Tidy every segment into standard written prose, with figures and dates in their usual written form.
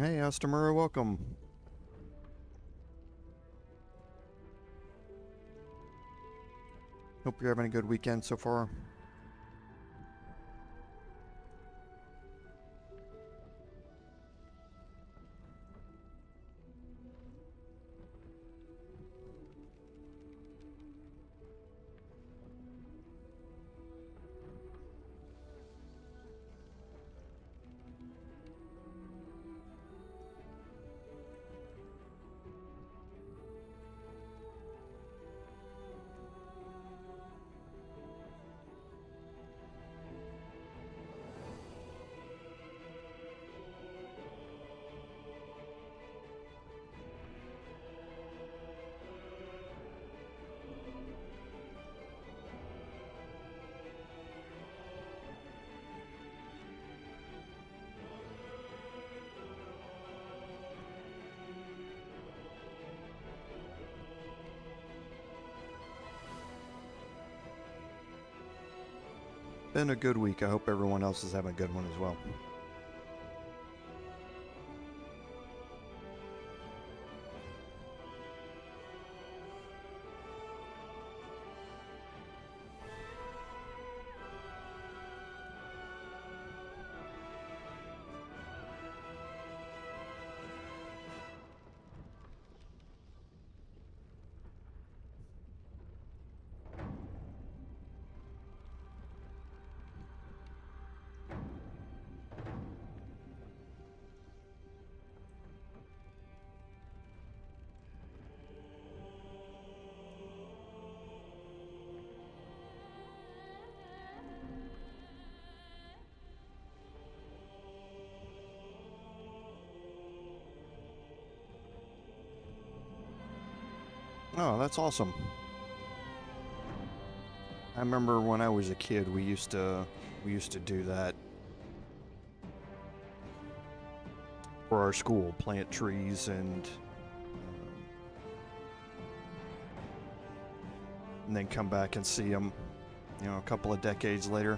Hey, Astamura, welcome. Hope you're having a good weekend so far. Been a good week. I hope everyone else is having a good one as well. Oh, that's awesome. I remember when I was a kid, we used to do that for our school, plant trees and then come back and see them, a couple of decades later.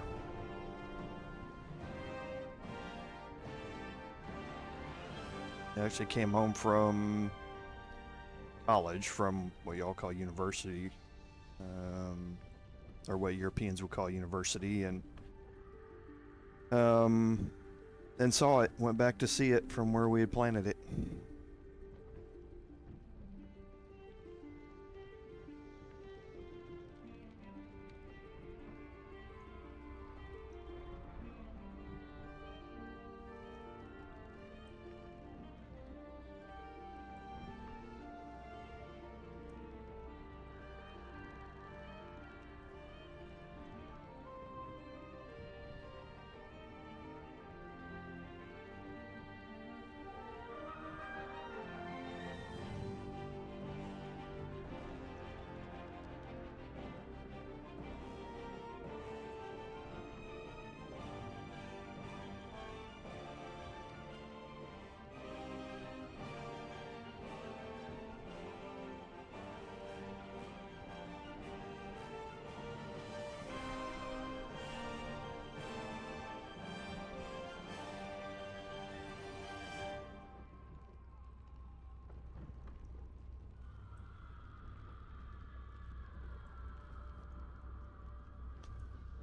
I actually came home from college, from what y'all call university, or what Europeans would call university, and saw it, went back to see it from where we had planted it.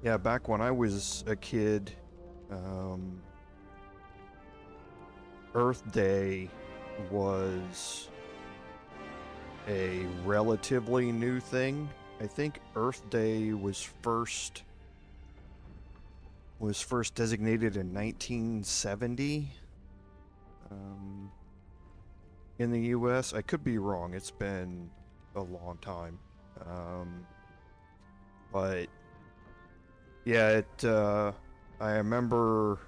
Yeah, back when I was a kid, Earth Day was a relatively new thing. I think Earth Day was first designated in 1970 in the US. I could be wrong. It's been a long time. But yeah, I remember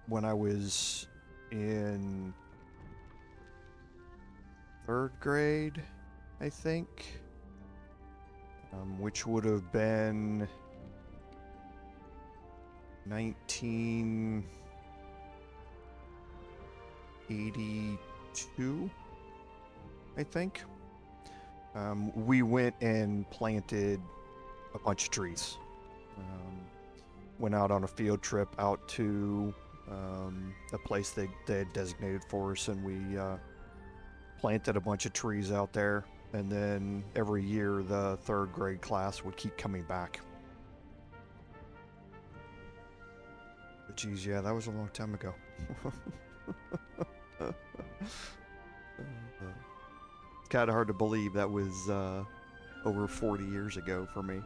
when I was in 3rd grade, I think, which would have been 1982, I think. We went and planted a bunch of trees. Went out on a field trip out to a place they had designated for us, and we planted a bunch of trees out there. And then every year, the 3rd grade class would keep coming back. But geez, yeah, that was a long time ago. It's kind of hard to believe that was over 40 years ago for me.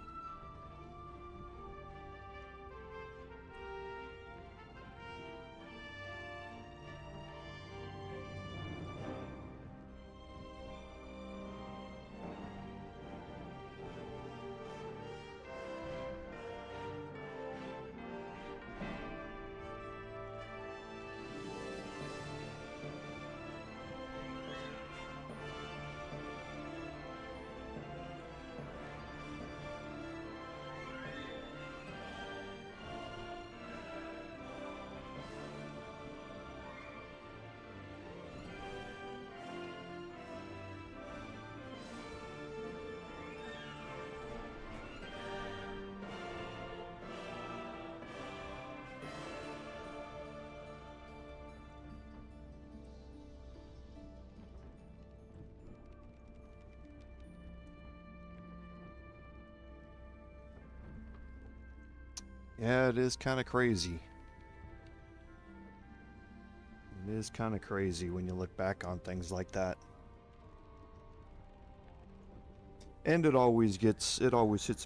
Yeah, it is kind of crazy. It is kind of crazy when you look back on things like that. And it always hits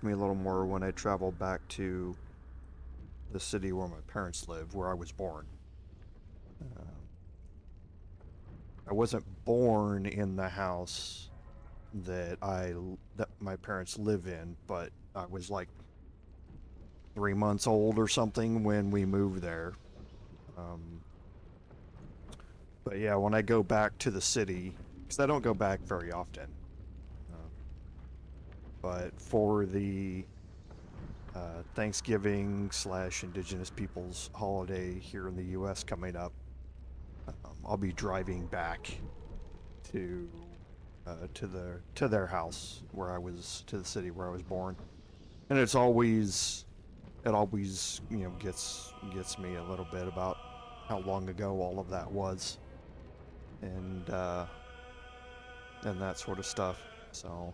me a little more when I travel back to the city where my parents live, where I was born. I wasn't born in the house that my parents live in, but I was like 3 months old or something when we moved there. But yeah, when I go back to the city, because I don't go back very often, but for the Thanksgiving / Indigenous Peoples holiday here in the U.S. coming up, I'll be driving back to their house where I was, to the city where I was born, and it always gets me a little bit about how long ago all of that was, and that sort of stuff. So.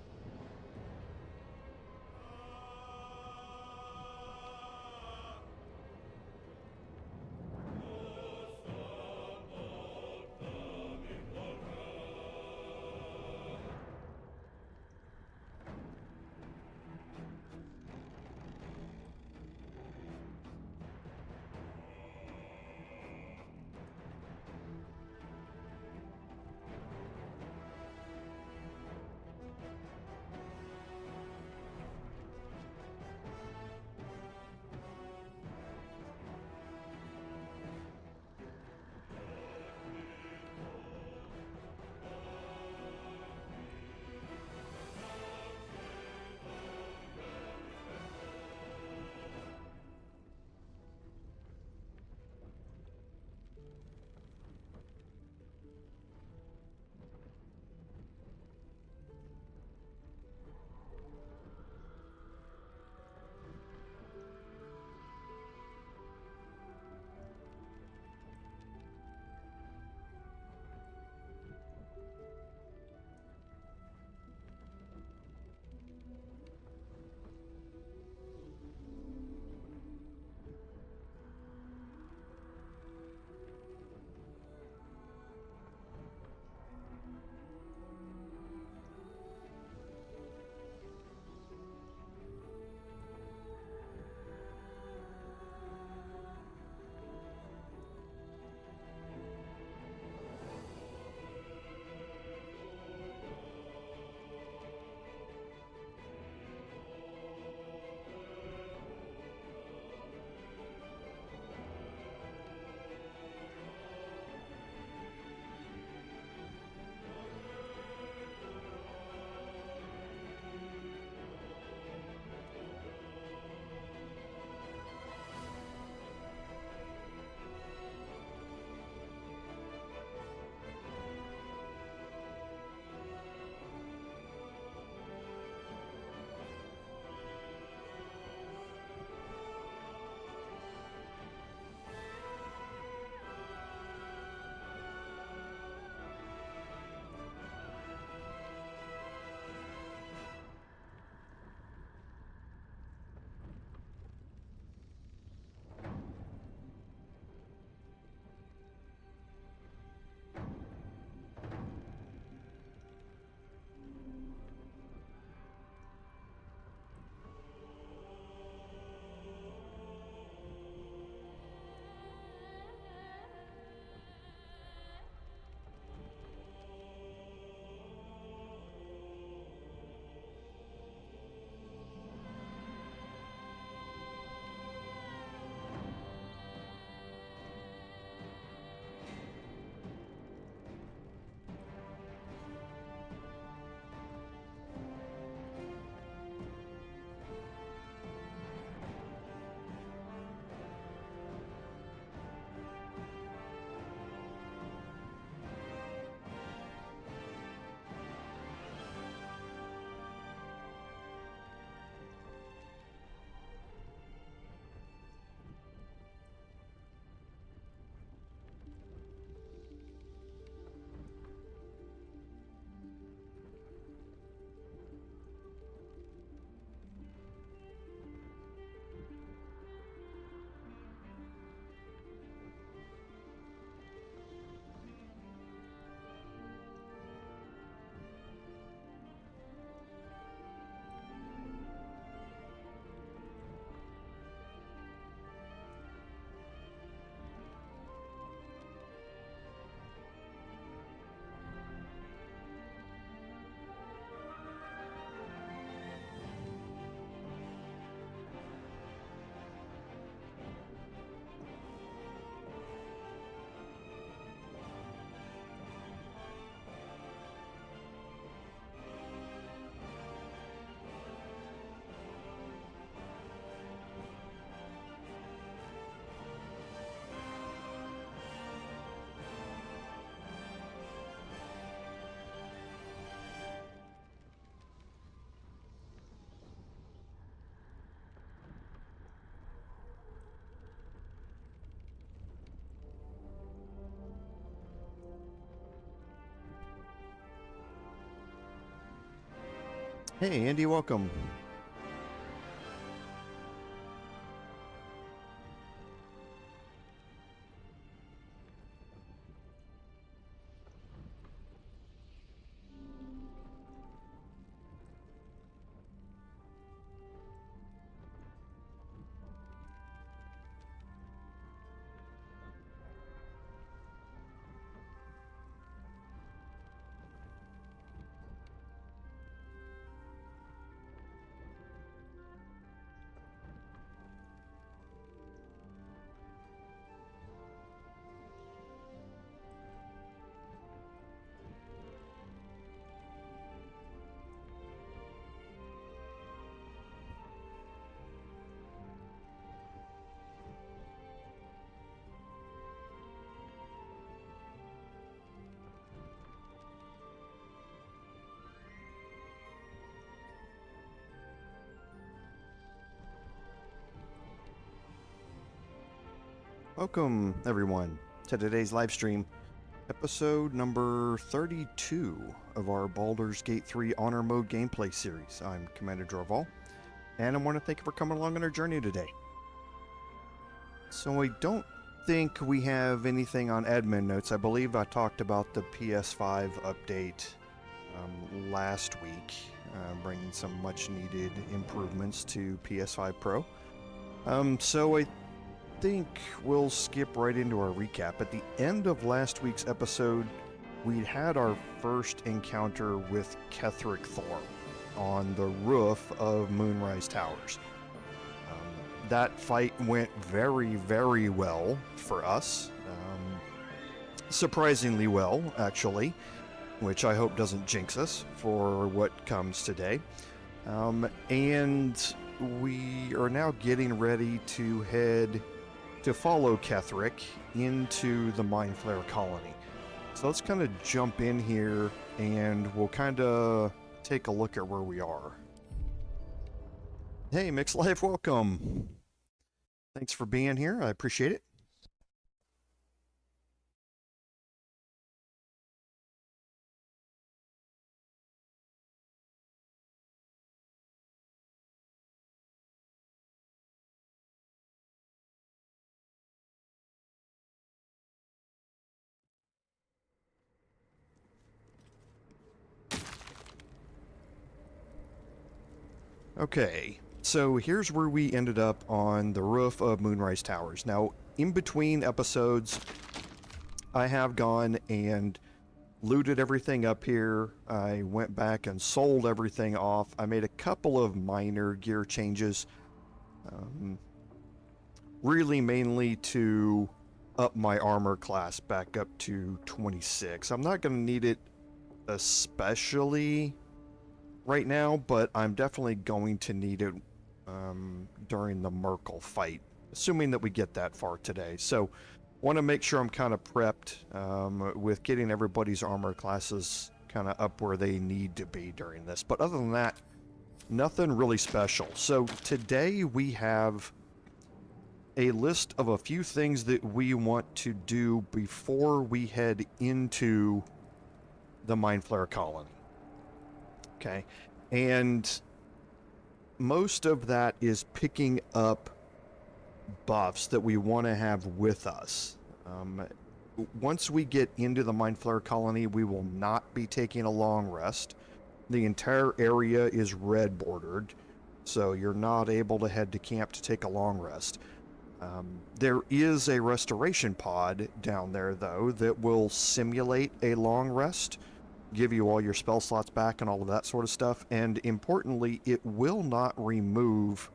Hey, Andy, welcome. Welcome, everyone, to today's live stream, episode number 32 of our Baldur's Gate 3 Honor Mode gameplay series. I'm Commander Dorval, and I want to thank you for coming along on our journey today. So I don't think we have anything on admin notes. I believe I talked about the PS5 update last week, bringing some much-needed improvements to PS5 Pro. So I think we'll skip right into our recap. At the end of last week's episode, we had our first encounter with Ketheric on the roof of Moonrise Towers. That fight went very, very well for us. Surprisingly well, actually, which I hope doesn't jinx us for what comes today. And we are now getting ready to head to follow Ketherik into the Mindflayer Colony. So let's kind of jump in here and we'll kind of take a look at where we are. Hey, Mixed Life, welcome. Thanks for being here. I appreciate it. Okay, so here's where we ended up on the roof of Moonrise Towers. Now, in between episodes, I have gone and looted everything up here. I went back and sold everything off. I made a couple of minor gear changes, really mainly to up my armor class back up to 26. I'm not going to need it especially right now, but I'm definitely going to need it during the Myrkul fight, assuming that we get that far today. So want to make sure I'm kind of prepped with getting everybody's armor classes kind of up where they need to be during this. But other than that, nothing really special. So today we have a list of a few things that we want to do before we head into the Mindflayer Colony. Okay, and most of that is picking up buffs that we want to have with us. Once we get into the Mindflayer Colony, we will not be taking a long rest. The entire area is red bordered, so you're not able to head to camp to take a long rest. There is a restoration pod down there, though, that will simulate a long rest, give you all your spell slots back and all of that sort of stuff, and importantly, it will not remove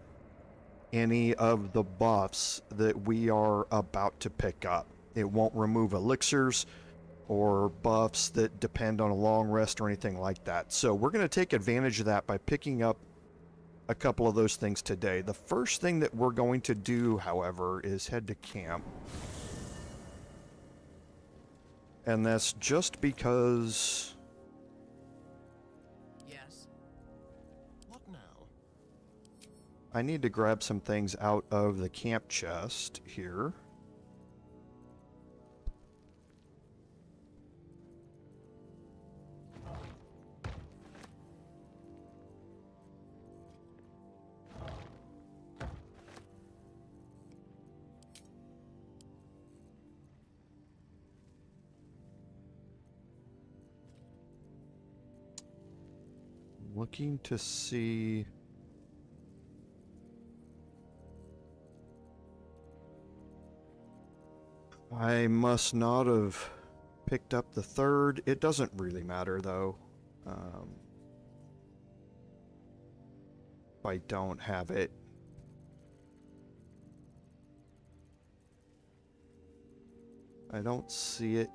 any of the buffs that we are about to pick up. It won't remove elixirs or buffs that depend on a long rest or anything like that. So we're going to take advantage of that by picking up a couple of those things today. The first thing that we're going to do, however, is head to camp. And that's just because... Yes. What now? I need to grab some things out of the camp chest here. looking to see. I must not have picked up the third. It doesn't really matter though. If I don't have it. I don't see it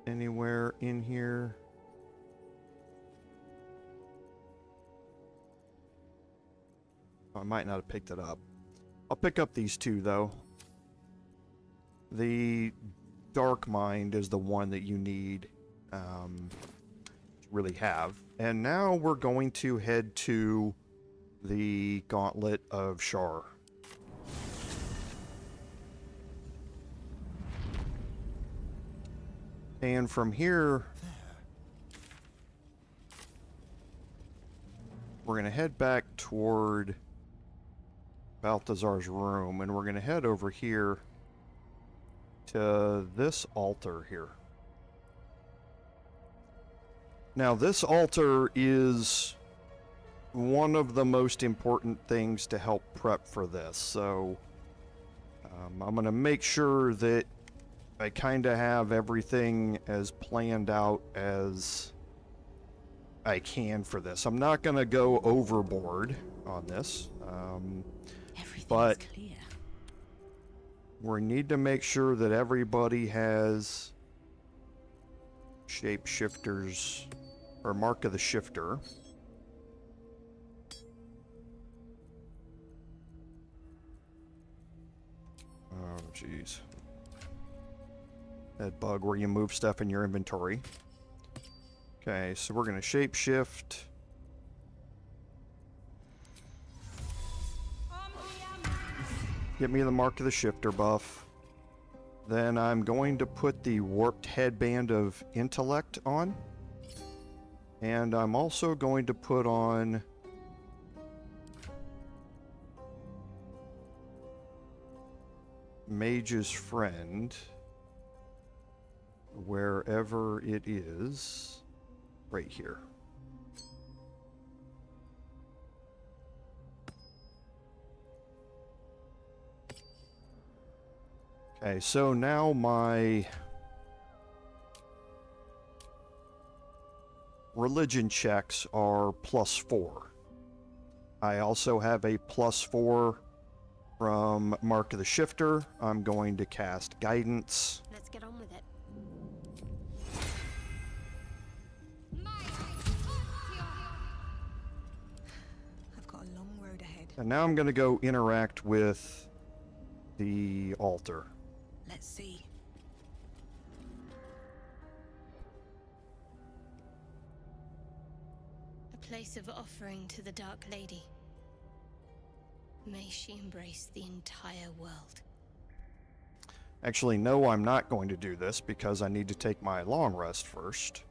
anywhere in here. I might not have picked it up. I'll pick up these two though. The Dark Mind is the one that you need to really have. And now we're going to head to the Gauntlet of Shar. And from here, we're going to head back toward Balthazar's room, and we're going to head over here to this altar here. Now, this altar is one of the most important things to help prep for this, so I'm going to make sure that I kind of have everything as planned out as I can for this. I'm not going to go overboard on this, but clear. We need to make sure that everybody has shapeshifters or Mark of the Shifter. Oh, jeez. That bug where you move stuff in your inventory. Okay, so we're going to shapeshift. Get me the Mark of the Shifter buff. Then I'm going to put the Warped Headband of Intellect on. And I'm also going to put on Mage's Friend, wherever it is, right here. Okay, so now my religion checks are +4. I also have a +4 from Mark of the Shifter. I'm going to cast Guidance. Let's get on with it. I've got a long road ahead. And now I'm going to go interact with the altar. Let's see. A place of offering to the Dark Lady. May she embrace the entire world. Actually, no, I'm not going to do this because I need to take my long rest first.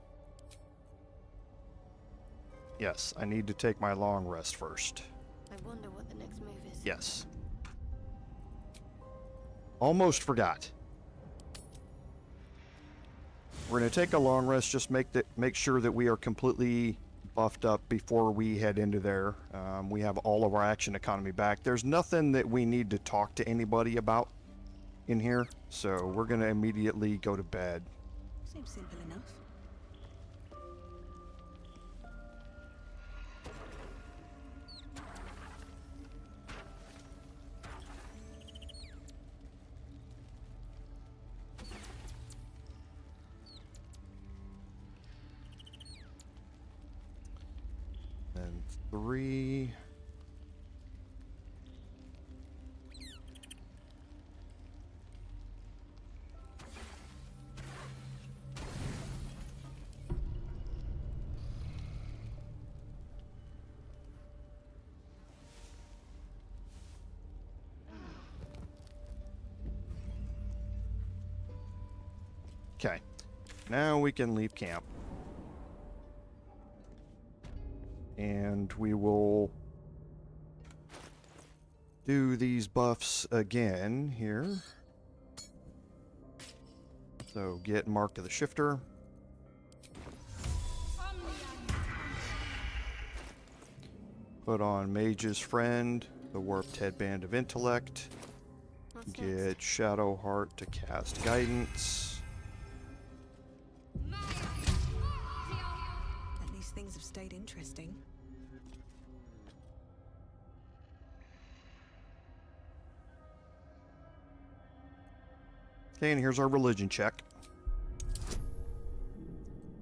Yes, I need to take my long rest first. I wonder what the next move is. Yes. Almost forgot. We're going to take a long rest, just make sure that we are completely buffed up before we head into there. We have all of our action economy back. There's nothing that we need to talk to anybody about in here, so we're going to immediately go to bed. Seems simple enough. And 3. Okay, now we can leave camp. And we will do these buffs again here. So get Mark of the Shifter. Put on Mage's Friend, the Warped Headband of Intellect. What's Get next? Shadowheart to cast Guidance. At least things have stayed interesting. Okay, and here's our religion check.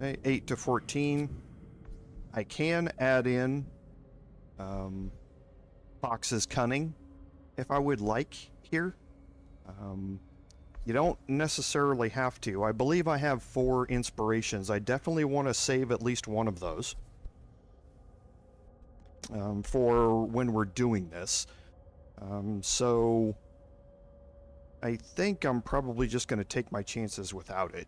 Okay, 8 to 14. I can add in Fox's Cunning if I would like here. You don't necessarily have to. I believe I have 4 inspirations. I definitely want to save at least one of those for when we're doing this. So I think I'm probably just going to take my chances without it.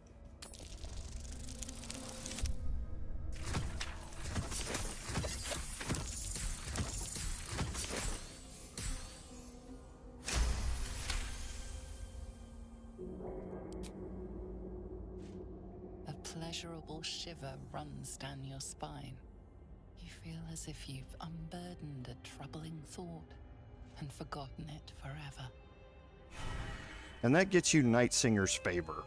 A pleasurable shiver runs down your spine. You feel as if you've unburdened a troubling thought and forgotten it forever. And that gets you Night Singer's Favor.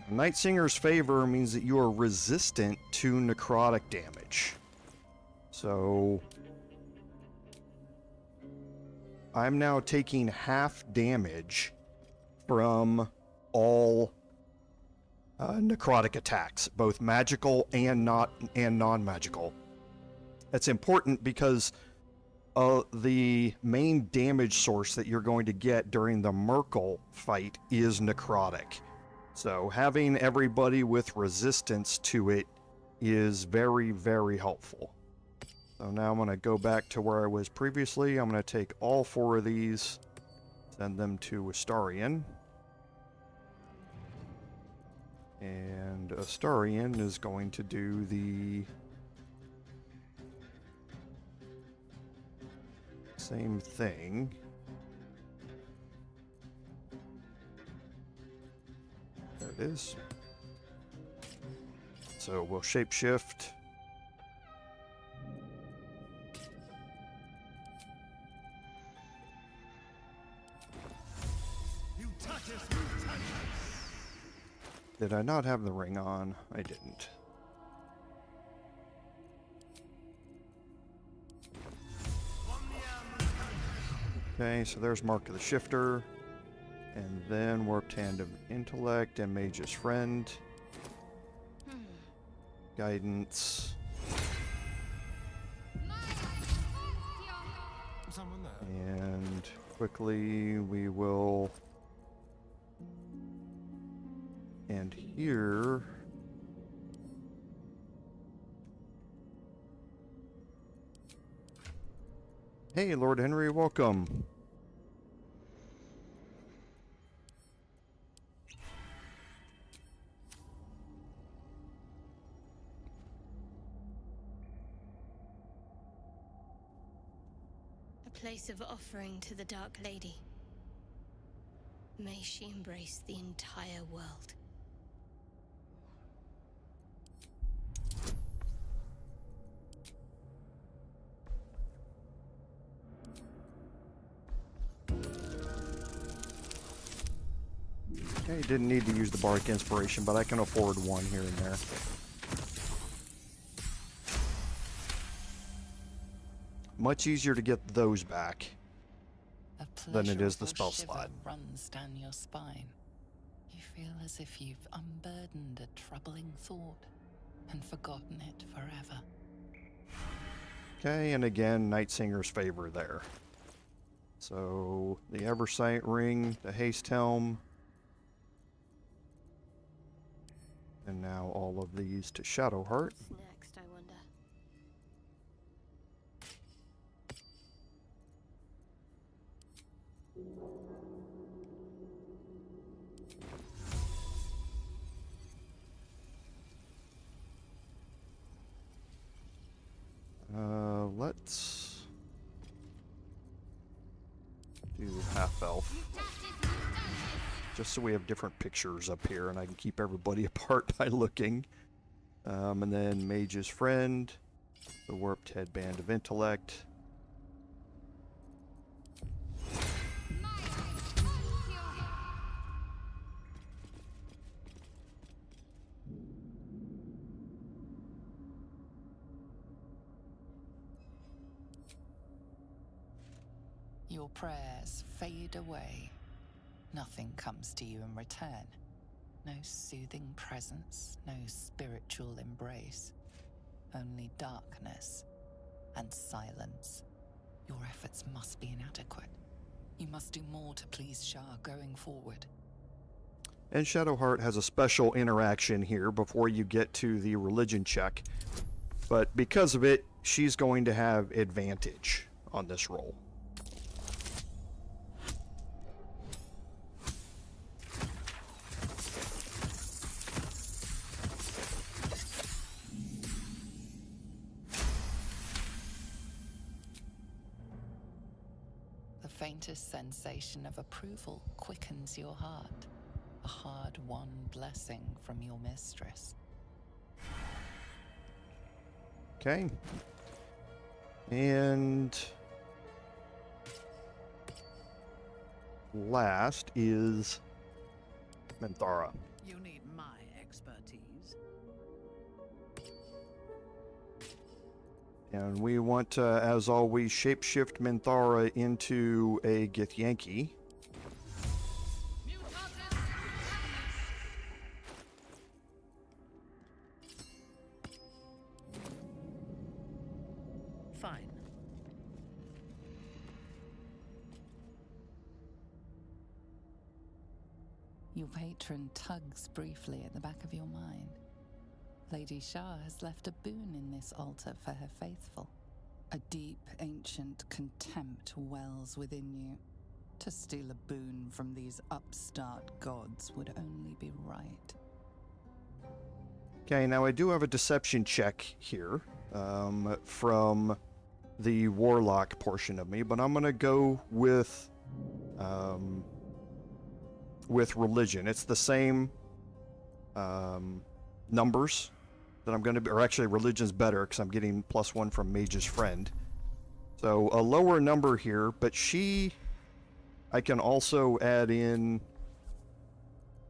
Night Singer's Favor means that you are resistant to necrotic damage. So I'm now taking half damage from all necrotic attacks, both magical and non-magical. That's important because the main damage source that you're going to get during the Myrkul fight is necrotic. So having everybody with resistance to it is very, very helpful. So now I'm going to go back to where I was previously. I'm going to take all 4 of these, send them to Astarion. And Astarion is going to do the same thing. There it is. So we'll shapeshift. You touch us, you touch us. Did I not have the ring on? I didn't. Okay, so there's Mark of the Shifter. And then Warped Hand of Intellect and Mage's Friend. Guidance. Someone there. And quickly we will end here. Hey, Lord Henry, welcome. A place of offering to the Dark Lady. May she embrace the entire world. Okay, didn't need to use the Bardic Inspiration, but I can afford one here and there. Much easier to get those back than it is the spell slot. Runs down your spine. You feel as if you've unburdened a troubling thought and forgotten it forever. Okay, and again, Night Singer's Favor there. So, the Eversight Ring, the Haste Helm, and now all of these to Shadowheart. What's next, I wonder? Let's do half elf. Just so we have different pictures up here and I can keep everybody apart by looking. And then Mage's Friend, the Warped Headband of Intellect, Your prayers fade away. Nothing comes to you in return. No soothing presence, no spiritual embrace. Only darkness and silence. Your efforts must be inadequate. You must do more to please Shar going forward. And Shadowheart has a special interaction here before you get to the religion check. But because of it, she's going to have advantage on this roll. The faintest sensation of approval quickens your heart. A hard-won blessing from your mistress. Okay. And last is Minthara. You need my expertise. And we want to, as always, shapeshift Minthara into a Githyanki. Fine. Your patron tugs briefly at the back of your mind. Lady Shar has left a boon in this altar for her faithful. A deep, ancient contempt wells within you. To steal a boon from these upstart gods would only be right. Okay, now I do have a deception check here from the warlock portion of me, but I'm going to go with religion. It's the same numbers that I'm going to be, or actually religion's better because I'm getting +1 from Mage's Friend. So a lower number here, but I can also add in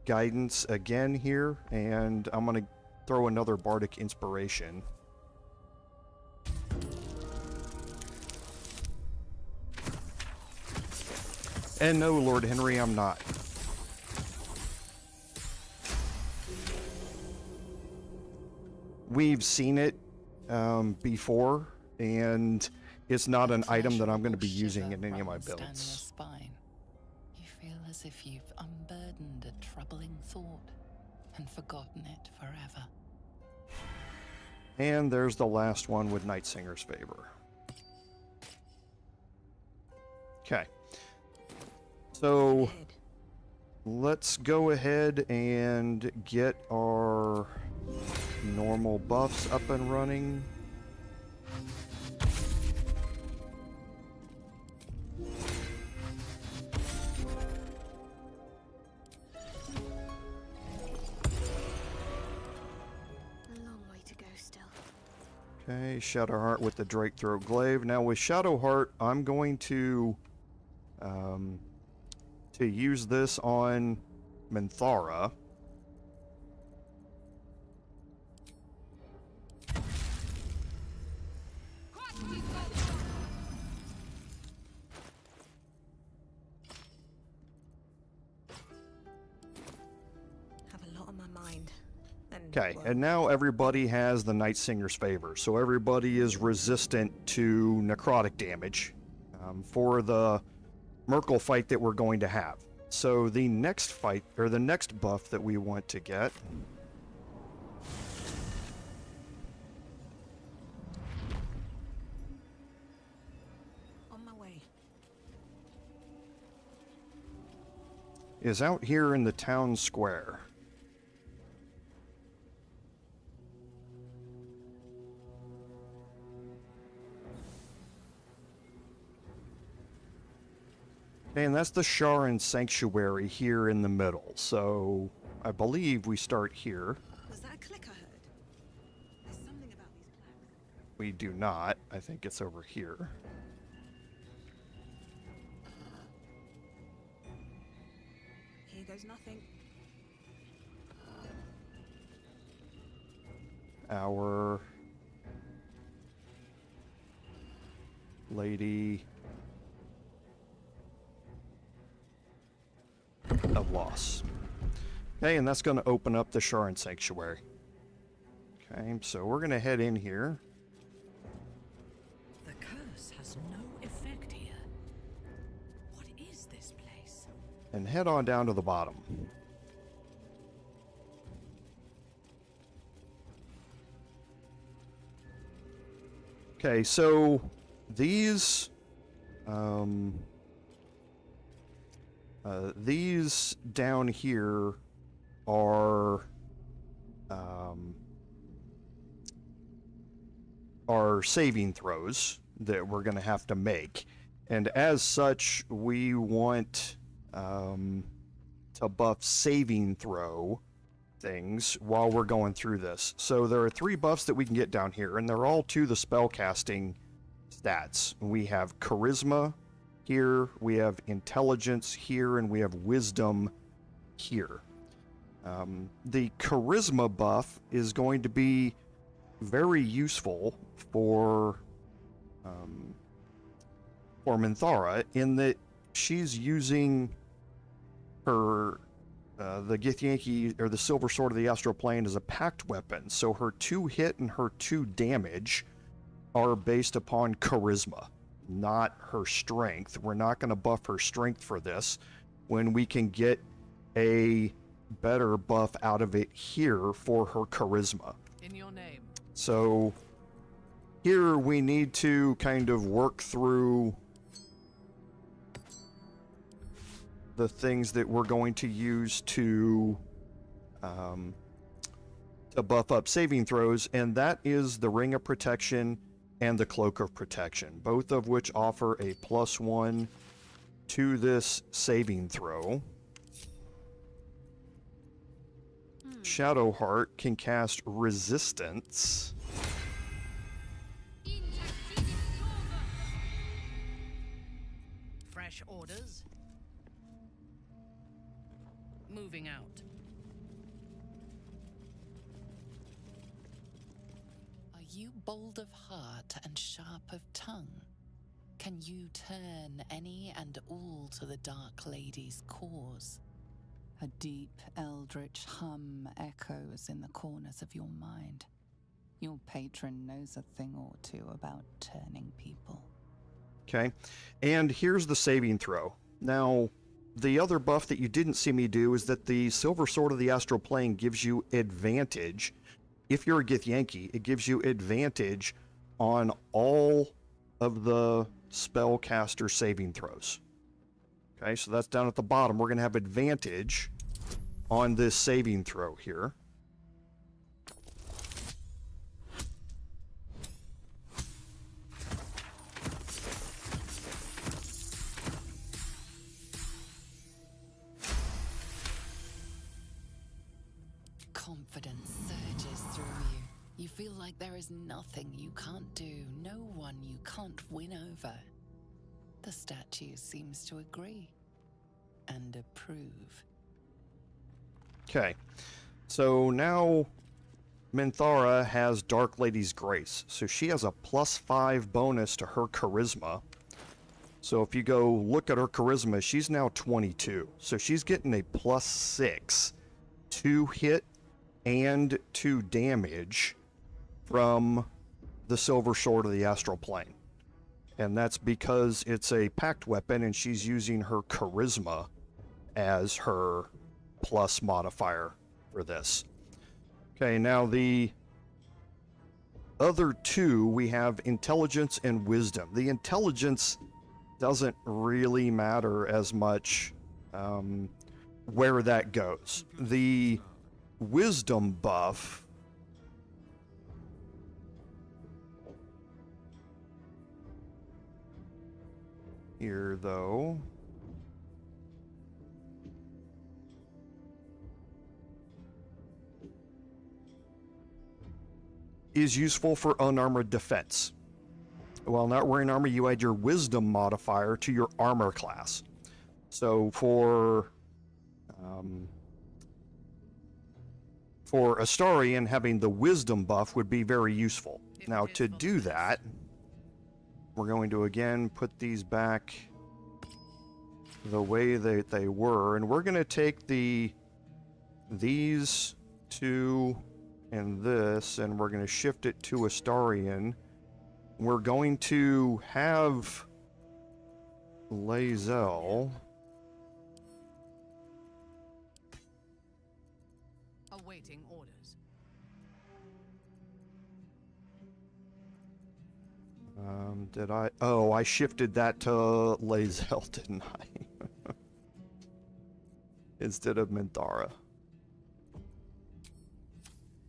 guidance again here, and I'm going to throw another bardic inspiration. And no, Lord Henry, I'm not. We've seen it before, and it's not an item that I'm going to be using in any of my builds. You feel as if you've unburdened a troubling thought and forgotten it forever. And there's the last one with Night Singer's Favor. Okay. So let's go ahead and get our normal buffs up and running. Okay, Shadowheart with the Drake Throat Glaive. Now with Shadowheart, I'm going to use this on Minthara. Have a lot on my mind. Okay, and now everybody has the Night Singer's Favor, so everybody is resistant to necrotic damage for the Myrkul fight that we're going to have. So the next fight, or the next buff that we want to get on my way. is out here in the town square. And that's the Sharran Sanctuary here in the middle. So I believe we start here. Was that a click I heard? There's something about these plaques. We do not. I think it's over here. Here goes nothing. Our Lady of loss. Okay, and that's going to open up the Sharran Sanctuary. Okay, so we're going to head in here. The curse has no effect here. What is this place? And head on down to the bottom. Okay, so these down here are saving throws that we're going to have to make, and as such, we want to buff saving throw things while we're going through this. So there are 3 buffs that we can get down here, and they're all to the spellcasting stats. We have charisma here, we have intelligence here, and we have wisdom here. The charisma buff is going to be very useful for Minthara, in that she's using her the Githyanki, or the Silver Sword of the Astral Plane, as a pact weapon, so her 2 hit and her 2 damage are based upon charisma, not her strength. We're not going to buff her strength for this when we can get a better buff out of it here for her charisma. In your name. So here we need to kind of work through the things that we're going to use to buff up saving throws, and that is the Ring of Protection and the Cloak of Protection, both of which offer a +1 to this saving throw. Shadowheart can cast Resistance. Fresh orders. Moving out. Are you bold of heart and sharp of tongue? Can you turn any and all to the Dark Lady's cause? A deep eldritch hum echoes in the corners of your mind. Your patron knows a thing or two about turning people. Okay, and here's the saving throw. Now, the other buff that you didn't see me do is that the Silver Sword of the Astral Plane gives you advantage. If you're a Githyanki, it gives you advantage on all of the spellcaster saving throws. Okay, so that's down at the bottom. We're going to have advantage on this saving throw here. Confidence surges through you. You feel like there is nothing you can't do, no one you can't win over. The statue seems to agree and approve. Okay, so now Minthara has Dark Lady's Grace, so she has a +5 bonus to her charisma. So if you go look at her charisma, she's now 22, so she's getting a +6 to hit and to damage from the Silver Sword of the Astral Plane. And that's because it's a pact weapon and she's using her charisma as her plus modifier for this. Okay, now the other 2, we have intelligence and wisdom. The intelligence doesn't really matter as much where that goes. The wisdom buff here, though, is useful for unarmored defense. While not wearing armor, you add your wisdom modifier to your armor class. So for Astarion, having the wisdom buff would be very useful. Now, to do that, we're going to again put these back the way that they were, and we're going to take these two and this, and we're going to shift it to Astarion. We're going to have Lae'zel. Awaiting orders. Did I? Oh, I shifted that to Lae'zel, didn't I? Instead of Minthara.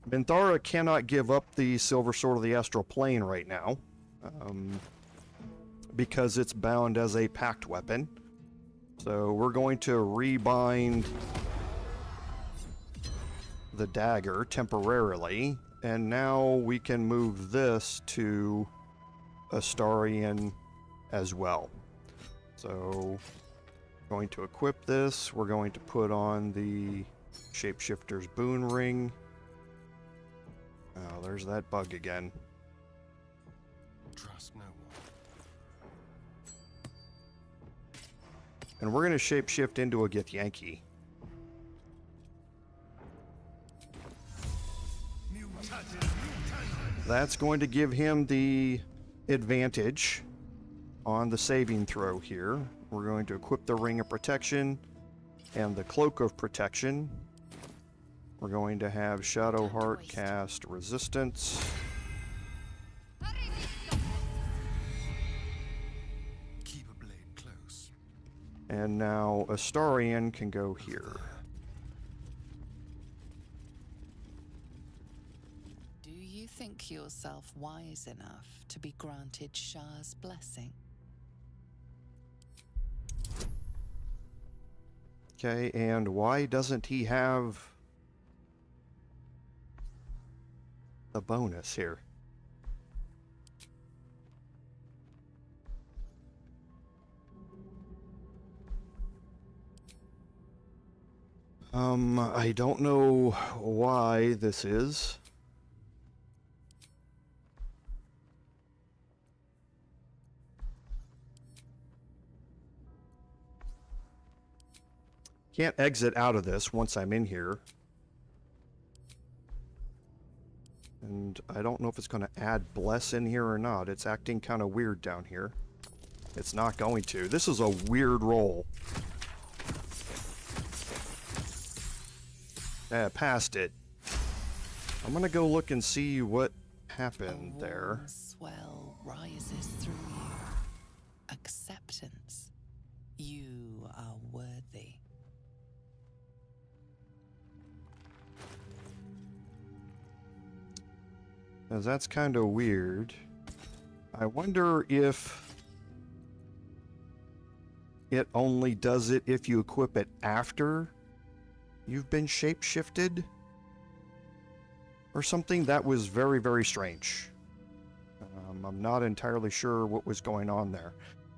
Minthara cannot give up the Silver Sword of the Astral Plane right now, because it's bound as a pact weapon. So we're going to rebind the dagger temporarily, and now we can move this to Astarion as well. So going to equip this, we're going to put on the Shapeshifter's Boon Ring. Oh, there's that bug again. Trust no one. And we're going to shapeshift into a Githyanki. That's going to give him the advantage on the saving throw here. We're going to equip the Ring of Protection and the Cloak of Protection. We're going to have Shadowheart cast Resistance. Keep a blade close. And now Astarion can go here. Do you think yourself wise enough to be granted Shar's blessing? Okay, and why doesn't he have the bonus here? I don't know why this is. Can't exit out of this once I'm in here. And I don't know if it's going to add bless in here or not. It's acting kind of weird down here. It's not going to. This is a weird roll. Yeah, passed it. I'm going to go look and see what happened there. A warm swell rises through you. Acceptance. You are worthy. Now that's kind of weird. I wonder if it only does it if you equip it after you've been shapeshifted or something. That was very, very strange. I'm not entirely sure what was going on there.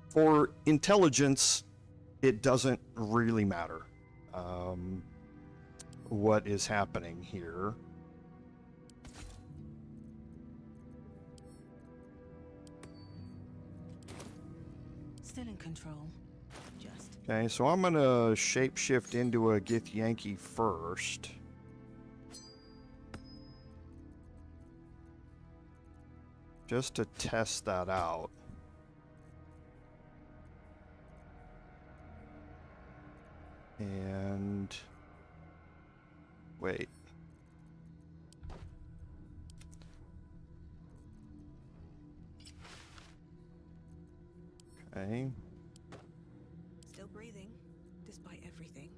For intelligence, it doesn't really matter what is happening here. Still in control. Just. Okay, so I'm going to shapeshift into a Githyanki first. Just to test that out. And wait. Okay. Still breathing, despite everything.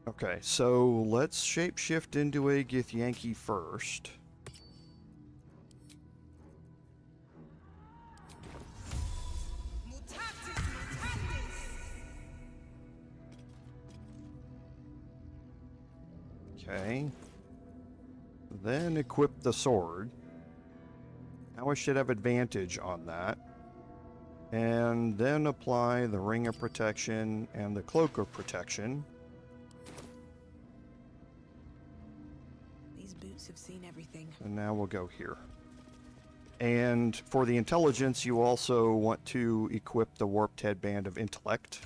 Okay, so let's shapeshift into a Githyanki first. Okay. Then equip the sword. Now I should have advantage on that. And then apply the Ring of Protection and the Cloak of Protection. These boots have seen everything. And now we'll go here. And for the intelligence, you also want to equip the warped headband of intellect.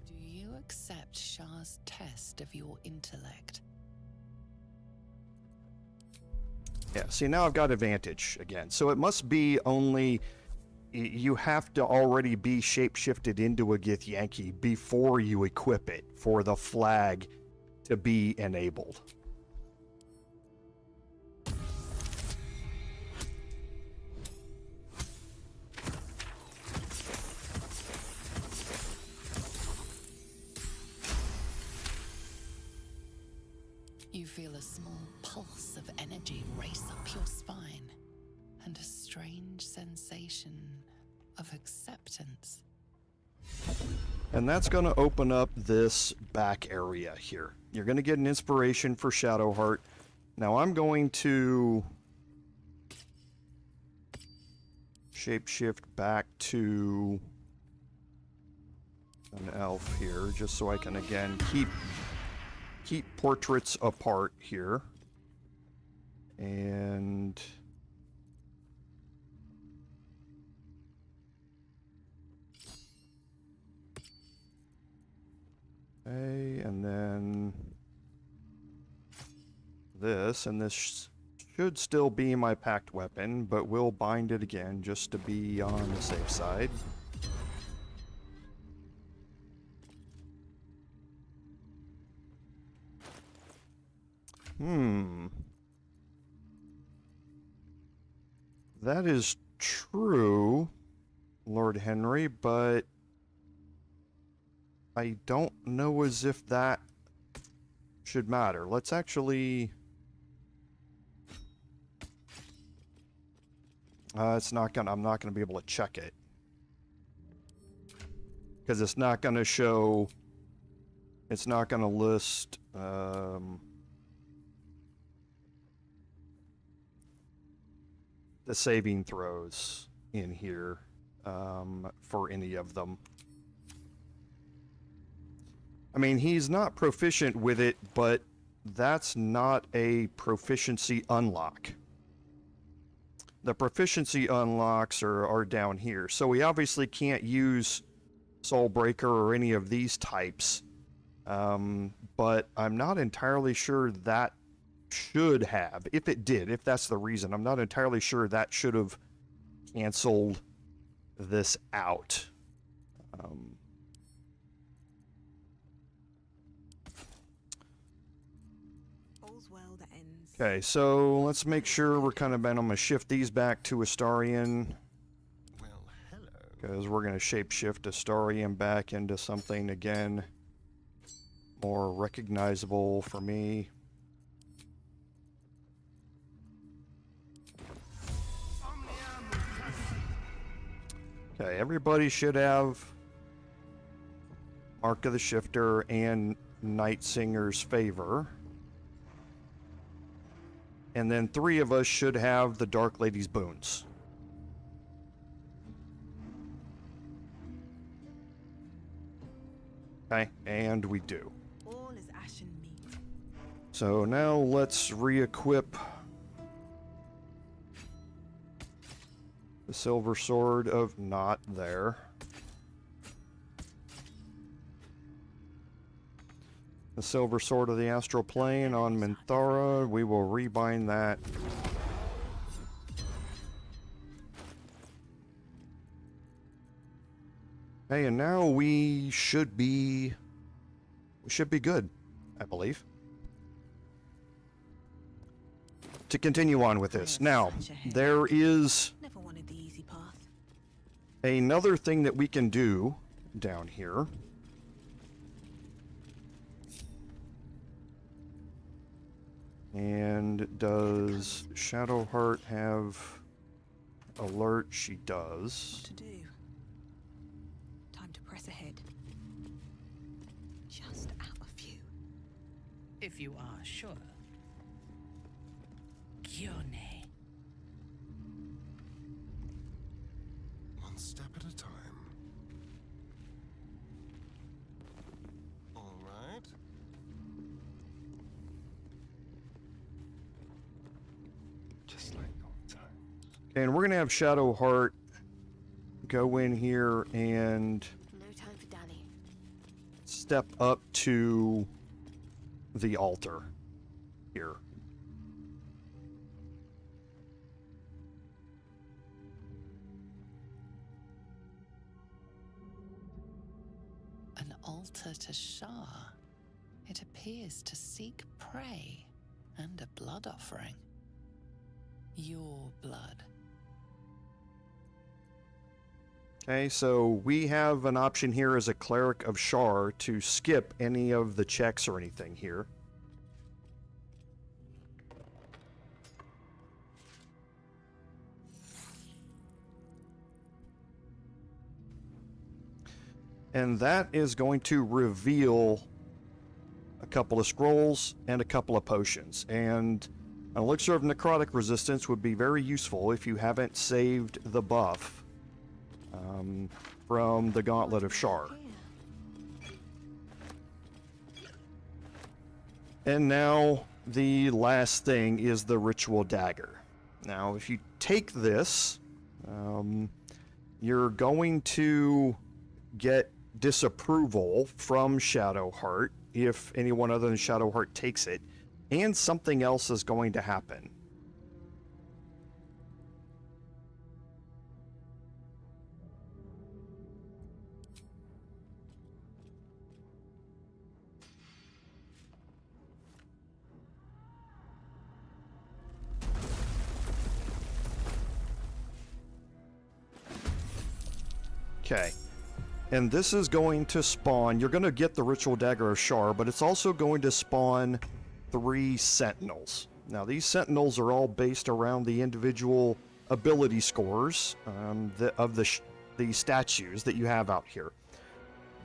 Do you accept Shar's test of your intellect? Yeah, see, now I've got advantage again. So it must be only... You have to already be shapeshifted into a Githyanki before you equip it for the flag to be enabled. You feel a small pulse of energy race up your spine, and a strange sensation of acceptance. And that's going to open up this back area here. You're going to get an inspiration for Shadowheart. Now I'm going to shapeshift back to an elf here, just so I can again keep portraits apart here. And okay, and then this, and this should still be my packed weapon, but we'll bind it again just to be on the safe side. That is true, Lord Henry, but I don't know as if that should matter. Let's actually... it's not gonna... I'm not gonna be able to check it. Because it's not gonna show... It's not gonna list... the saving throws in here for any of them. I mean, he's not proficient with it, but that's not a proficiency unlock. The proficiency unlocks are down here. So we obviously can't use Soulbreaker or any of these types. But I'm not entirely sure that should have, if it did, if that's the reason, I'm not entirely sure that should have canceled this out. All's well that ends. Okay, so let's make sure we're kind of... I'm going to shift these back to Astarion. Well, hello. Because we're going to shapeshift Astarion back into something, again, more recognizable for me. Okay, everybody should have Mark of the Shifter and Night Singer's Favor. And then 3 of us should have the Dark Lady's Boons. Okay, and we do. All is ashen meat. So now let's re-equip the Silver Sword of Not there. The Silver Sword of the Astral Plane on Minthara. We will rebind that. Hey, and now we should be good, I believe. To continue on with this. Now, there is Never wanted the easy path. another thing that we can do down here. And does Shadowheart have alert? She does. What to do? Time to press ahead. Just out a few. If you are sure. Gione. One step at a time. And we're gonna have Shadowheart go in here and No time for dally. step up to the altar here. An altar to Shar. It appears to seek prey and a blood offering. Your blood. Okay, so we have an option here as a cleric of Shar to skip any of the checks or anything here. And that is going to reveal a couple of scrolls and a couple of potions. And an elixir of necrotic resistance would be very useful if you haven't saved the buff from the Gauntlet of Shar. And now the last thing is the Ritual Dagger. Now, if you take this, you're going to get disapproval from Shadowheart if anyone other than Shadowheart takes it, and something else is going to happen. Okay. And this is going to spawn, you're going to get the Ritual Dagger of Shar, but it's also going to spawn 3 Sentinels. Now, these Sentinels are all based around the individual ability scores of the statues that you have out here.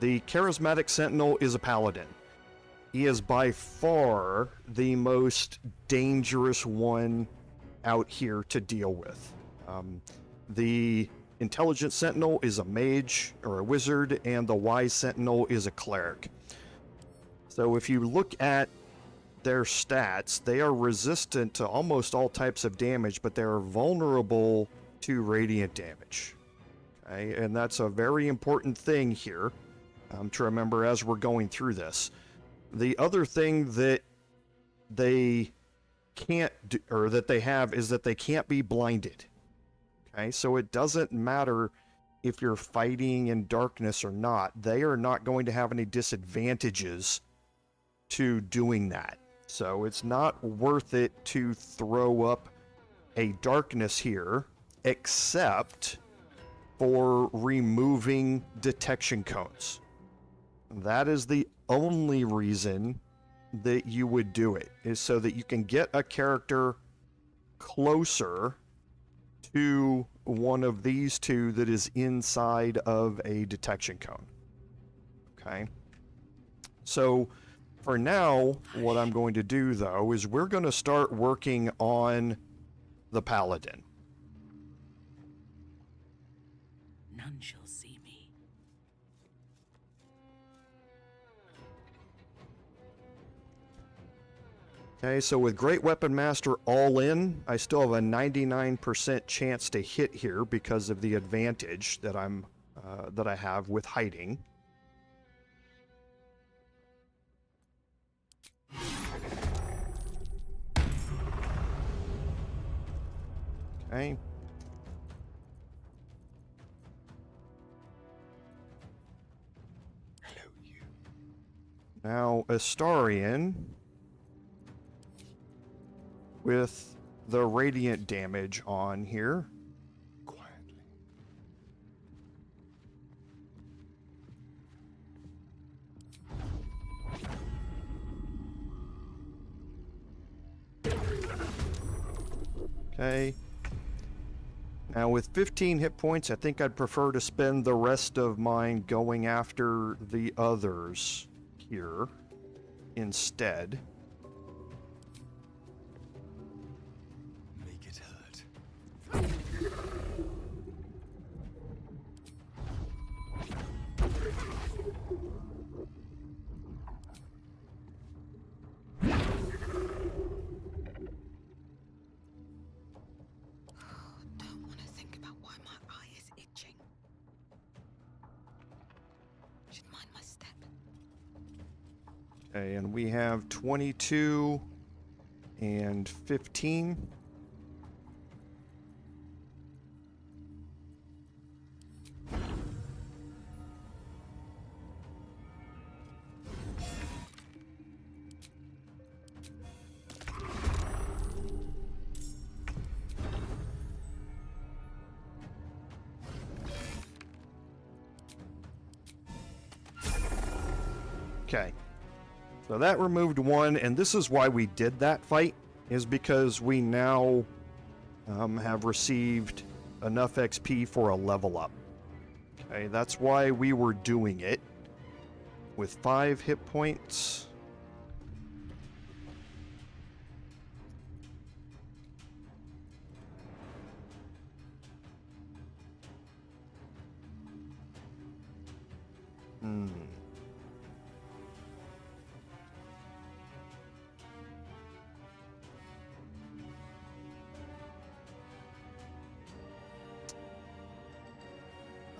The Charismatic Sentinel is a Paladin. He is by far the most dangerous one out here to deal with. The Intelligent Sentinel is a mage or a wizard, and the Wise Sentinel is a cleric. So if you look at their stats, they are resistant to almost all types of damage, but they are vulnerable to radiant damage. Okay? And that's a very important thing here to remember as we're going through this. The other thing that they can't do, or that they have, is that they can't be blinded. Okay, so it doesn't matter if you're fighting in darkness or not. They are not going to have any disadvantages to doing that. So it's not worth it to throw up a darkness here, except for removing detection cones. That is the only reason that you would do it, is so that you can get a character closer to one of these two that is inside of a detection cone. Okay. So for now, what I'm going to do though is we're going to start working on the Paladin. None shall see me. Okay, so with Great Weapon Master all in, I still have a 99% chance to hit here because of the advantage that I have with hiding. Okay. Hello, you. Now, Astarion, with the radiant damage on here. Quietly. Okay. Now with 15 hit points, I think I'd prefer to spend the rest of mine going after the others here instead. Make it hurt. Don't Okay, and we have 22 and 15. Okay, so that removed one, and this is why we did that fight, is because we now have received enough XP for a level up. Okay, that's why we were doing it with 5 hit points.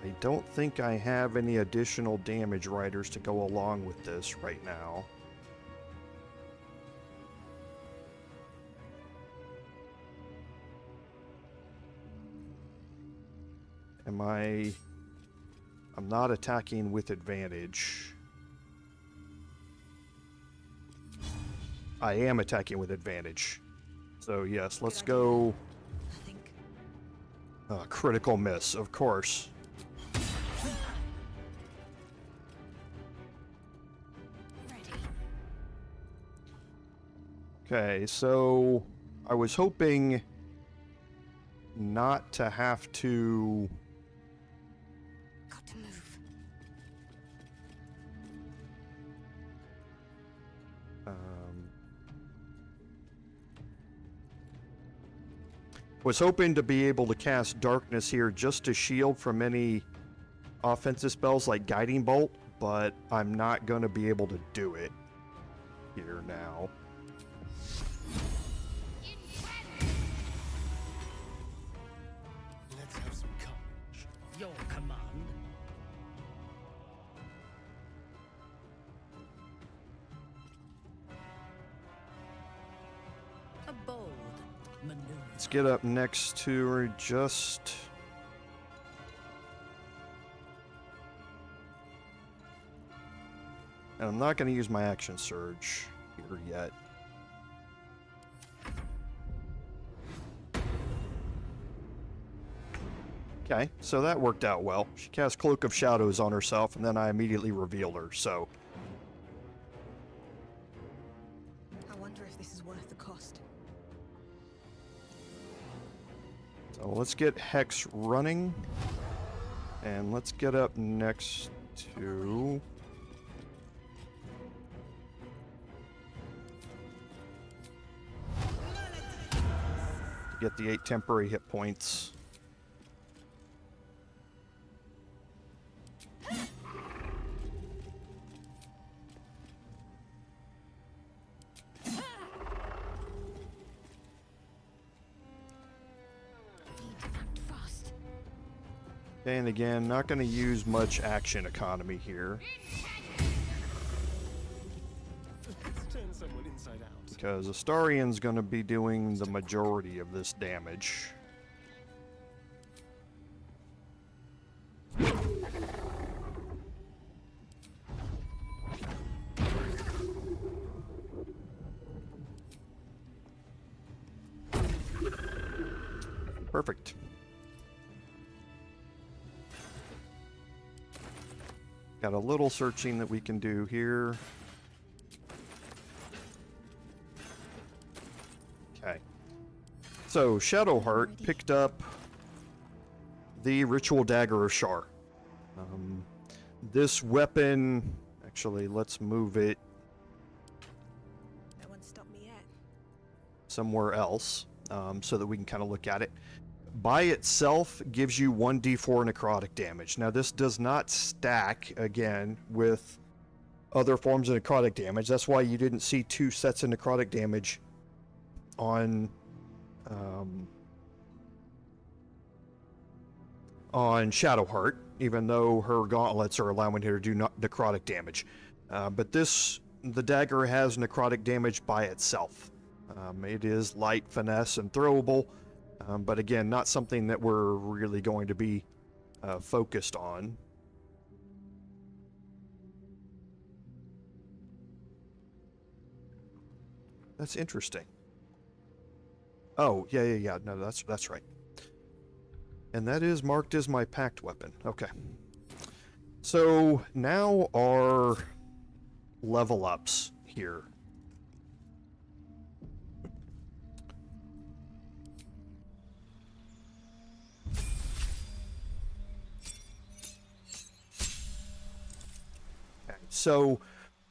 I don't think I have any additional damage riders to go along with this right now. I'm not attacking with advantage. I am attacking with advantage. So yes, let's go. Critical miss, of course. Okay, so I was hoping not to have to... Got to move. Was hoping to be able to cast Darkness here just to shield from any offensive spells like Guiding Bolt, but I'm not going to be able to do it here now. Let's have some courage. Your command. A bold maneuver. Let's get up next to her just... And I'm not going to use my action surge here yet. Okay, so that worked out well. She cast Cloak of Shadows on herself, and then I immediately revealed her, so... I wonder if this is worth the cost. So let's get Hex running. And let's get up next to... get the 8 temporary hit points. And again, not going to use much action economy here. Let's turn someone inside out. Because Astarion's going to be doing the majority of this damage. Perfect. Got a little searching that we can do here. Okay. So, Shadowheart picked up the Ritual Dagger of Shar. This weapon... Actually, let's move it No one stopped me yet. somewhere else so that we can kind of look at it. By itself gives you 1d4 necrotic damage. Now this does not stack, again, with other forms of necrotic damage. That's why you didn't see 2 sets of necrotic damage on Shadowheart, even though her gauntlets are allowing her to do necrotic damage. But this the dagger has necrotic damage by itself. It is light, finesse, and throwable, but again, not something that we're really going to be focused on. That's interesting. Oh, yeah. No, that's right. And that is marked as my packed weapon. Okay. So now our level ups here. Okay. So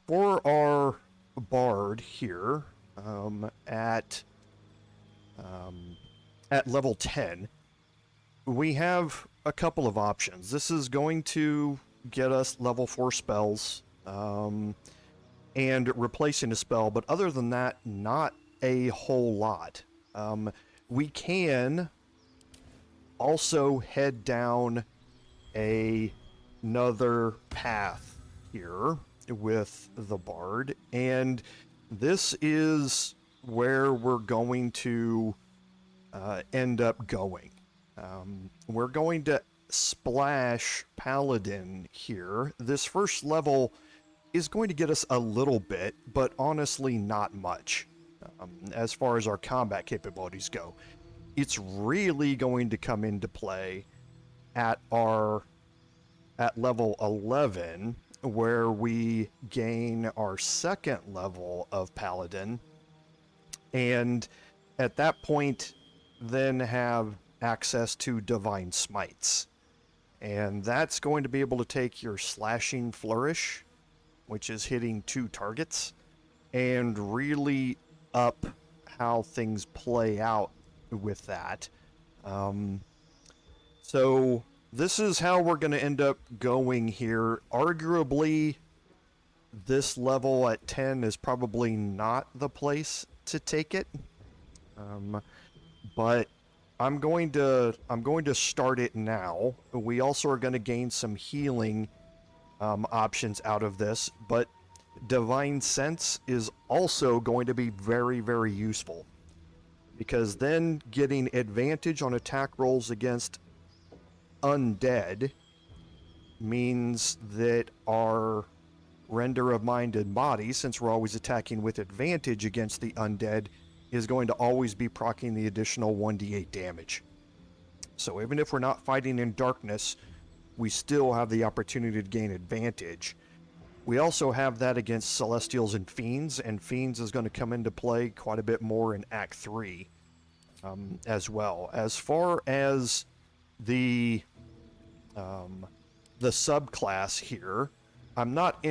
for our bard here, at level 10, we have a couple of options. This is going to get us level 4 spells and replacing a spell, but other than that, not a whole lot. We can also head down another path here with the bard, and this is where we're going to end up going. We're going to splash Paladin here. This first level is going to get us a little bit, but honestly not much as far as our combat capabilities go. It's really going to come into play at level 11, where we gain our second level of Paladin, and at that point then have access to Divine Smites. And that's going to be able to take your Slashing Flourish, which is hitting 2 targets, and really up how things play out with that. So this is how we're going to end up going here. Arguably, this level at 10 is probably not the place to take it. But I'm going to start it now. We also are going to gain some healing options out of this, but Divine Sense is also going to be very, very useful, because then getting advantage on attack rolls against undead means that our render of mind and body, since we're always attacking with advantage against the undead, is going to always be proccing the additional 1d8 damage. So even if we're not fighting in darkness, we still have the opportunity to gain advantage. We also have that against Celestials and Fiends is going to come into play quite a bit more in Act 3 as well. As far as the subclass here, I'm not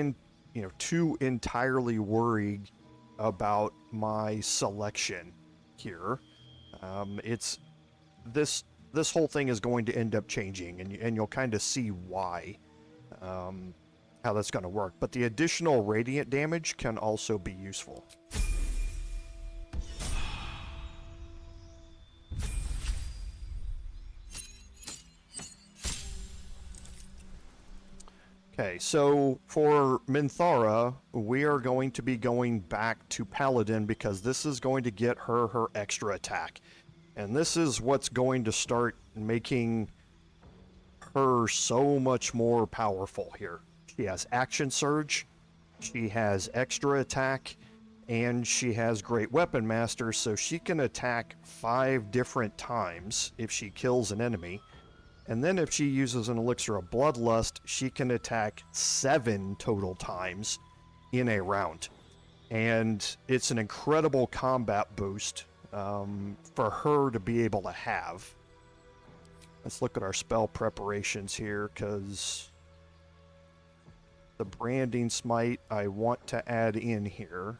too entirely worried about my selection here. It's this whole thing is going to end up changing, and you'll kind of see why, how that's going to work. But the additional radiant damage can also be useful. Okay, so for Minthara, we are going to be going back to Paladin because this is going to get her extra attack. And this is what's going to start making her so much more powerful here. She has Action Surge, she has extra attack, and she has Great Weapon Master, so she can attack 5 different times if she kills an enemy. And then if she uses an Elixir of Bloodlust, she can attack 7 total times in a round. And it's an incredible combat boost for her to be able to have. Let's look at our spell preparations here, because the Branding Smite I want to add in here.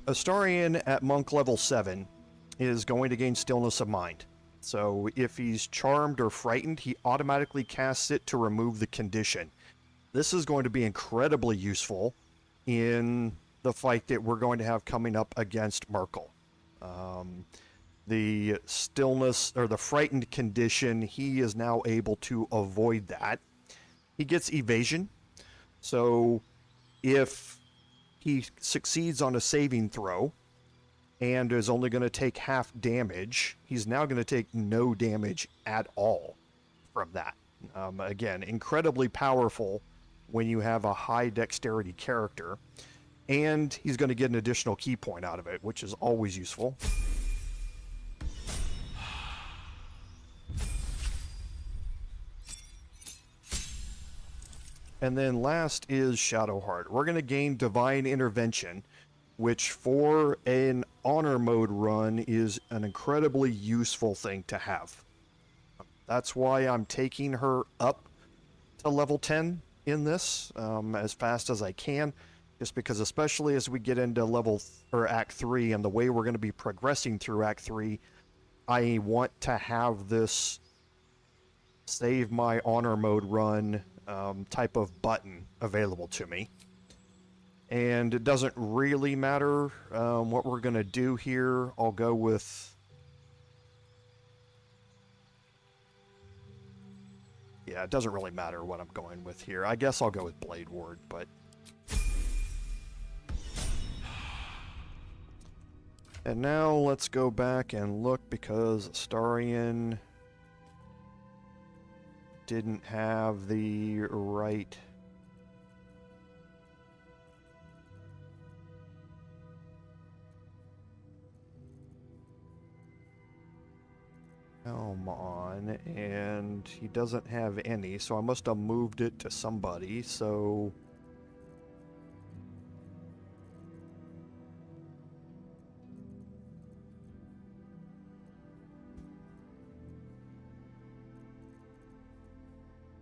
Astarion at monk level 7 is going to gain Stillness of Mind. So if he's charmed or frightened, he automatically casts it to remove the condition. This is going to be incredibly useful in the fight that we're going to have coming up against Myrkul. The stillness or the frightened condition, he is now able to avoid that. He gets evasion, so if he succeeds on a saving throw and is only going to take half damage, he's now going to take no damage at all from that. Again, incredibly powerful when you have a high dexterity character, and he's going to get an additional key point out of it, which is always useful. And then last is Shadowheart. We're going to gain Divine Intervention, which for an honor mode run is an incredibly useful thing to have. That's why I'm taking her up to level 10 in this as fast as I can, just because especially as we get into Act 3 and the way we're going to be progressing through Act 3, I want to have this save my honor mode run type of button available to me. And it doesn't really matter what we're going to do here. I'll go with... Yeah, it doesn't really matter what I'm going with here. I guess I'll go with Blade Ward, but... And now let's go back and look, because Astarion didn't have the right... helm on, and he doesn't have any, so I must have moved it to somebody, so...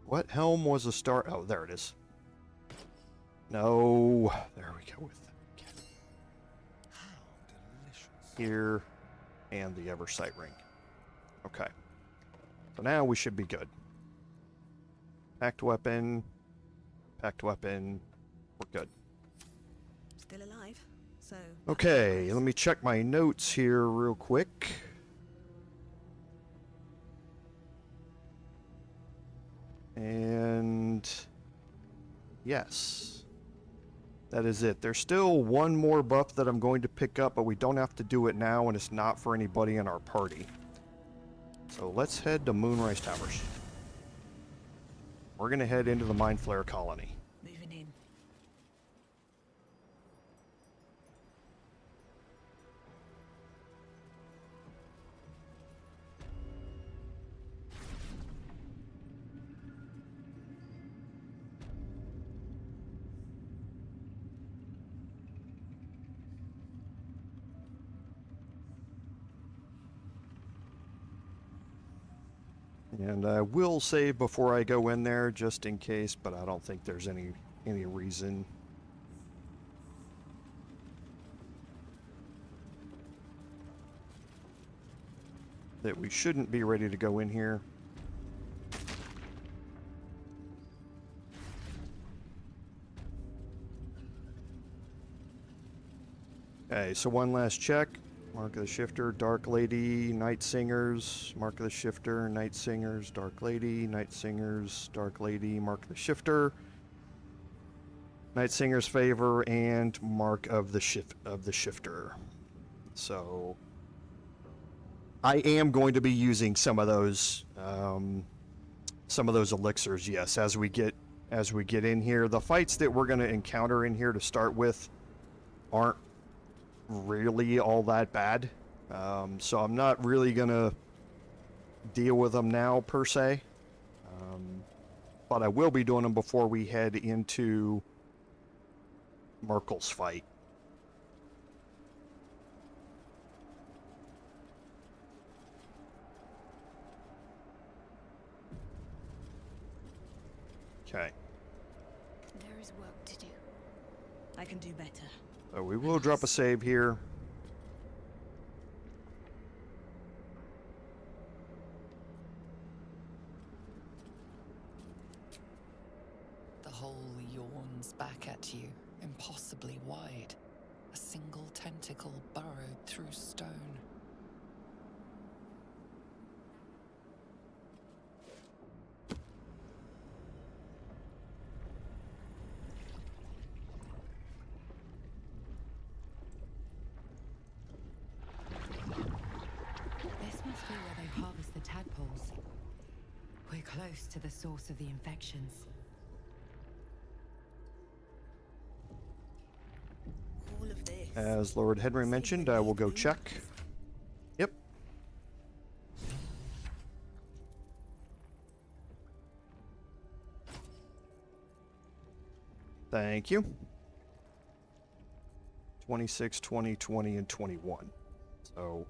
What helm was a star? Oh, there it is. No, there we go with it. How delicious. Here, and the Eversight ring. Okay. So now we should be good. Packed weapon. Packed weapon. We're good. Still alive, so... Okay, let me check my notes here real quick. And... yes. That is it. There's still one more buff that I'm going to pick up, but we don't have to do it now, and it's not for anybody in our party. So let's head to Moonrise Towers. We're going to head into the Mindflayer Colony. Moving in. And I will save before I go in there, just in case, but I don't think there's any reason. That we shouldn't be ready to go in here. Okay, so one last check. Mark of the Shifter, Dark Lady, Night Singers, Mark of the Shifter, Night Singers, Dark Lady, Night Singers, Dark Lady, Mark of the Shifter, Night Singers Favor, and Mark of the Shifter. So I am going to be using some of those elixirs, yes, as we get in here. The fights that we're going to encounter in here to start with aren't really all that bad, so I'm not really gonna deal with them now per se, but I will be doing them before we head into Myrkul's fight. Okay. There is work to do. I can do better. So we will drop a save here. The hole yawns back at you, impossibly wide. A single tentacle burrowed through stone. This must be where they harvest the tadpoles. We're close to the source of the infections. All of this. As Lord Henry mentioned, I will go check. Yep. Thank you. 26, 20, 20, and 21. So,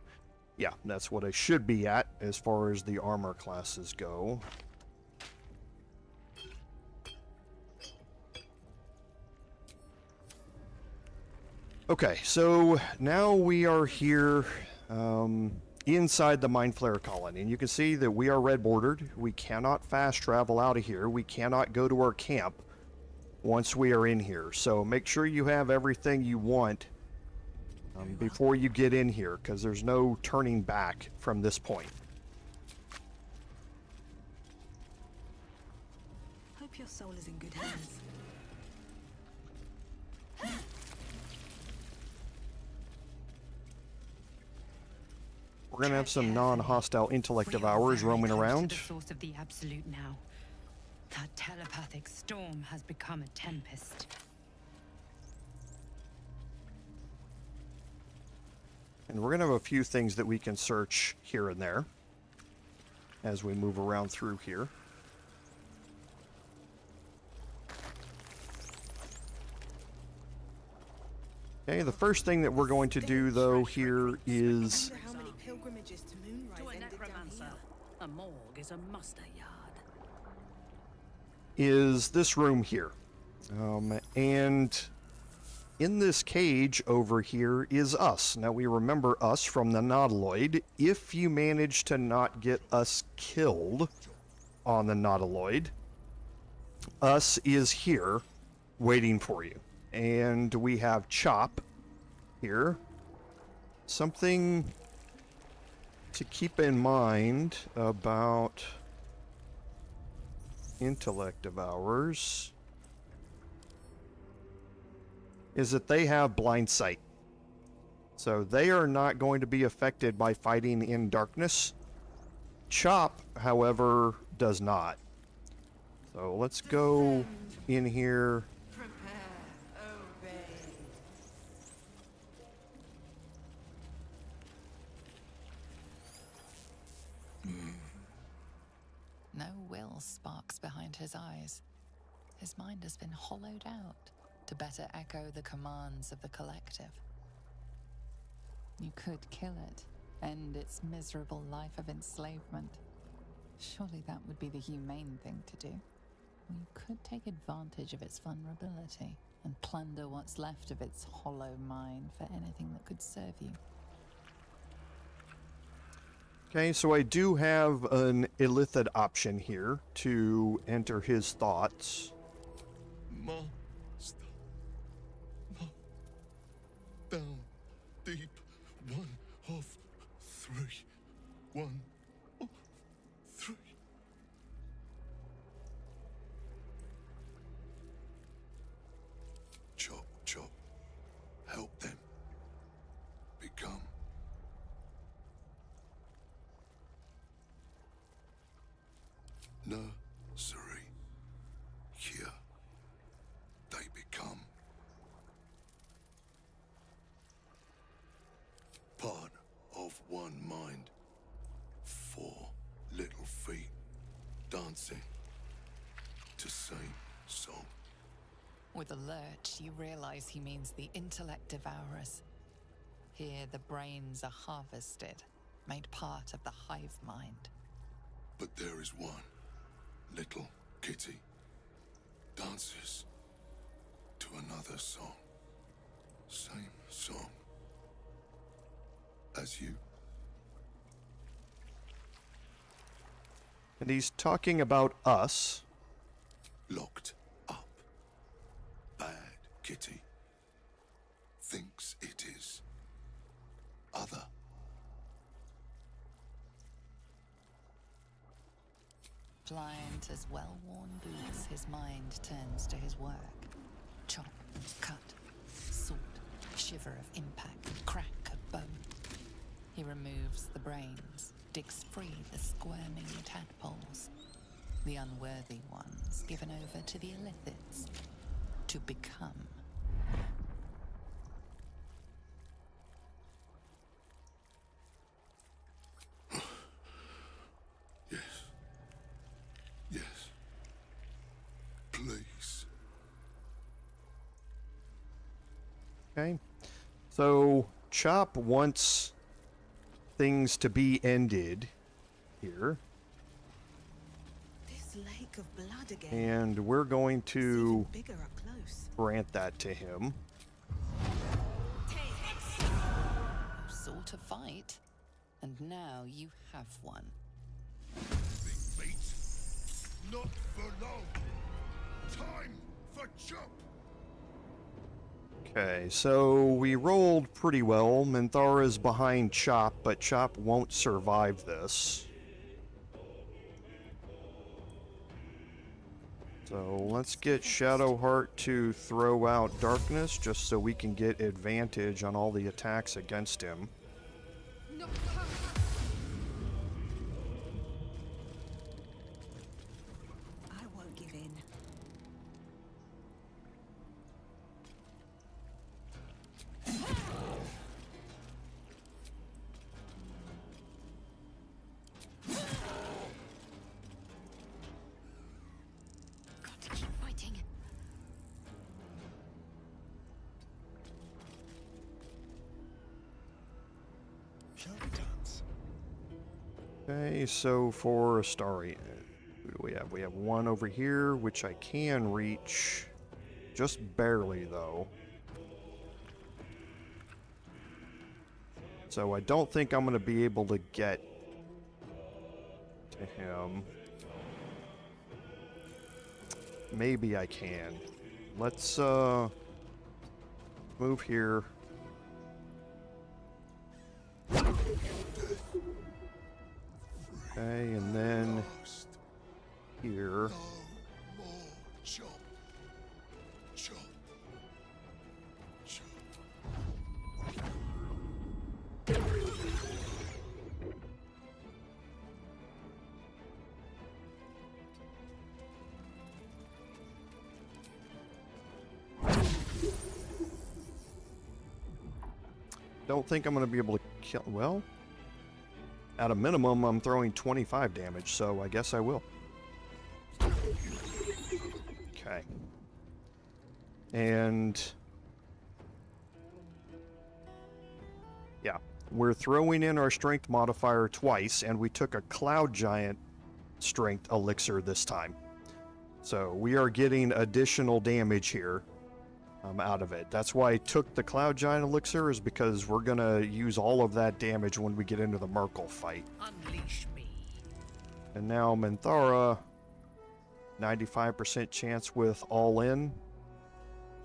yeah, that's what I should be at as far as the armor classes go. Okay, so now we are here inside the Mindflayer Colony, and you can see that we are red bordered. We cannot fast travel out of here. We cannot go to our camp once we are in here. So make sure you have everything you want before you get in here, because there's no turning back from this point. Hope your soul is in good hands. We're gonna have some non-hostile intellect We are devourers very roaming close to around. the source of the absolute now. That telepathic storm has become a tempest. And we're gonna have a few things that we can search here and there as we move around through here. Okay, the first thing that we're going to do though here is Wonder how many pilgrimages to Moonrise To a ended down necromancer, here. a morgue is a muster yard. is this room here. And in this cage over here is us. Now we remember us from the Nautiloid. If you manage to not get us killed on the Nautiloid, us is here waiting for you. And we have Chop here. Something to keep in mind about intellect devourers is that they have blind sight. So they are not going to be affected by fighting in darkness. Chop, however, does not. So let's go in here. No will sparks behind his eyes. His mind has been hollowed out to better echo the commands of the collective. You could kill it, end its miserable life of enslavement. Surely that would be the humane thing to do. Or you could take advantage of its vulnerability and plunder what's left of its hollow mind for anything that could serve you. Okay, so I do have an illithid option here to enter his thoughts. Master. Down deep. 1 of 3. 1 of 3. Chop, chop. Help them. Become. Nursery. Here. They become. Part of one mind. 4 little feet. Dancing. To same song. With a lurch, you realize he means the intellect devourers. Here, the brains are harvested, made part of the hive mind. But there is one. Little kitty. Dances. To another song. Same song. As you. And he's talking about us. Locked up. Bad kitty. thinks it is. Other. Pliant as well-worn boots, his mind turns to his work. Chop, cut, sort, shiver of impact, crack of bone. He removes the brains, digs free the squirming tadpoles, the unworthy ones given over to the illithids, to become. Yes. Yes. Please. Okay. So Chop wants things to be ended here. This lake of blood again. And we're going It's even to bigger up close. grant that to him. Sort of fight. And now you have one. Think, mate? Not for long. Time for Chop. Okay, so we rolled pretty well. Minthara's behind Chop, but Chop won't survive this. So let's get Shadowheart to throw out darkness just so we can get advantage on all the attacks against him. I won't give in. Got to keep fighting. Shall we dance? Okay, so for Astarion, who do we have? We have one over here, which I can reach. Just barely, though. So I don't think I'm going to be able to get to him. Maybe I can. Let's, move here. Okay, and then here. No more Chop. Chop. Chop. Don't think I'm going to be able to kill. Well, at a minimum, I'm throwing 25 damage, so I guess I will. Okay. And yeah, we're throwing in our strength modifier twice, and we took a cloud giant strength elixir this time. So we are getting additional damage here. Out of it. That's why I took the Cloud Giant Elixir, is because we're gonna use all of that damage when we get into the Myrkul fight. Unleash me. And now Minthara, 95% chance with all in.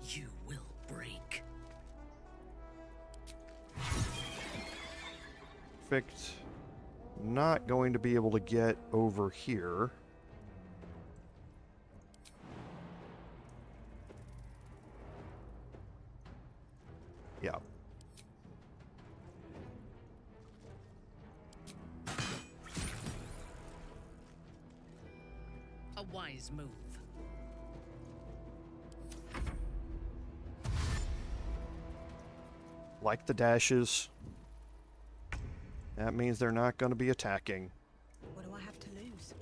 You will break. Perfect. Not going to be able to get over here. Yeah. A wise move. Like the dashes. That means they're not going to be attacking. What do I have to lose?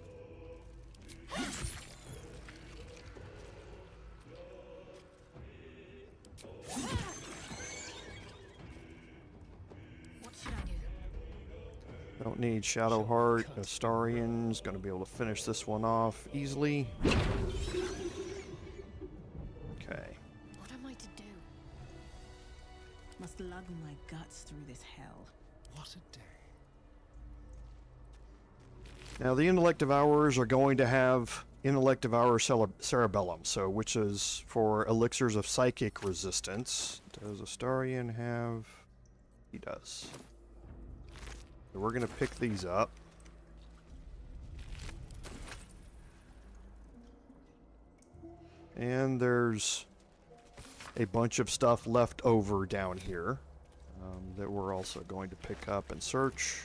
What should I do? Don't need Shadowheart. Astarion's going to be able to finish this one off easily. Okay. What am I to do? Must lug my guts through this hell. What a day. Now, the Intellect Devourers are going to have Intellect Devour Cerebellum, so which is for elixirs of psychic resistance. Does Astarion have? He does. So we're gonna pick these up. And there's a bunch of stuff left over down here that we're also going to pick up and search.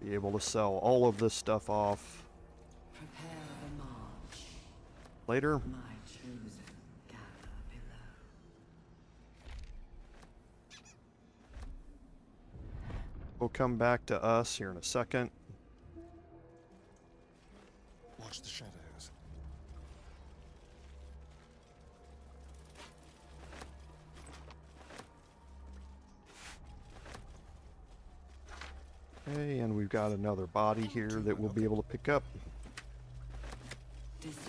Be able to sell all of this stuff off Prepare the march. later. My chosen gather below. We'll come back to us here in a second. Watch the shadows. Okay, and we've got another body here that we'll be able to pick up. Discern,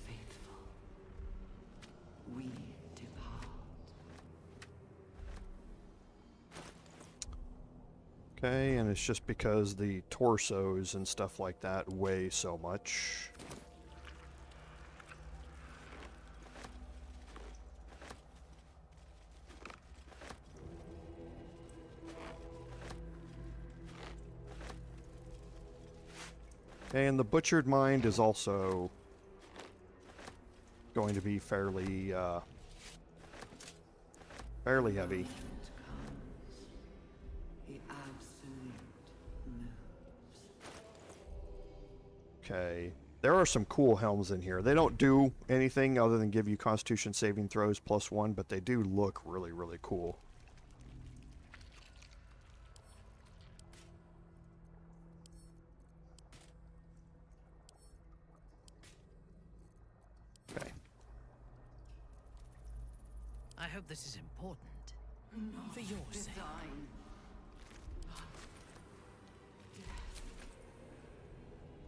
faithful. We depart. Okay, and it's just because the torsos and stuff like that weigh so much. And the butchered mind is also going to be fairly heavy. The absolute moves. Okay, there are some cool helms in here. They don't do anything other than give you Constitution saving throws +1, but they do look really, really cool. Okay. I hope this is important. For your sake. Design.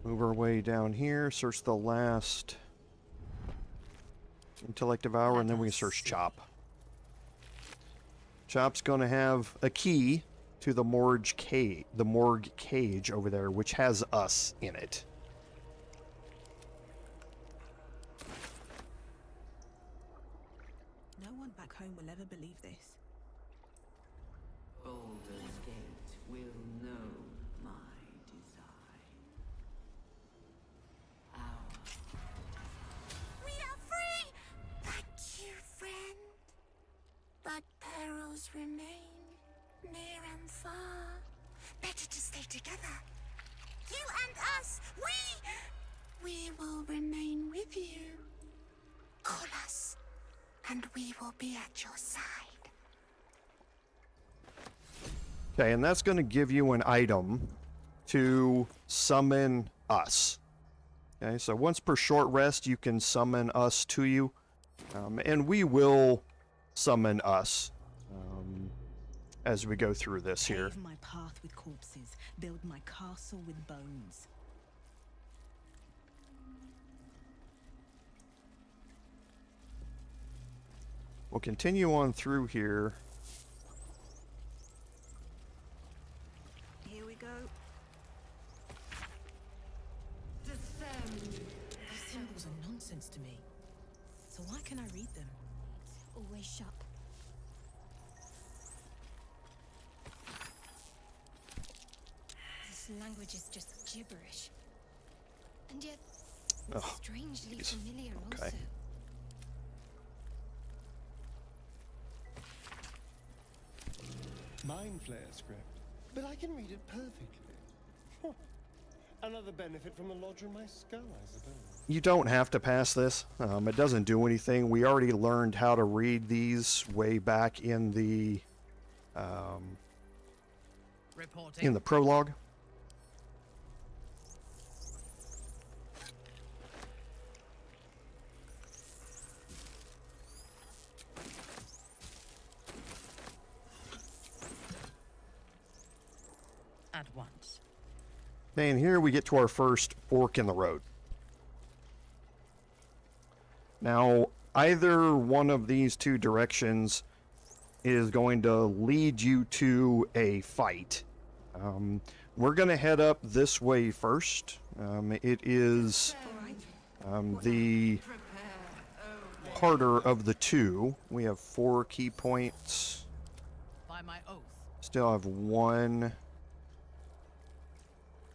Move our way down here, search the last Intellect Devour, and then we can search Chop. Chop's gonna have a key to the morgue cage over there, which has us in it. No one back home will ever believe this. Baldur's Gate will know my design. We are free! Thank you, friend. But perils remain, near and far. Better to stay together. You and us, we will remain with you. Call us, and we will be at your side. Okay, and that's going to give you an item to summon us. Okay, so once per short rest, you can summon us to you, and we will summon us as we go through this here. Pave my path with corpses, build my castle with bones. We'll continue on through here. Here we go. Descend. These symbols are nonsense to me. So why can I read them? Always shut. This language is just gibberish. And yet, Oh, strangely jeez. familiar Okay. also. Mindflayer script, but I can read it perfectly. Huh. Another benefit from the lodger in my skull, I suppose. You don't have to pass this. It doesn't do anything. We already learned how to read these way back in the Reporting. prologue. At once. And here we get to our first fork in the road. Now, either one of these two directions is going to lead you to a fight. we're going to head up this way first. It is the harder of the two. We have 4 key points. By my oath. Still have 1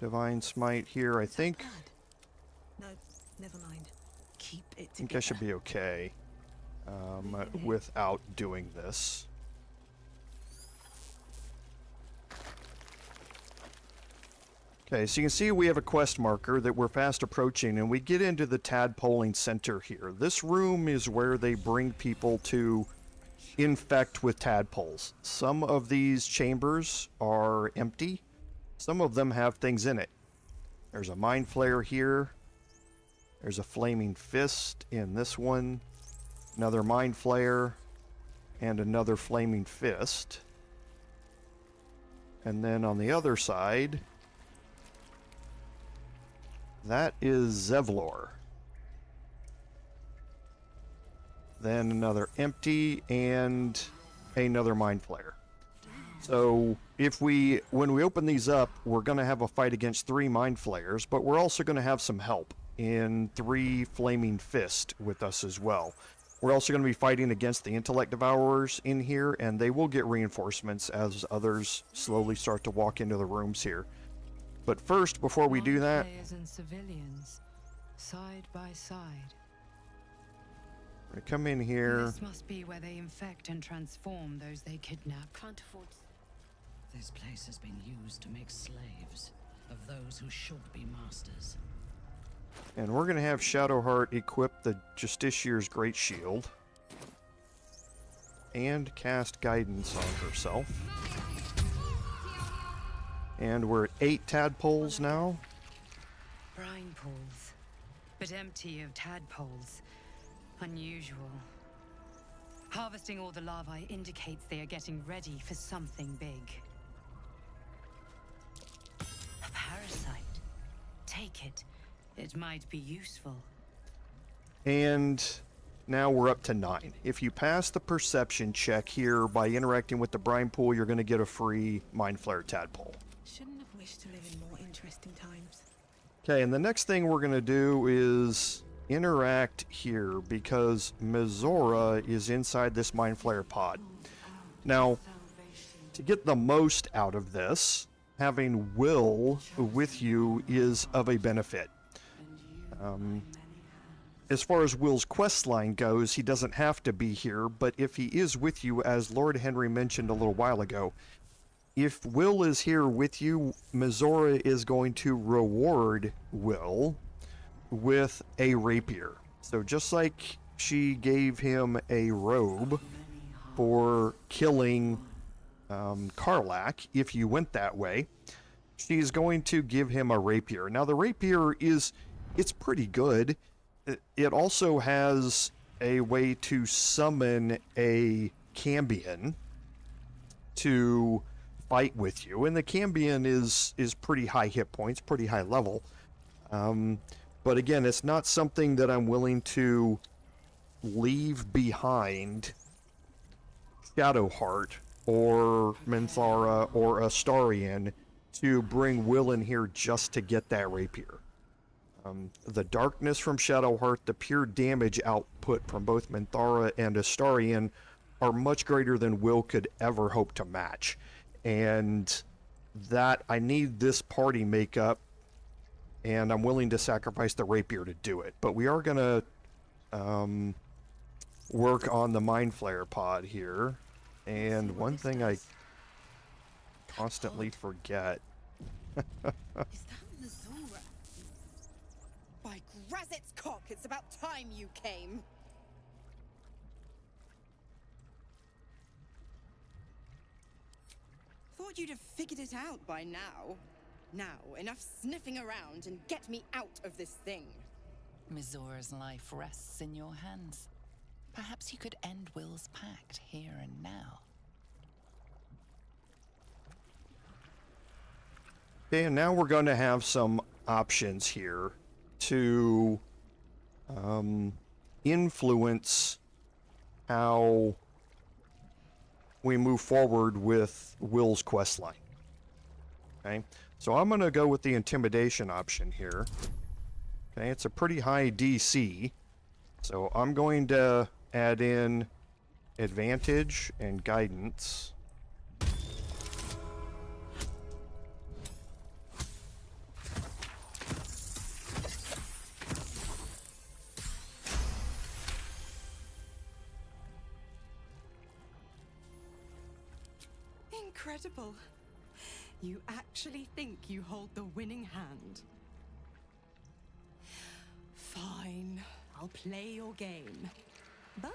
divine smite here. I think No, never mind. Keep it I think I should be okay without doing this. Okay, so you can see we have a quest marker that we're fast approaching, and we get into the Tadpoling Center here. This room is where they bring people to infect with tadpoles. Some of these chambers are empty. Some of them have things in it. There's a Mind Flayer here. There's a Flaming Fist in this one. Another Mind Flayer. And another Flaming Fist. And then on the other side, that is Zevlor. Then another empty and another Mind Flayer. So when we open these up, we're going to have a fight against 3 Mind Flayers, but we're also going to have some help in 3 Flaming Fist with us as well. We're also going to be fighting against the Intellect Devourers in here, and they will get reinforcements as others slowly start to walk into the rooms here. But first, before we do that, Players and civilians, side by side. we're going to come in here. This must be where they infect and transform those they kidnap. Can't afford. This place has been used to make slaves of those who should be masters. And we're going to have Shadowheart equip the Justicier's Great Shield. And cast Guidance on herself. And we're at 8 tadpoles now. Brine pools, but empty of tadpoles. Unusual. Harvesting all the larvae indicates they are getting ready for something big. A parasite. Take it. It might be useful. And now we're up to 9. If you pass the perception check here by interacting with the brine pool, you're going to get a free Mind Flayer tadpole. Shouldn't have wished to live in more interesting times. Okay, and the next thing we're going to do is interact here because Mizora is inside this Mind Flayer pod. Now, to get the most out of this, having Will with you is of a benefit. As far as Will's quest line goes, he doesn't have to be here, but if he is with you, as Lord Henry mentioned a little while ago, if Will is here with you, Mizora is going to reward Will with a rapier. So just like she gave him a robe for killing Karlach, if you went that way, she's going to give him a rapier. Now the rapier it's pretty good. It also has a way to summon a Cambion to fight with you, and the Cambion is pretty high hit points, pretty high level. But again, it's not something that I'm willing to leave behind Shadowheart or Minthara or Astarion to bring Will in here just to get that rapier. The darkness from Shadowheart, the pure damage output from both Minthara and Astarion are much greater than Will could ever hope to match. And that I need this party makeup, and I'm willing to sacrifice the rapier to do it. But we are going to work on the Mind Flayer pod here. And one thing I constantly forget. Is that Mizora? By Grazit's cock, it's about time you came. Thought you'd have figured it out by now. Now, enough sniffing around and get me out of this thing. Mizora's life rests in your hands. Perhaps you could end Will's pact here and now. Okay, and now we're going to have some options here to influence how we move forward with Will's questline. Okay, So I'm going to go with the intimidation option here. Okay, it's a pretty high DC. So I'm going to add in advantage and guidance. Incredible. You actually think you hold the winning hand? Fine, I'll play your game. But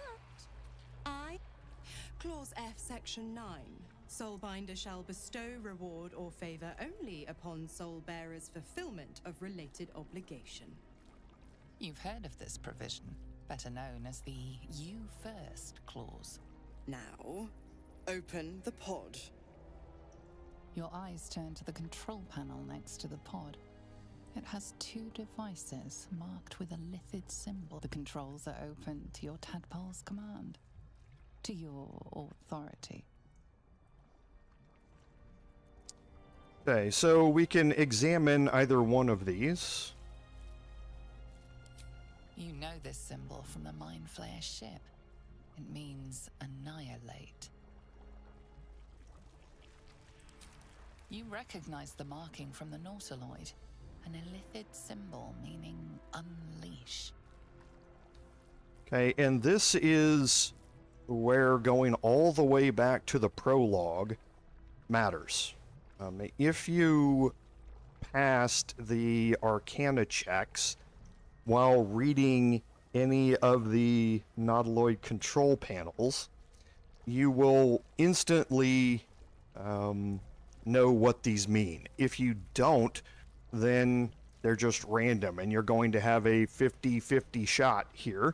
Clause F, Section 9. Soulbinder shall bestow reward or favor only upon soul bearer's fulfillment of related obligation. You've heard of this provision, better known as the You First clause. Now, open the pod. Your eyes turn to the control panel next to the pod. It has 2 devices marked with a lithid symbol. The controls are open to your Tadpole's command, to your authority. Okay, so we can examine either one of these. You know this symbol from the Mindflayer ship. It means annihilate. You recognize the marking from the Nautiloid, an illithid symbol meaning unleash. Okay, and this is where going all the way back to the prologue matters. If you passed the Arcana checks while reading any of the Nautiloid control panels, you will instantly know what these mean. If you don't, then they're just random, and you're going to have a 50-50 shot here,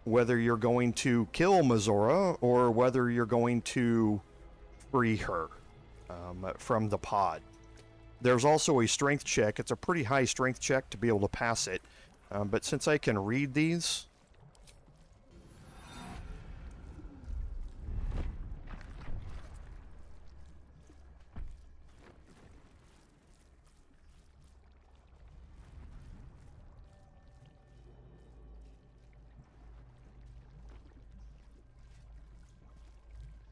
whether you're going to kill Mizora or whether you're going to free her from the pod. There's also a strength check. It's a pretty high strength check to be able to pass it, but since I can read these,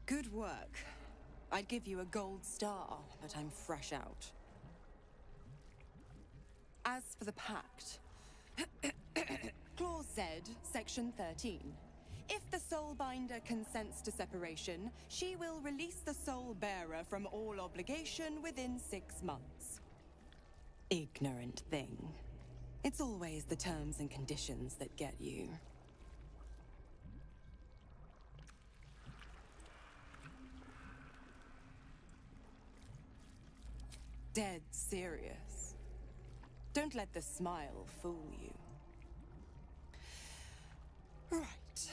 Good work. I'd give you a gold star, but I'm fresh out. As for the pact, Clause Z, Section 13. If the Soulbinder consents to separation, she will release the Soul Bearer from all obligation within 6 months. Ignorant thing. It's always the terms and conditions that get you. Dead serious. Don't let the smile fool you. Right.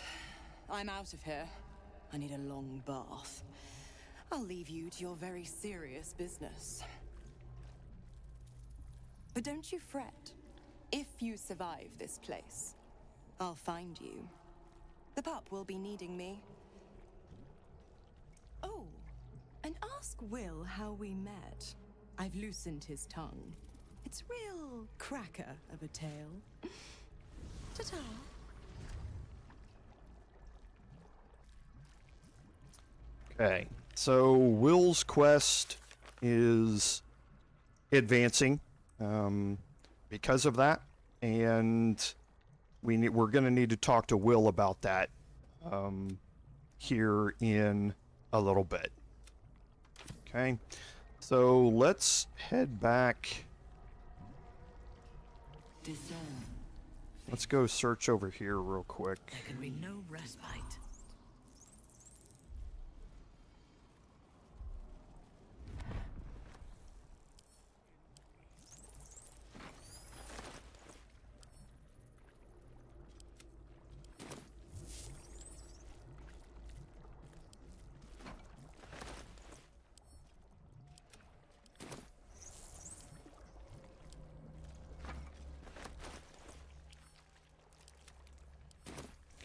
I'm out of here. I need a long bath. I'll leave you to your very serious business. But don't you fret. If you survive this place, I'll find you. The pup will be needing me. Oh, and ask Will how we met. I've loosened his tongue. It's real cracker of a tale. Ta-ta. okay, so Will's quest is advancing because of that, and we're going to need to talk to Will about that here in a little bit. Okay, so let's head back. Discern. Let's go search over here real quick. There can be no respite.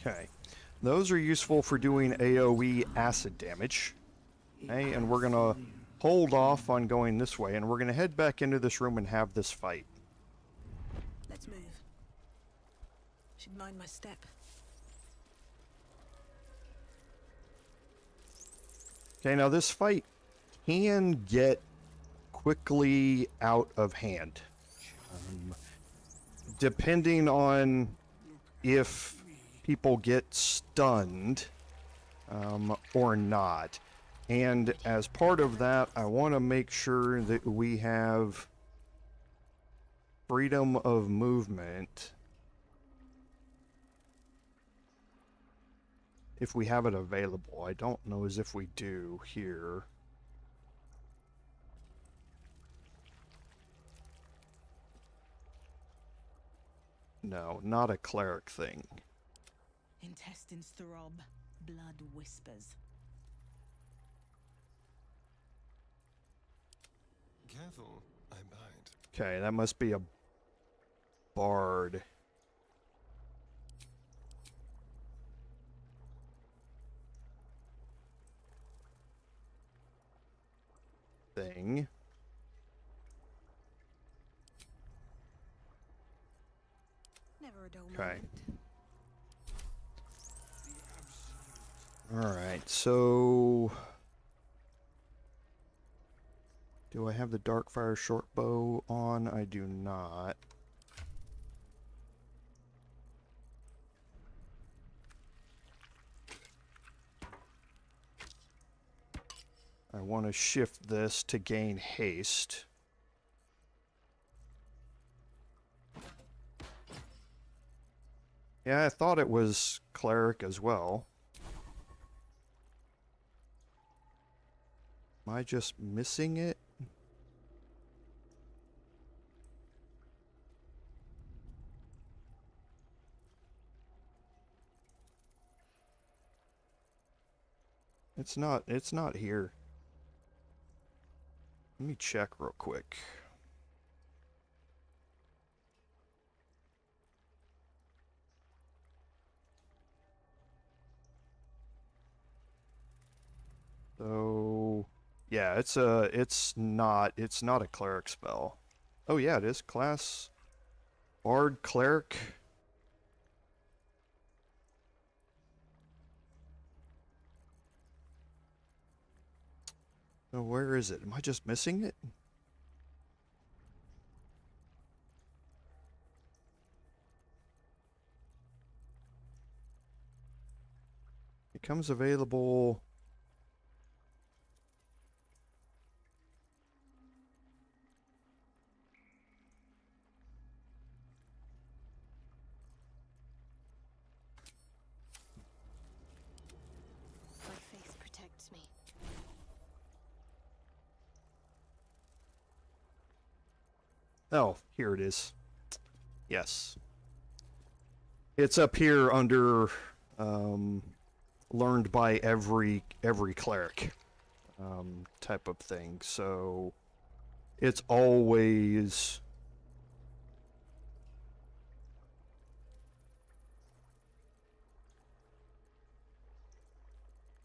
Okay, those are useful for doing AoE acid damage. Okay, and we're gonna hold off on going this way, and we're going to head back into this room and have this fight. Let's move. Should mind my step. Okay, now this fight can get quickly out of hand. Depending on if people get stunned or not. And as part of that, I want to make sure that we have freedom of movement. If we have it available. I don't know as if we do here. No, not a cleric thing. Intestines throb, blood whispers. Careful, I bite. Okay, that must be a bard. Thing. Never a dull Okay. moment. Alright, so... do I have the Darkfire shortbow on? I do not. I want to shift this to gain haste. Yeah, I thought it was cleric as well. Am I just missing it? It's not here. Let me check real quick. So, yeah, it's not a cleric spell. Oh yeah, it is class bard cleric. So where is it? Am I just missing it? It comes available. My faith protects me. Oh, here it is. Yes. It's up here under learned by every cleric type of thing. So it's always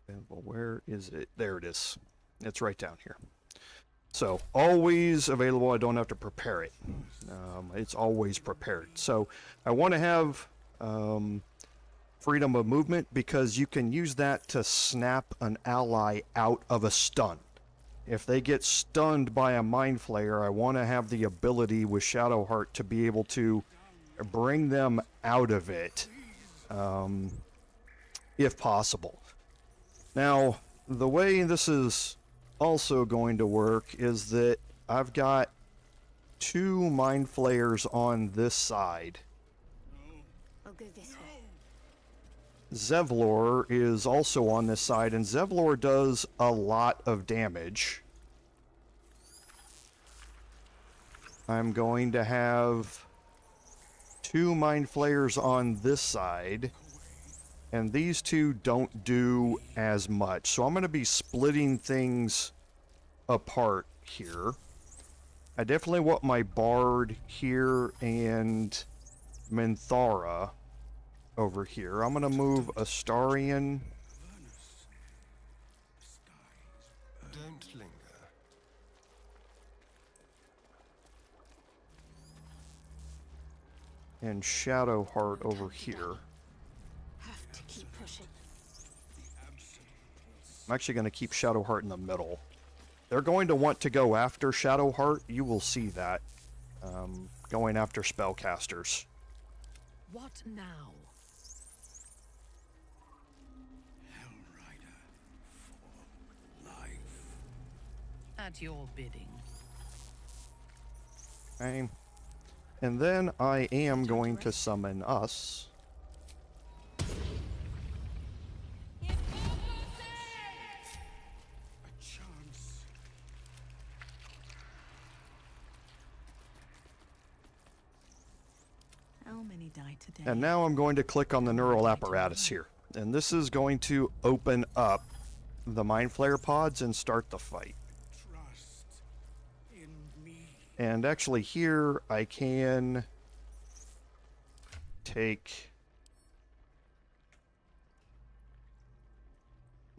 available. Where is it? There it is. It's right down here. So, always available. I don't have to prepare it. It's always prepared. So, I want to have freedom of movement because you can use that to snap an ally out of a stun. If they get stunned by a Mind Flayer, I want to have the ability with Shadowheart to be able to bring them out of it, if possible. Now, the way this is also going to work is that I've got 2 Mind Flayers on this side. I'll go this way. Zevlor is also on this side, and Zevlor does a lot of damage. I'm going to have 2 Mind Flayers on this side, and these 2 don't do as much. So I'm going to be splitting things apart here. I definitely want my Bard here and Minthara over here. I'm going to move Astarion. Don't linger. and Shadowheart over here. Have to keep pushing. I'm actually going to keep Shadowheart in the middle. They're going to want to go after Shadowheart. You will see that. Going after spellcasters. What now? Hellrider for life. At your bidding. Okay. And then I am going to summon us. How many died today? And now I'm going to click on the neural apparatus here. And this is going to open up the Mindflayer pods and start the fight. Trust in me. And actually here I can take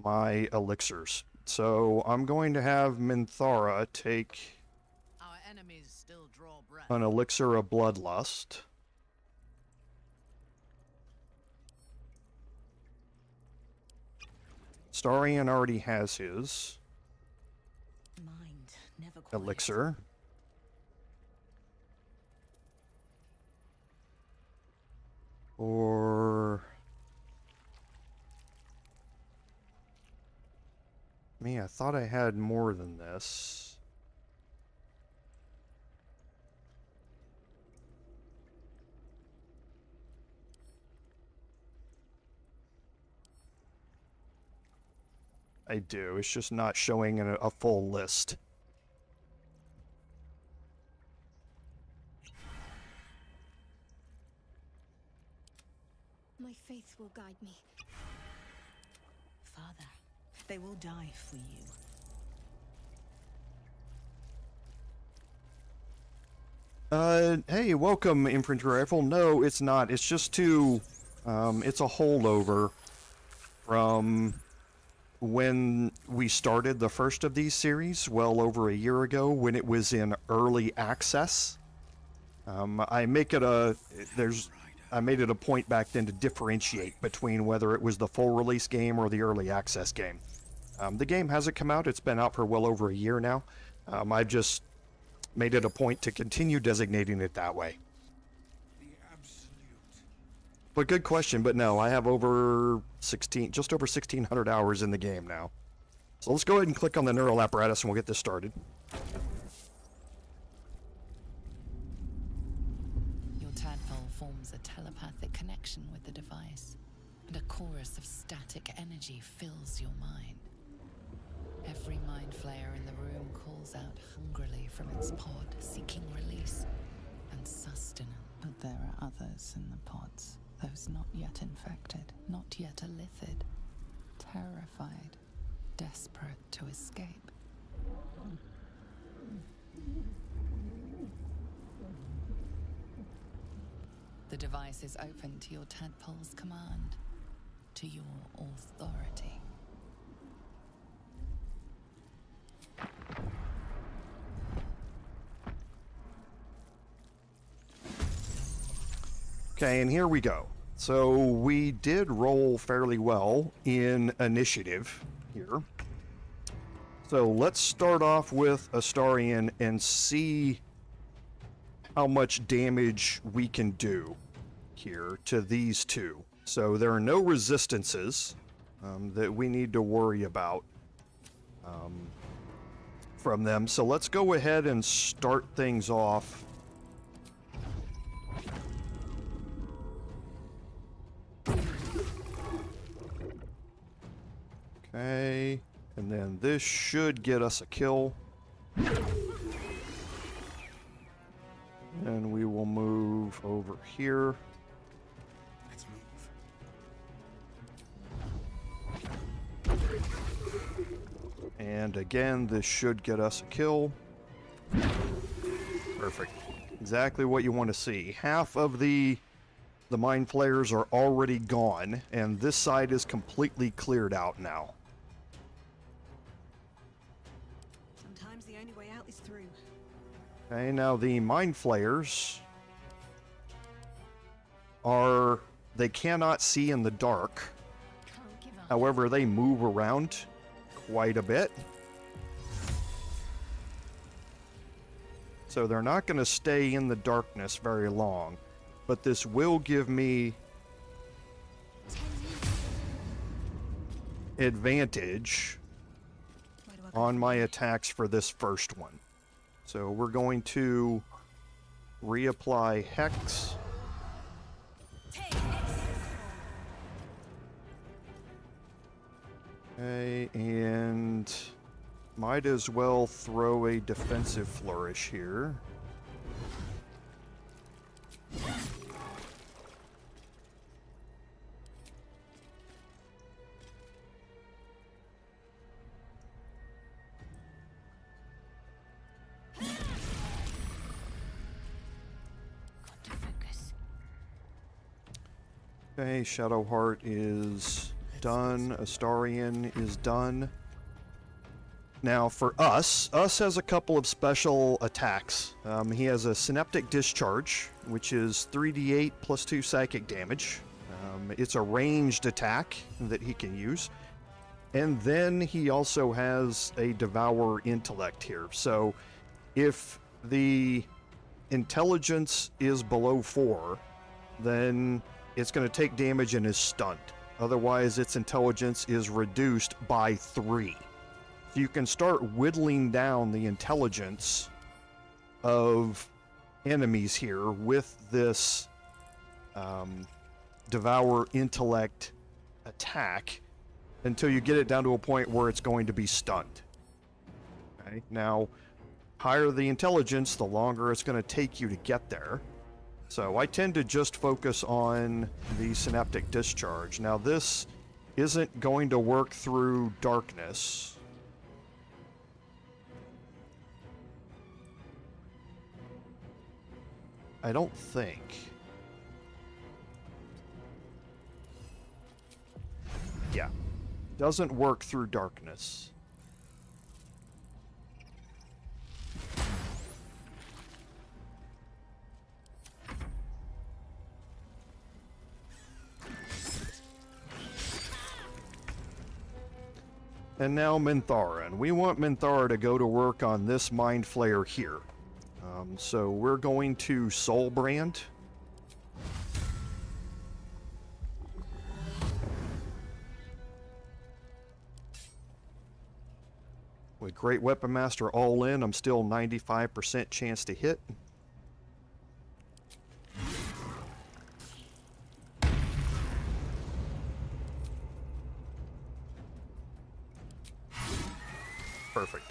my elixirs. So I'm going to have Minthara take Our enemies still draw breath. an elixir of bloodlust. Astarion already has his Mind never quiet. elixir. Or me, I thought I had more than this. I do. It's just not showing in a full list. My faith will guide me. Father, they will die for you. Hey, welcome, Infantry Rifle. No, it's not. It's just to, it's a holdover from when we started the first of these series, well over a year ago, when it was in early access. I made it a point back then to differentiate between whether it was the full release game or the early access game. The game hasn't come out. It's been out for well over a year now. I've just made it a point to continue designating it that way. But good question, but no, I have just over 1,600 hours in the game now. So let's go ahead and click on the neural apparatus and we'll get this started. Your tadpole forms a telepathic connection with the device, and a chorus of static energy fills your mind. Every mind flayer in the room calls out hungrily from its pod, seeking release and sustenance. But there are others in the pods, those not yet infected, not yet elithid, terrified, desperate to escape. The device is open to your tadpole's command, to your authority. Okay, and here we go. So we did roll fairly well in initiative here. So let's start off with Astarion and see how much damage we can do here to these two. So there are no resistances that we need to worry about from them. So let's go ahead and start things off. Okay, and then this should get us a kill. And we will move over here. Let's move. And again, this should get us a kill. Perfect. Exactly what you want to see. Half of the mind flayers are already gone, and this side is completely cleared out now. Sometimes the only way out is through. Okay, now the mind flayers they cannot see in the dark. Can't give up. However, they move around quite a bit. So they're not going to stay in the darkness very long. But this will give me advantage Where do I go on from my here? attacks for this first one. So we're going to reapply Hex. Okay, and might as well throw a defensive flourish here. Got to focus. Okay, Shadowheart is done. Astarion is done. Now for us has a couple of special attacks. He has a Synaptic Discharge, which is 3d8 plus 2 psychic damage. It's a ranged attack that he can use. And then he also has a Devour Intellect here. So if the intelligence is below 4, then it's going to take damage and is stunned. Otherwise, its intelligence is reduced by 3. So you can start whittling down the intelligence of enemies here with this Devour Intellect attack until you get it down to a point where it's going to be stunned. Okay? Now, higher the intelligence, the longer it's going to take you to get there. So I tend to just focus on the Synaptic Discharge. Now this isn't going to work through darkness. I don't think. Yeah. Doesn't work through darkness. And now Minthara, and we want Minthara to go to work on this Mindflayer here. So we're going to Soul Brand. With Great Weapon Master all in, I'm still 95% chance to hit. Perfect.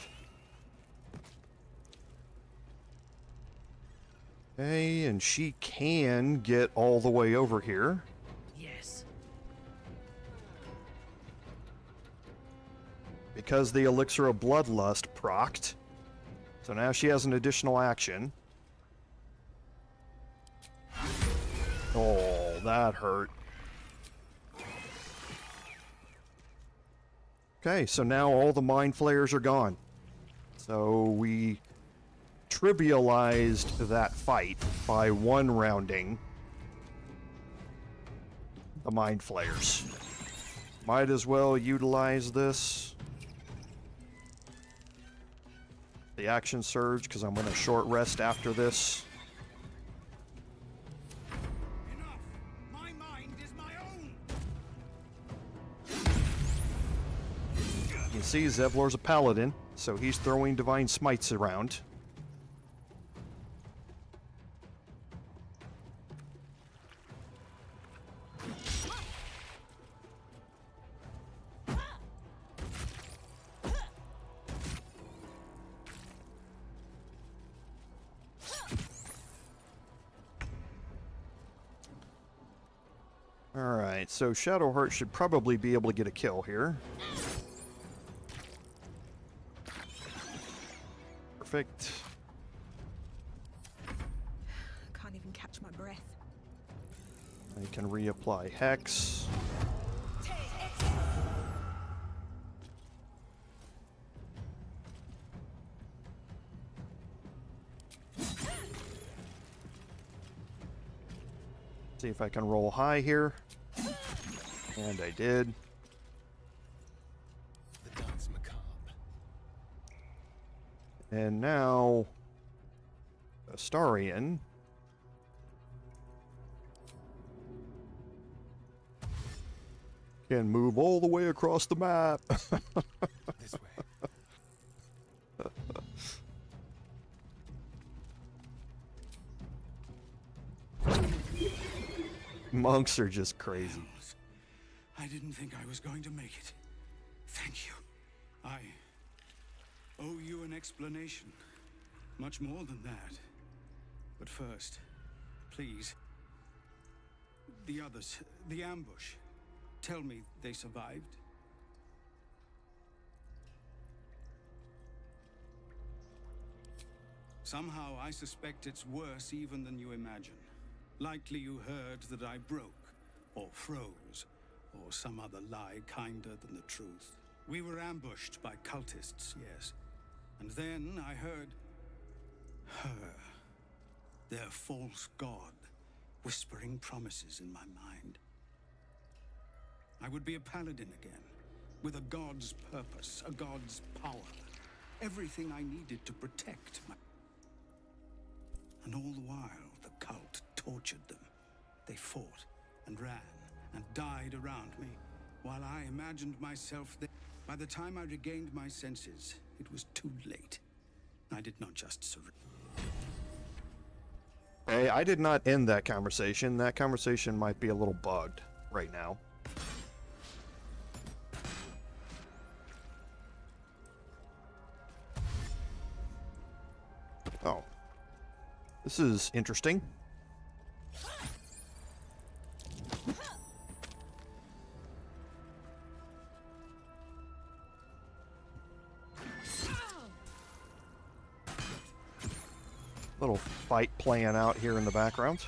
Okay, and she can get all the way over here. Yes. Because the Elixir of Bloodlust procced. So now she has an additional action. Oh, that hurt. Okay, so now all the Mind Flayers are gone. So we trivialized that fight by one rounding the Mind Flayers. Might as well utilize this. The action surge, because I'm going to short rest after this. Enough! My mind is my own! You can see Zevlor's a paladin, so he's throwing divine smites around. Alright, so Shadowheart should probably be able to get a kill here. Perfect. Can't even catch my breath. I can reapply Hex. See if I can roll high here. And I did. The dance macabre. And now Astarion can move all the way across the map. This way. Monks are just crazy. I didn't think I was going to make it. Thank you. I owe you an explanation. Much more than that. But first, please. The others, the ambush. Tell me they survived. Somehow I suspect it's worse even than you imagine. Likely you heard that I broke, or froze, or some other lie kinder than the truth. We were ambushed by cultists, yes. And then I heard her, their false god, whispering promises in my mind. I would be a paladin again, with a god's purpose, a god's power. Everything I needed to protect my... And all the while, the cult tortured them. They fought and ran and died around me, while I imagined myself there. By the time I regained my senses, it was too late. I did not just surrender. Hey, I did not end that conversation. That conversation might be a little bugged right now. Oh. This is interesting. Little fight playing out here in the background.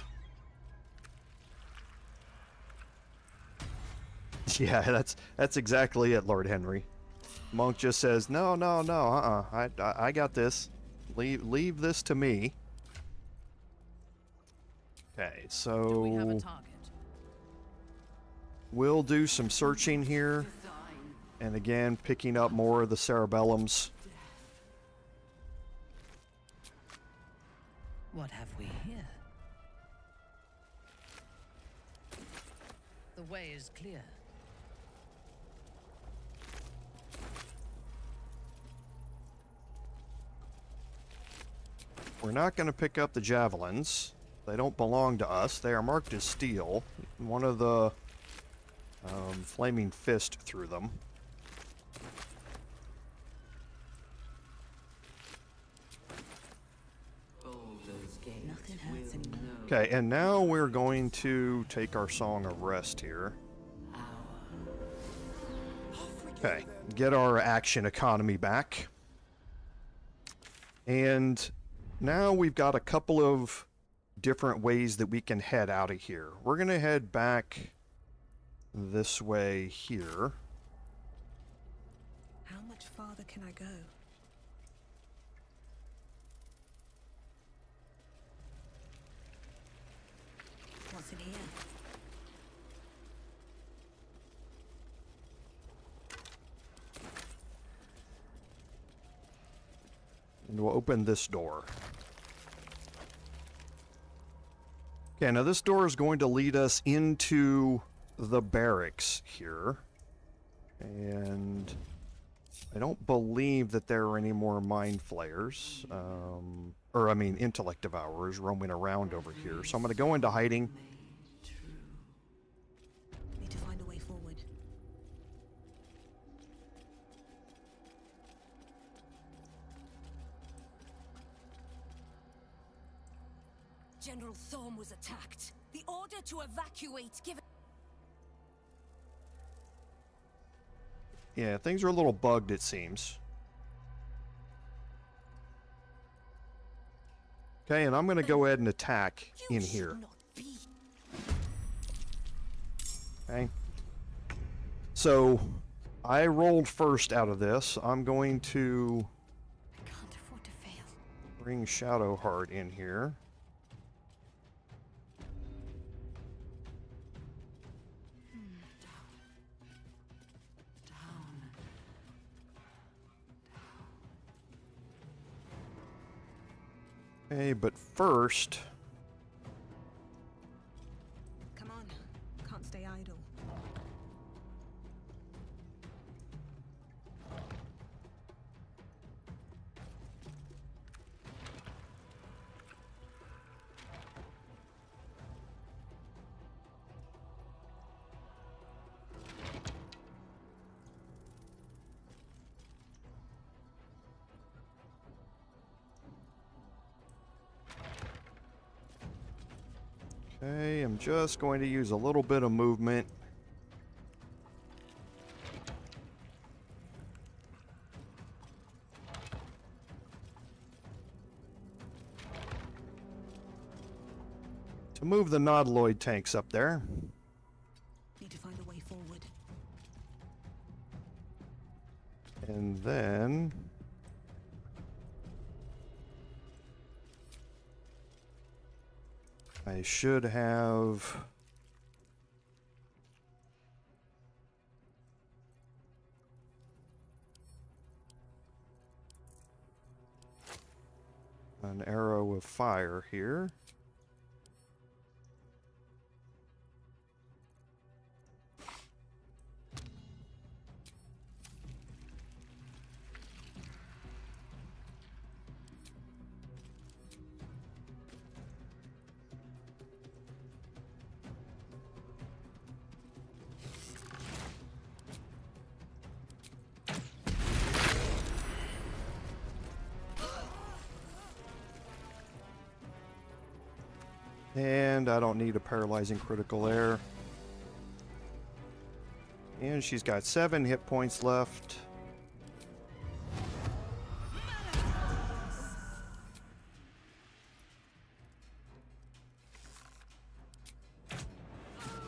Yeah, that's exactly it, Lord Henry. Monk just says, no, I got this. Leave this to me. Okay, so Do we have a target? We'll do some searching here, and again picking up more of the cerebellums. What have we here? The way is clear. We're not going to pick up the javelins. They don't belong to us. They are marked as steel. One of the flaming fist through them. Nothing hurts anymore. Okay, and now we're going to take our song of rest here. Okay, get our action economy back. And now we've got a couple of different ways that we can head out of here. We're going to head back this way here. How much farther can I go? What's in here? And we'll open this door. Okay, now this door is going to lead us into the barracks here. And I don't believe that there are any more mind flayers. Or, I mean, intellect devourers roaming around over here. So I'm going to go into hiding. Need to find a way forward. General Thorm was attacked. The order to evacuate given... Yeah, things are a little bugged, it seems. Okay, and I'm going to go ahead and attack in here. Okay. So, I rolled first out of this. I'm going to I can't afford to fail. bring Shadowheart in here. Okay, but first, Come on. Can't stay idle. okay, I'm just going to use a little bit of movement. To move the Nautiloid tanks up there. Need to find a way forward. And then I should have an arrow of fire here. And I don't need a paralyzing critical there. And she's got 7 hit points left.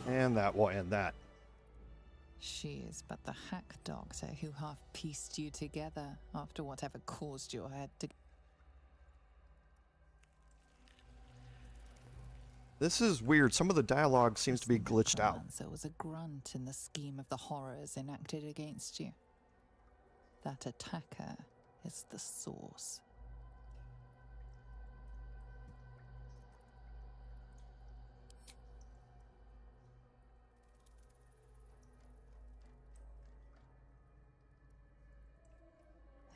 And that will end that. She is but the hack doctor who half pieced you together after whatever caused your head to... This is weird. Some of the dialogue seems to be glitched out. There was a grunt in the scheme of the horrors enacted against you. That attacker is the source.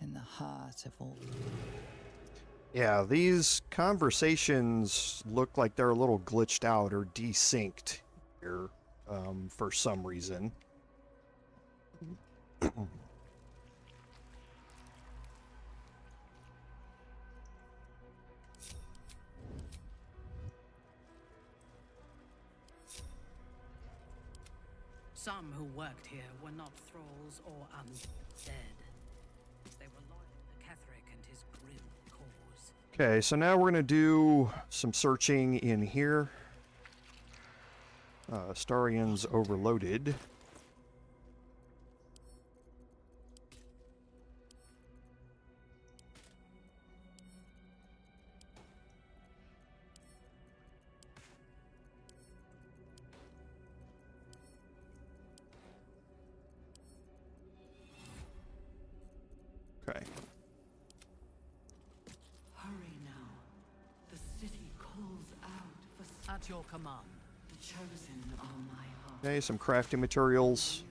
In the heart of all. Yeah, these conversations look like they're a little glitched out or desynced here for some reason. Some who worked here were not thralls or undead. They were loyal to Ketheric and his grim cause. Okay, so now we're going to do some searching in here. Astarion's overloaded. Okay. Hurry now. The city calls out for... At your command. The chosen are my heart. Okay, some crafting materials.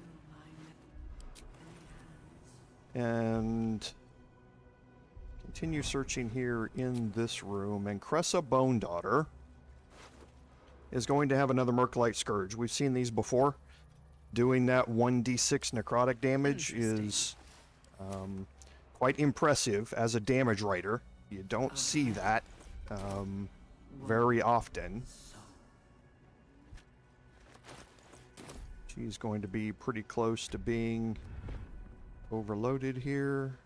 And continue searching here in this room. And Cressa Bone Daughter is going to have another Myrkulite Scourge. We've seen these before. Doing that 1d6 necrotic damage is quite impressive as a damage writer. You don't see that very often. She's going to be pretty close to being overloaded here.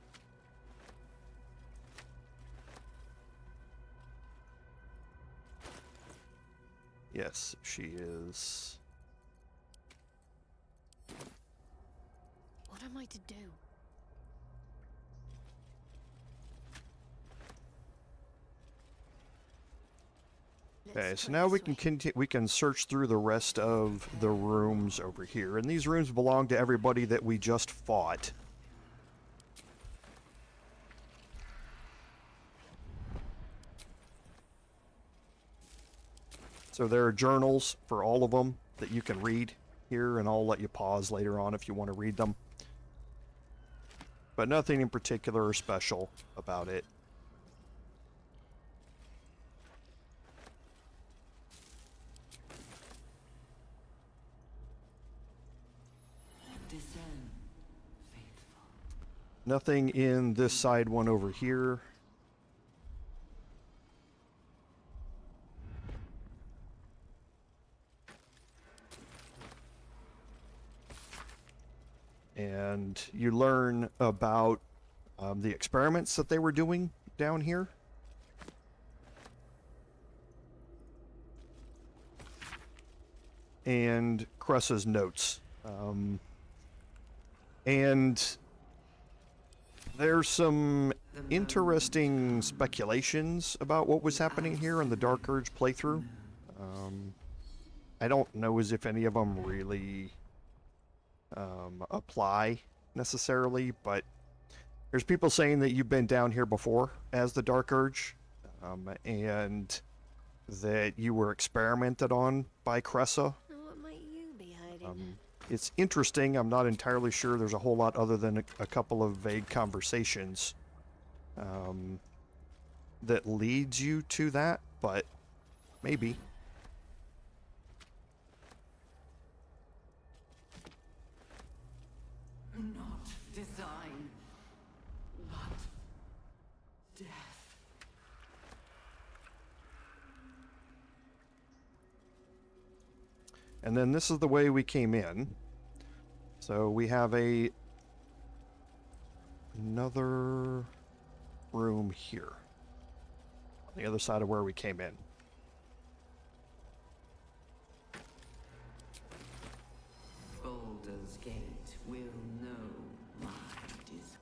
Yes, she is. What am I to do? Okay, so now we can search through the rest of the rooms over here, and these rooms belong to everybody that we just fought. So there are journals for all of them that you can read here, and I'll let you pause later on if you want to read them. But nothing in particular or special about it. Nothing in this side one over here. And you learn about the experiments that they were doing down here. And Cressa's notes. And there's some interesting speculations about what was happening here in the Dark Urge playthrough. I don't know as if any of them really apply necessarily, but there's people saying that you've been down here before as the Dark Urge, and that you were experimented on by Cressa. What might you be hiding? It's interesting. I'm not entirely sure there's a whole lot other than a couple of vague conversations that leads you to that, but maybe. Not design, but death. And then this is the way we came in. So we have another room here on the other side of where we came in. Baldur's Gate will know my desire.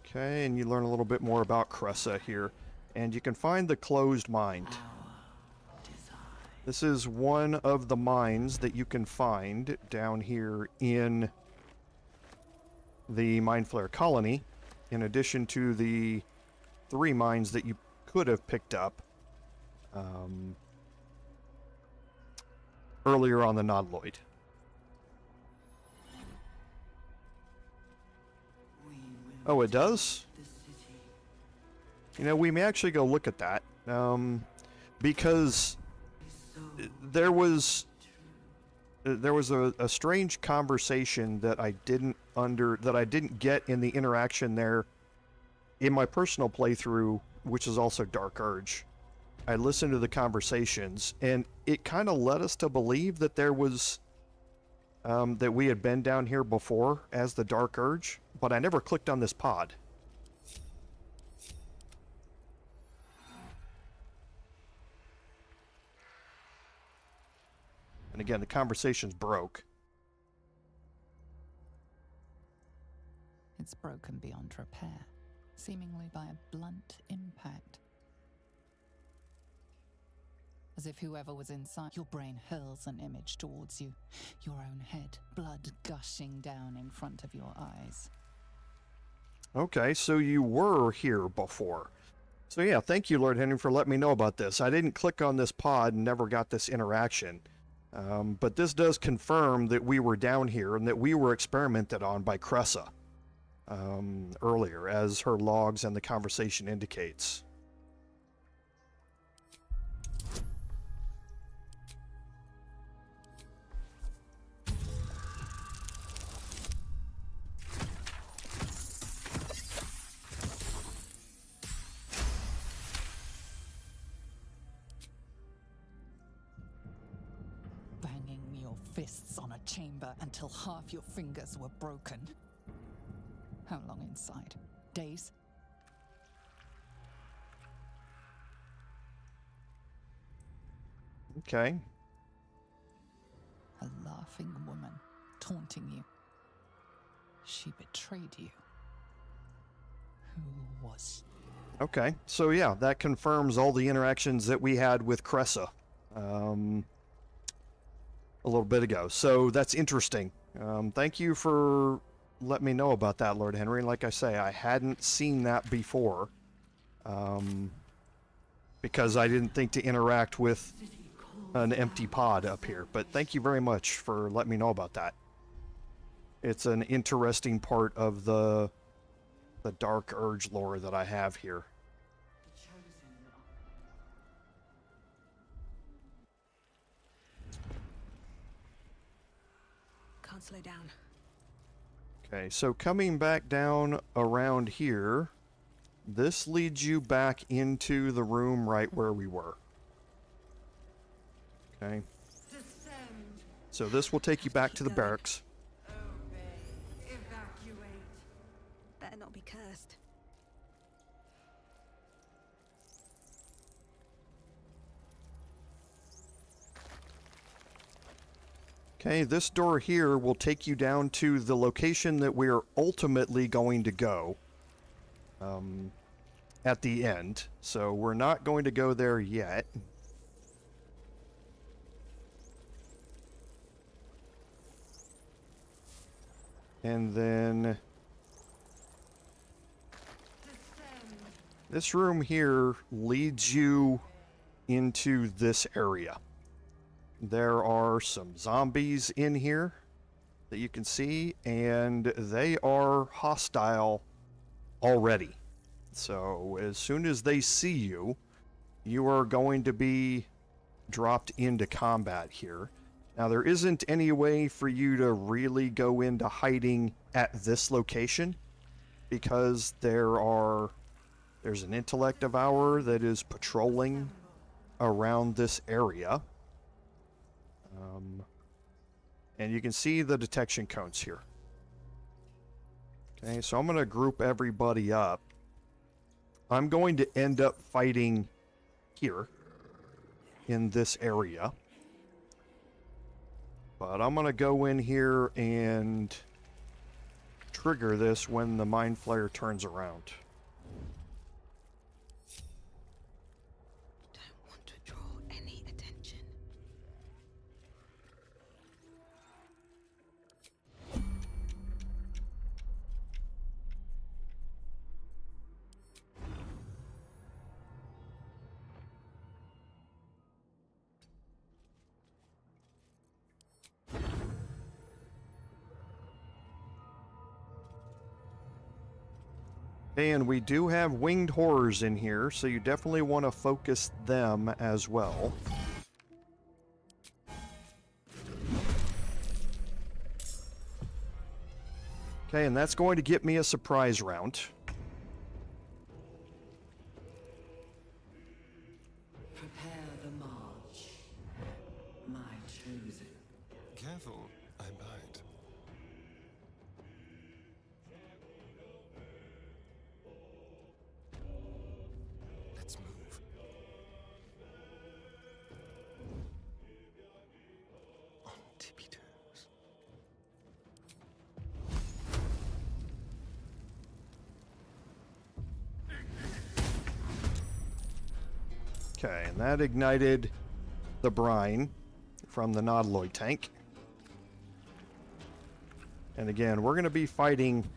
Okay, and you learn a little bit more about Cressa here. And you can find the closed mind. This is one of the mines that you can find down here in the Mindflayer Colony, in addition to the 3 mines that you could have picked up earlier on the Nodloid. Oh, it does? You know, we may actually go look at that, because there was a strange conversation that I didn't get in the interaction there in my personal playthrough, which is also Dark Urge. I listened to the conversations, and it kind of led us to believe that there was that we had been down here before as the Dark Urge, but I never clicked on this pod. And again, the conversations broke. It's broken beyond repair, seemingly by a blunt impact. As if whoever was inside your brain hurls an image towards you, your own head, blood gushing down in front of your eyes. Okay, so you were here before. So yeah, thank you, Lord Henry, for letting me know about this. I didn't click on this pod and never got this interaction. But this does confirm that we were down here and that we were experimented on by Cressa earlier, as her logs and the conversation indicates. Fists on a chamber until half your fingers were broken. How long inside? Days? Okay. A laughing woman, taunting you. She betrayed you. Who was she? Okay, so yeah, that confirms all the interactions that we had with Cressa a little bit ago. So that's interesting. Thank you for letting me know about that, Lord Henry. Like I say, I hadn't seen that before, because I didn't think to interact with an empty pod up here, but thank you very much for letting me know about that. It's an interesting part of the Dark Urge lore that I have here. Can't slow down. Okay, so coming back down around here, this leads you back into the room right where we were. Okay. So this will take you back to the barracks. Better not be cursed. Okay, this door here will take you down to the location that we're ultimately going to go at the end. So we're not going to go there yet. And then this room here leads you into this area. There are some zombies in here that you can see, and they are hostile already. So as soon as they see you, you are going to be dropped into combat here. Now, there isn't any way for you to really go into hiding at this location, because there's an intellect devourer that is patrolling around this area. And you can see the detection cones here. Okay, so I'm going to group everybody up. I'm going to end up fighting here in this area. But I'm going to go in here and trigger this when the Mindflayer turns around. Don't want to draw any attention. And we do have winged horrors in here, so you definitely want to focus them as well. Okay, and that's going to get me a surprise round. Prepare the march, my chosen. Careful, I bite. Let's move. On tippy toes. Okay, and that ignited the brine from the Nautiloid tank. And again, we're going to be fighting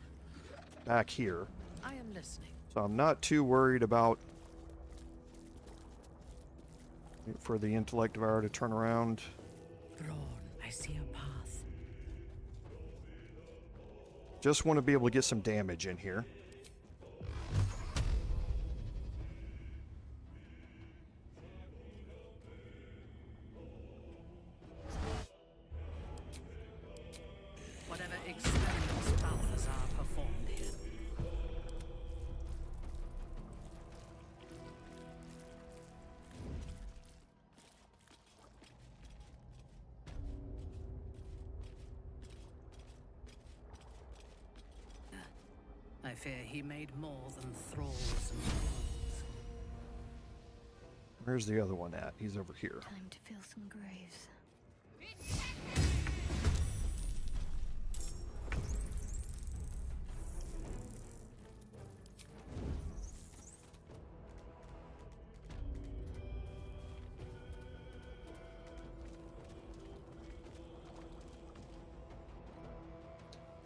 back here. I am listening. So I'm not too worried about for the intellect devourer to turn around. Brawn, I see a path. Just want to be able to get some damage in here. Whatever experiments Balthazar performed here. I fear he made more than thralls and fools. Where's the other one at? He's over here. Time to fill some graves.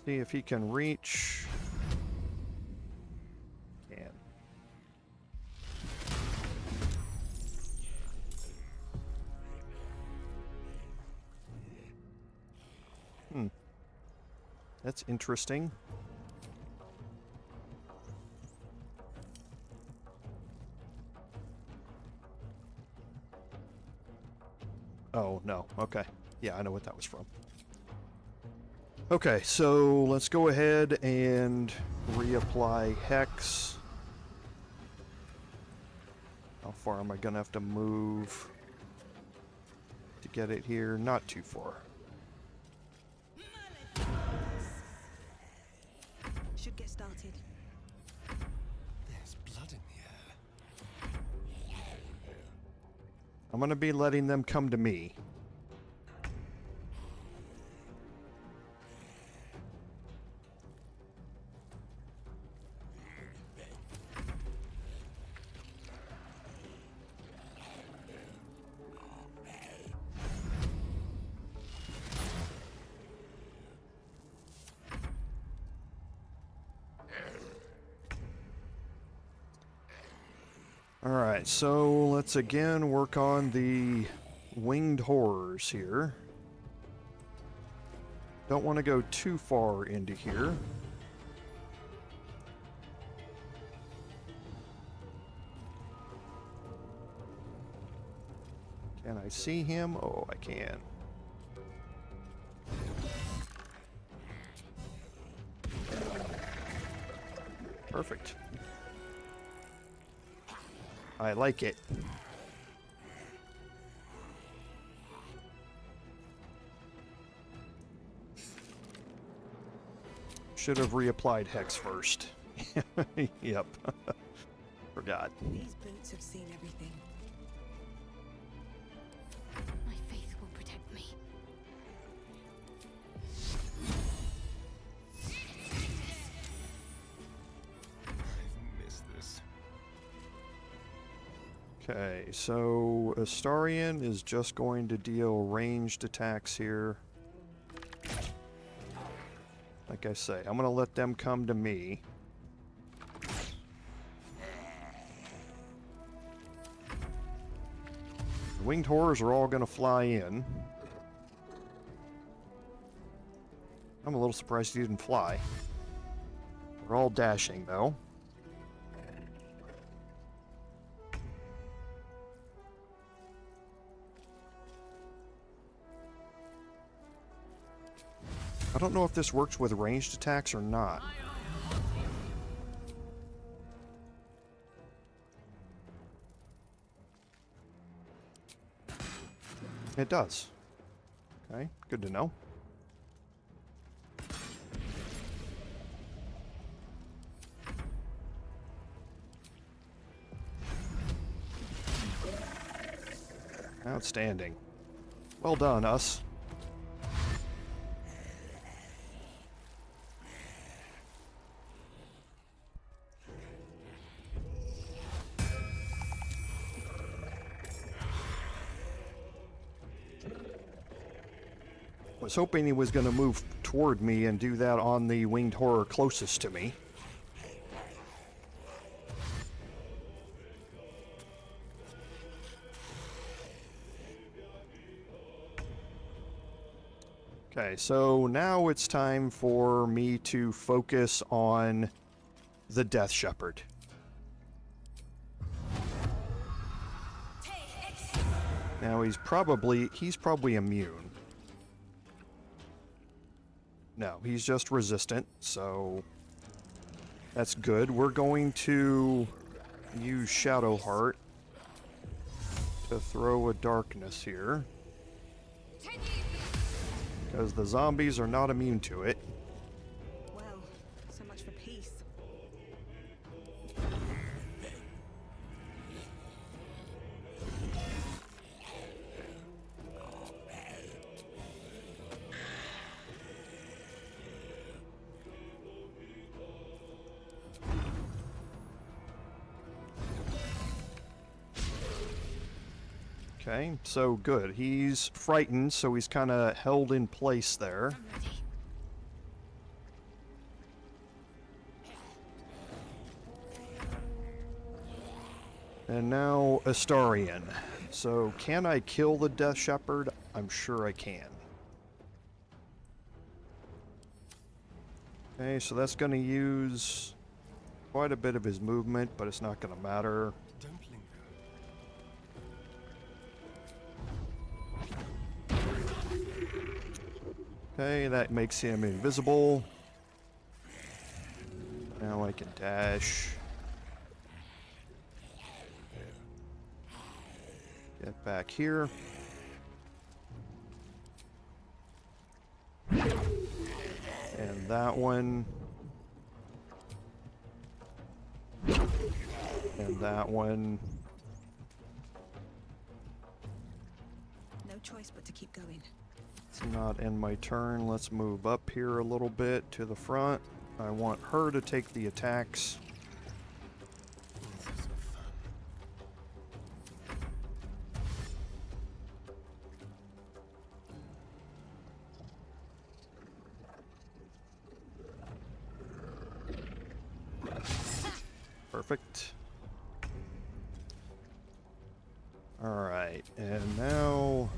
See if he can reach. Can. That's interesting. Oh, no. Okay. Yeah, I know what that was from. Okay, so let's go ahead and reapply Hex. How far am I going to have to move to get it here? Not too far. Should get started. There's blood in the air. I'm going to be letting them come to me. Alright, so let's again work on the winged horrors here. Don't want to go too far into here. Can I see him? Oh, I can. Perfect. I like it. Should have reapplied Hex first. Yep. Forgot. These boots have seen everything. My faith will protect me. I've missed this. Okay, so Astarion is just going to deal ranged attacks here. Like I say, I'm going to let them come to me. The winged horrors are all going to fly in. I'm a little surprised he didn't fly. They're all dashing, though. I don't know if this works with ranged attacks or not. It does. Okay, good to know. Outstanding. Well done, us. I was hoping he was going to move toward me and do that on the winged horror closest to me. Okay, so now it's time for me to focus on the Death Shepherd. Now he's probably immune. No, he's just resistant, so that's good. We're going to use Shadowheart to throw a darkness here, because the zombies are not immune to it. Well, so much for peace. Okay, so good. He's frightened, so he's kind of held in place there. I'm ready. And now Astarion. So can I kill the Death Shepherd? I'm sure I can. Okay, so that's going to use quite a bit of his movement, but it's not going to matter. Don't linger. Okay, that makes him invisible. Now I can dash. Get back here. And that one. And that one. No choice but to keep going. It's not in my turn. Let's move up here a little bit to the front. I want her to take the attacks. Perfect. Alright, and now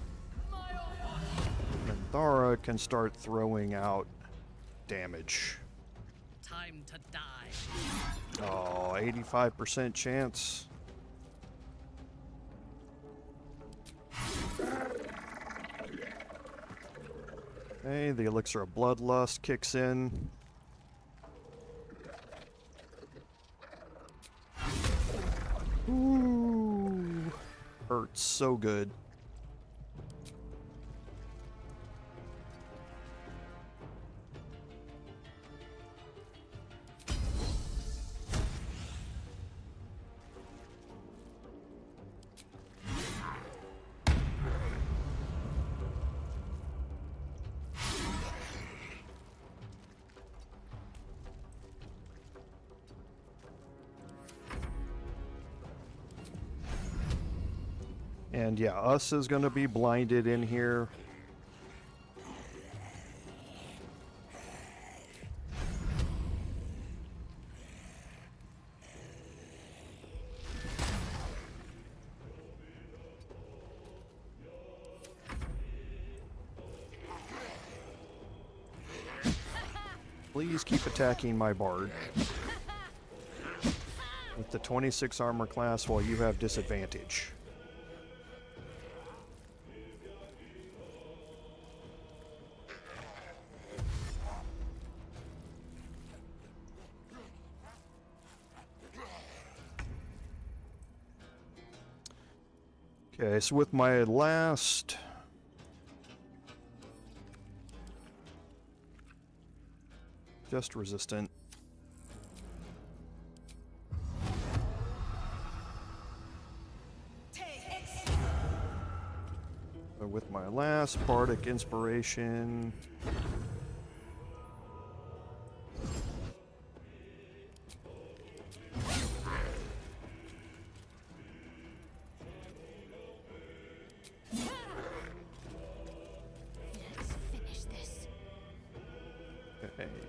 Minthara can start throwing out damage. Time to die. Oh, 85% chance. Okay, the elixir of bloodlust kicks in. Ooh, hurts so good. And yeah, us is going to be blinded in here. Please keep attacking my bard. With the 26 armor class while you have disadvantage. Okay, so with my last just resistant. So with my last bardic inspiration.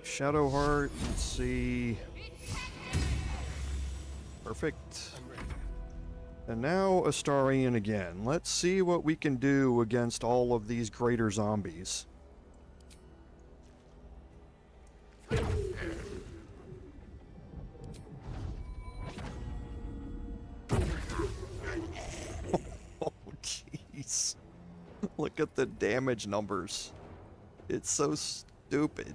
Shadowheart, let's see. Perfect. And now Astarion again. Let's see what we can do against all of these greater zombies. Oh, jeez. Look at the damage numbers. It's so stupid.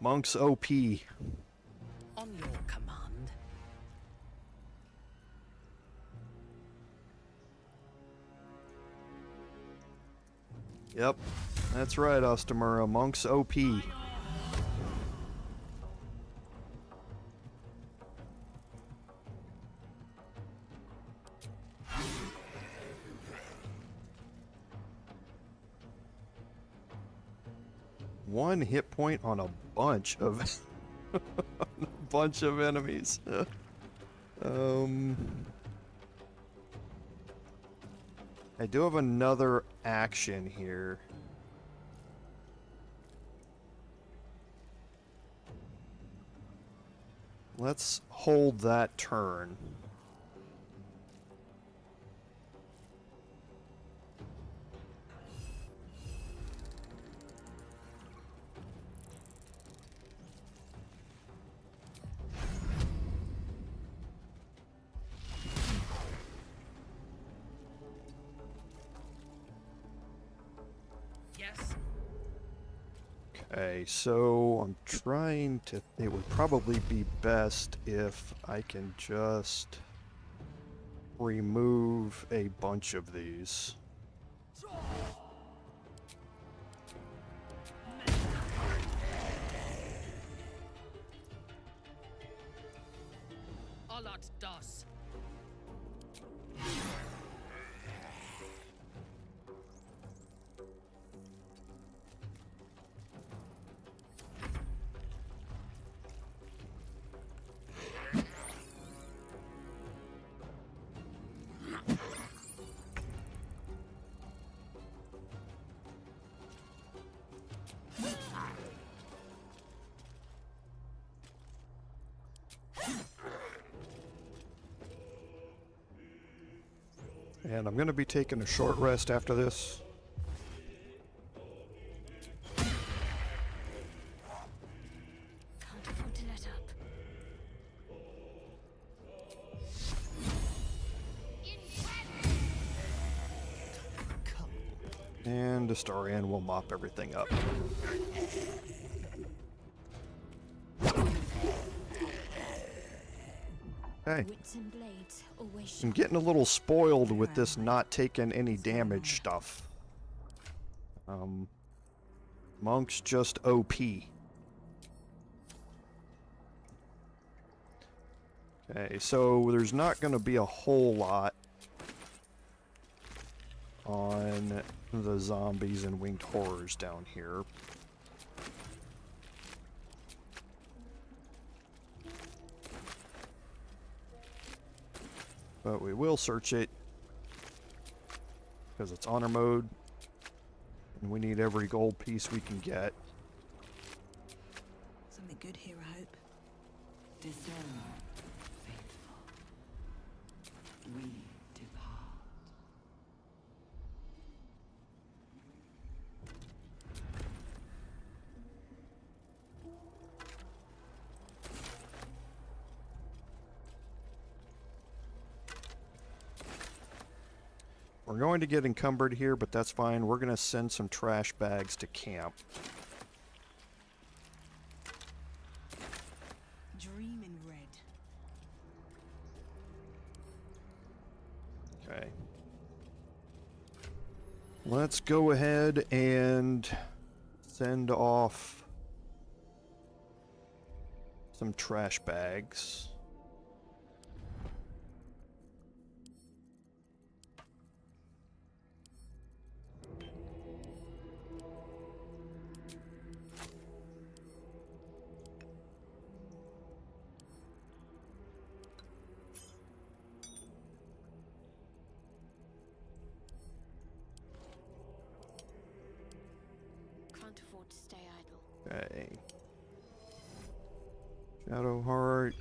Monks OP. On your command. Yep, that's right, Ostamura. Monks OP. One hit point on a bunch of enemies. I do have another action here. let's hold that turn. Okay, so I'm trying to... It would probably be best if I can just remove a bunch of these. Alat das. And I'm going to be taking a short rest after this. Can't afford to let up. And Astarion will mop everything up. Okay. Wits and blades always I'm getting a little spoiled with this not taking any damage stuff. Monk's just OP. Okay, so there's not going to be a whole lot on the zombies and winged horrors down here. But we will search it because it's honor mode and we need every gold piece we can get. Something good here, I hope. Discern, faithful. We depart. We're going to get encumbered here, but that's fine. We're going to send some trash bags to camp. Dream in red. Okay. Let's go ahead and send off some trash bags. Can't afford to stay idle. Okay. Shadowheart.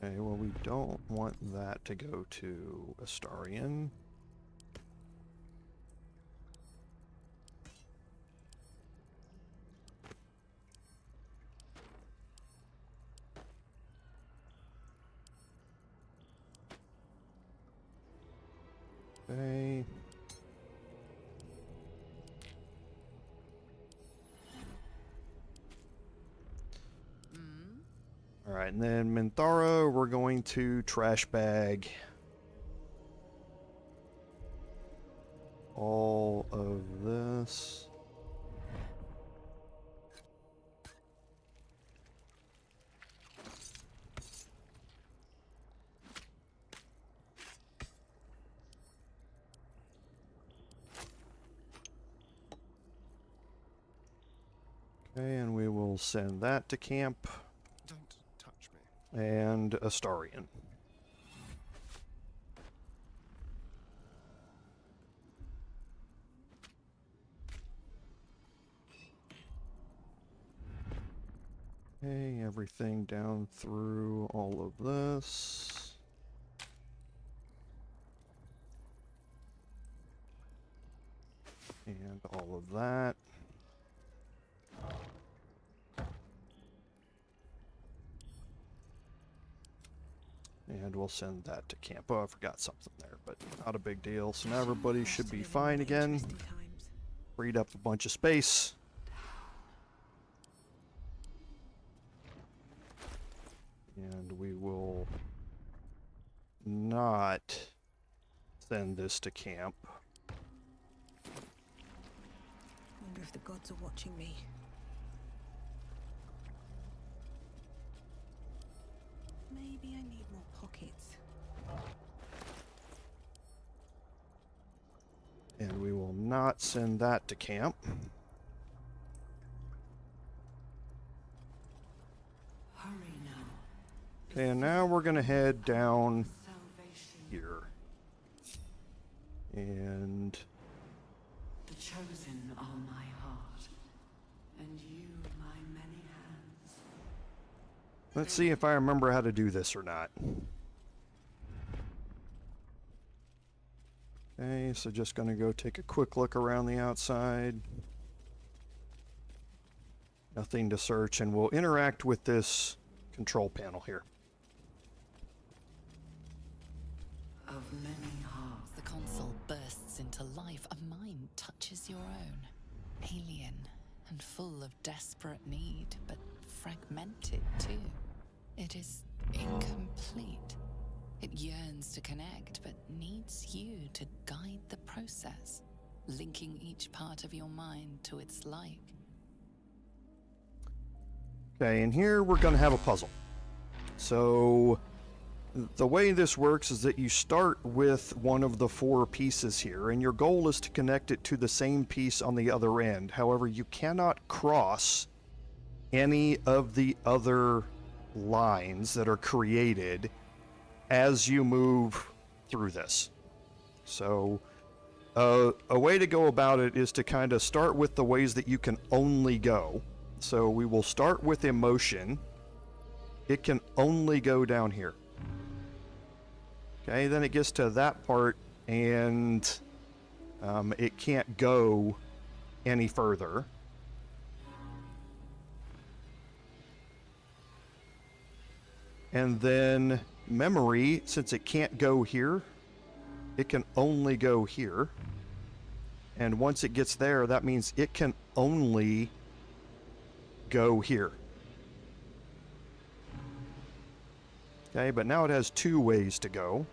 Okay, well, we don't want that to go to Astarion. Okay. All right, and then Minthara, we're going to trash bag all of this. Okay, and we will send that to camp. Don't touch me. And Astarion. Okay, everything down through all of this. And all of that. And we'll send that to camp. Oh, I forgot something there, but not a big deal. So now everybody should be fine again. Freed up a bunch of space. And we will not send this to camp. Wonder if the gods are watching me. Maybe I need more pockets. And we will not send that to camp. Hurry now. Okay, and now we're gonna head down here. And The chosen are my heart, and you my many hands. let's see if I remember how to do this or not. Okay, so just gonna go take a quick look around the outside. Nothing to search, and we'll interact with this control panel here. Of many hearts. The console bursts into life. A mind touches your own. Alien and full of desperate need, but fragmented too. It is incomplete. It yearns to connect, but needs you to guide the process, linking each part of your mind to its like. Okay, and here we're going to have a puzzle. So the way this works is that you start with one of the 4 pieces here, and your goal is to connect it to the same piece on the other end. However, you cannot cross any of the other lines that are created as you move through this. So a way to go about it is to kind of start with the ways that you can only go. So we will start with emotion. It can only go down here. Okay, then it gets to that part and it can't go any further. And then memory, since it can't go here, it can only go here. And once it gets there, that means it can only go here. Okay, but now it has 2 ways to go.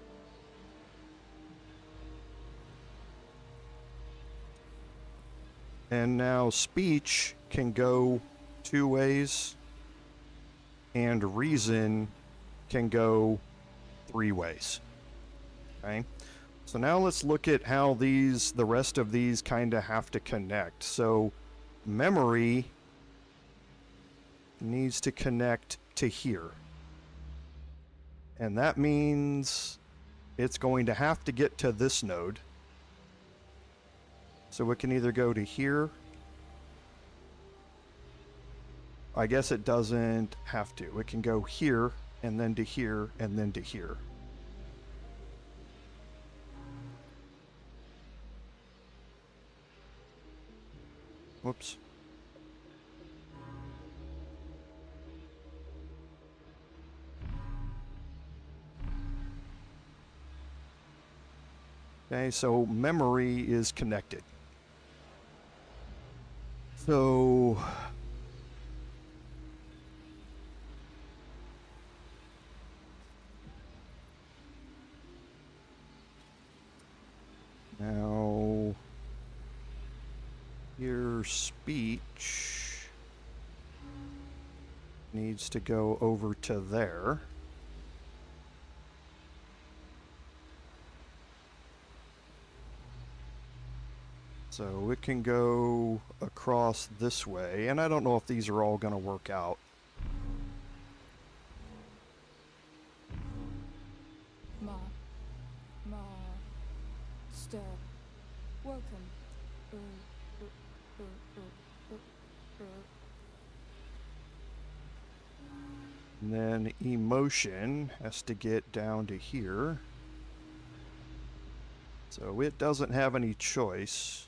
And now speech can go 2 ways, and reason can go 3 ways. Okay, so now let's look at how the rest of these kind of have to connect. So memory needs to connect to here. And that means it's going to have to get to this node. So it can either go to here. I guess it doesn't have to. It can go here, and then to here, and then to here. Whoops. Okay, so memory is connected. So now your speech needs to go over to there. So it can go across this way, and I don't know if these are all going to work out. Stir. Welcome. And then emotion has to get down to here. So it doesn't have any choice.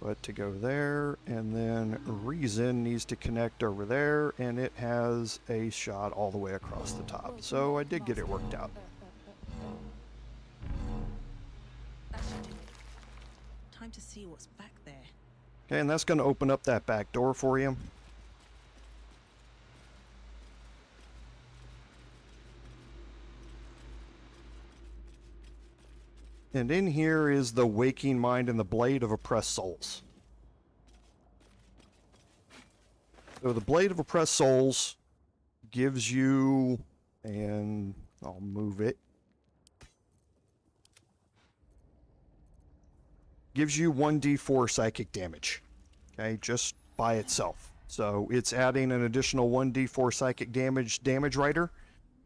But to go there, and then reason needs to connect over there, and it has a shot all the way across the top. So I did get it worked out. Time to see what's back there. Okay, and that's going to open up that back door for you. And in here is the waking mind and the blade of oppressed souls. So the blade of oppressed souls gives you, and I'll move it, gives you 1d4 psychic damage, okay, just by itself. So it's adding an additional 1d4 psychic damage writer,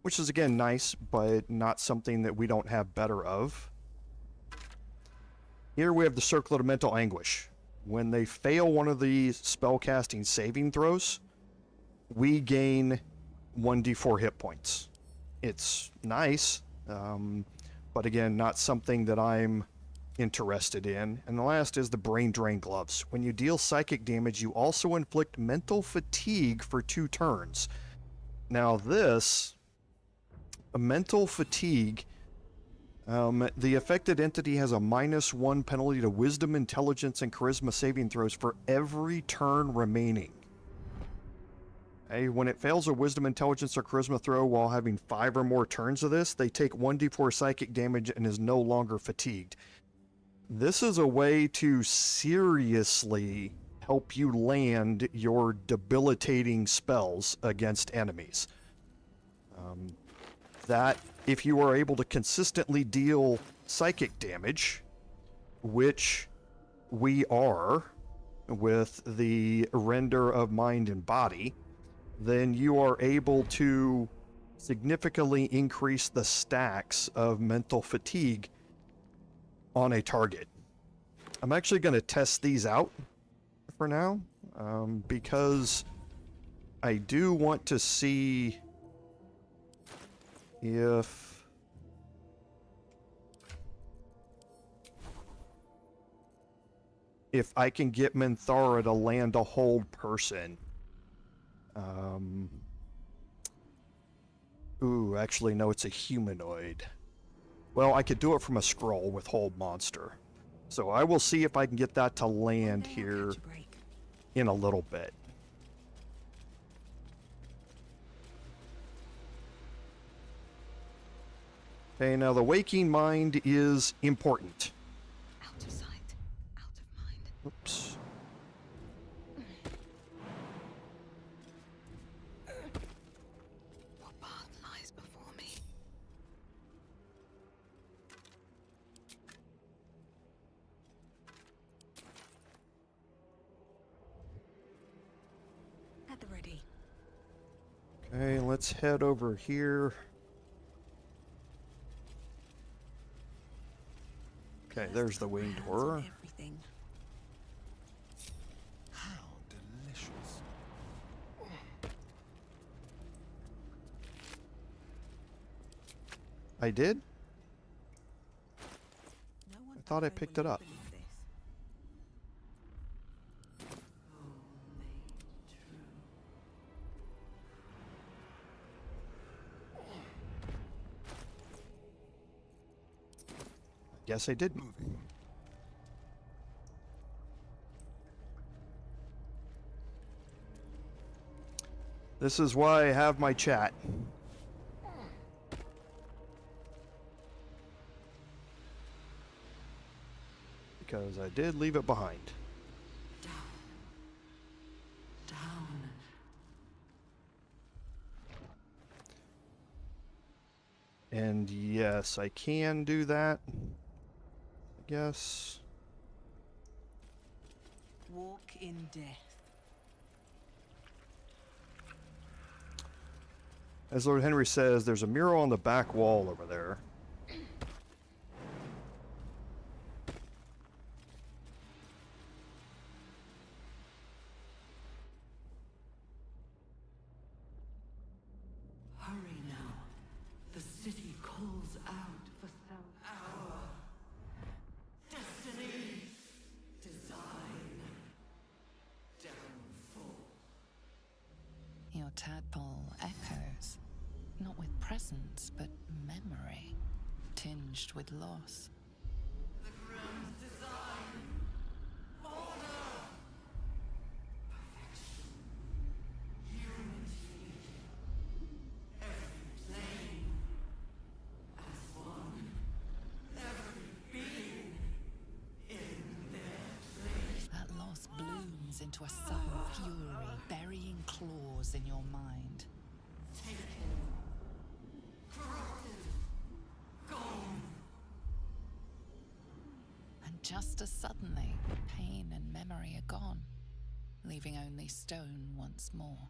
which is again nice, but not something that we don't have better of. Here we have the Circlet of Mental Anguish. When they fail one of the spellcasting saving throws, we gain 1d4 hit points. It's nice, but again, not something that I'm interested in. And the last is the Brain Drain Gloves. When you deal psychic damage, you also inflict mental fatigue for 2 turns. Now this, a mental fatigue, the affected entity has a -1 penalty to Wisdom, Intelligence, and Charisma saving throws for every turn remaining. Okay, when it fails a Wisdom, Intelligence, or Charisma throw while having 5 or more turns of this, they take 1d4 psychic damage and is no longer fatigued. This is a way to seriously help you land your debilitating spells against enemies. That if you are able to consistently deal psychic damage, which we are with the render of mind and body, then you are able to significantly increase the stacks of mental fatigue on a target. I'm actually going to test these out for now, because I do want to see if I can get Minthara to land a hold person. Ooh, actually, no, it's a humanoid. Well, I could do it from a scroll with hold monster. So I will see if I can get that to land here in a little bit. Okay, now the waking mind is important. Out of sight, out of mind. Oops. What path lies before me? At the ready. Okay, let's head over here. Okay, there's the winged horror. Everything. How delicious. I did? No one I thought I out there picked will it up. believe this. Guess I didn't. This is why I have my chat. Because I did leave it behind. Down. And yes, I can do that. I guess. Walk in death. As Lord Henry says, there's a mural on the back wall over there. Tadpole echoes, not with presence, but memory, tinged with loss. The grand design. Order. Perfection. Unity. Every plane. As one. Every being. In their place. That loss blooms into a sudden fury, burying claws in your mind. Taken. Corrupted. Gone. And just as suddenly, pain and memory are gone, leaving only stone once more.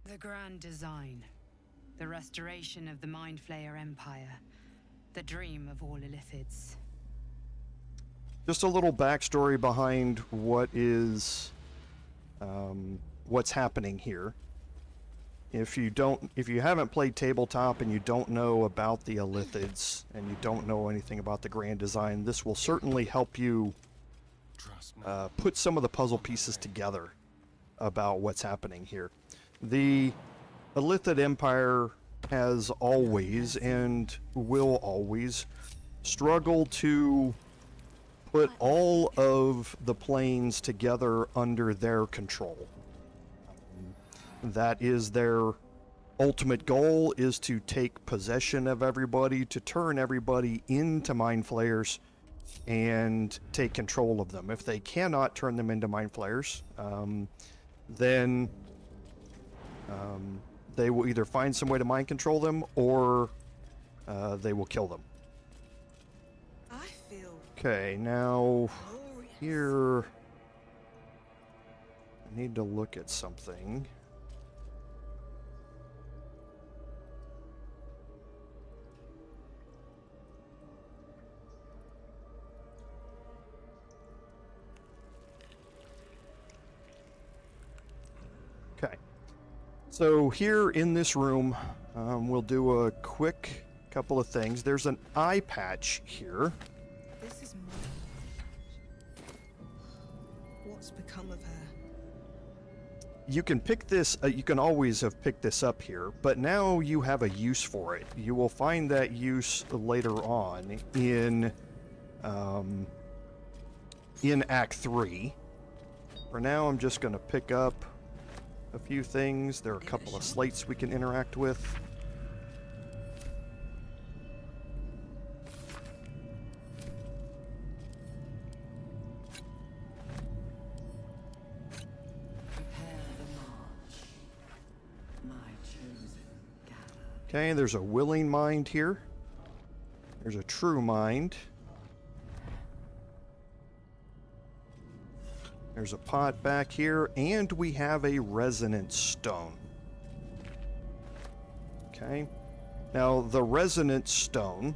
The grand design. The restoration of the Mindflayer Empire. The dream of all Illithids. Just a little backstory behind what is, what's happening here. If you haven't played tabletop and you don't know about the Illithids and you don't know anything about the grand design, this will certainly help you put some of the puzzle pieces together about what's happening here. The Illithid Empire has always and will always struggle to put all of the planes together under their control. That is their ultimate goal, is to take possession of everybody, to turn everybody into Mind Flayers and take control of them. If they cannot turn them into Mind Flayers, then they will either find some way to mind control them or they will kill them. I feel Okay, now glorious. here I need to look at something. Okay, so here in this room, we'll do a quick couple of things. There's an eye patch here. This is mine. What's become of her? You can pick this, you can always have picked this up here, but now you have a use for it. You will find that use later on in Act 3. For now, I'm just going to pick up a few things. There are a couple of slates we can interact with. Prepare the march. My chosen gather. Okay, there's a willing mind here. There's a true mind. There's a pot back here, and we have a resonance stone. Okay. Now, the resonance stone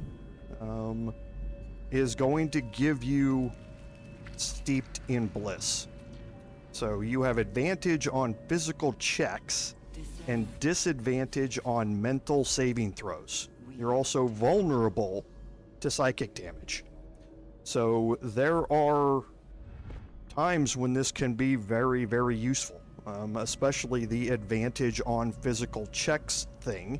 is going to give you steeped in bliss. So you have advantage on physical checks and disadvantage on mental saving throws. You're also vulnerable to psychic damage. So there are times when this can be very, very useful, especially the advantage on physical checks thing.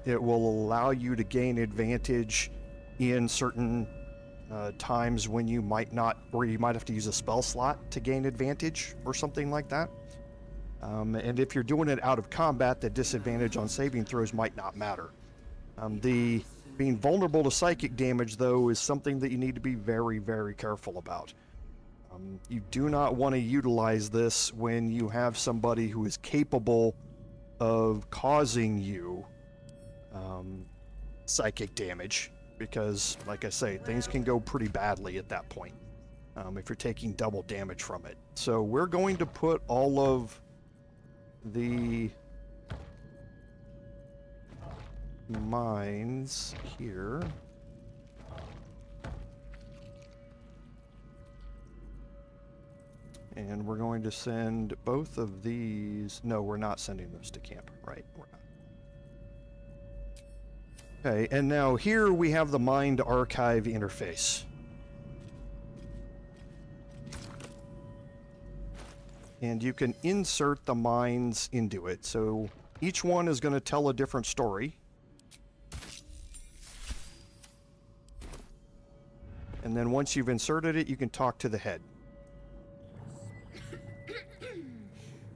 It will allow you to gain advantage in certain times when you might not, or you might have to use a spell slot to gain advantage or something like that. And if you're doing it out of combat, the disadvantage on saving throws might not matter. The being vulnerable to psychic damage, though, is something that you need to be very, very careful about. You do not want to utilize this when you have somebody who is capable of causing you psychic damage, because, like I say, things can go pretty badly at that point if you're taking double damage from it. So we're going to put all of the mines here. And we're going to send both of these. No, we're not sending those to camp. Right, we're not. Okay, and now here we have the Mind Archive interface. and you can insert the minds into it. So each one is going to tell a different story. And then once you've inserted it, you can talk to the head.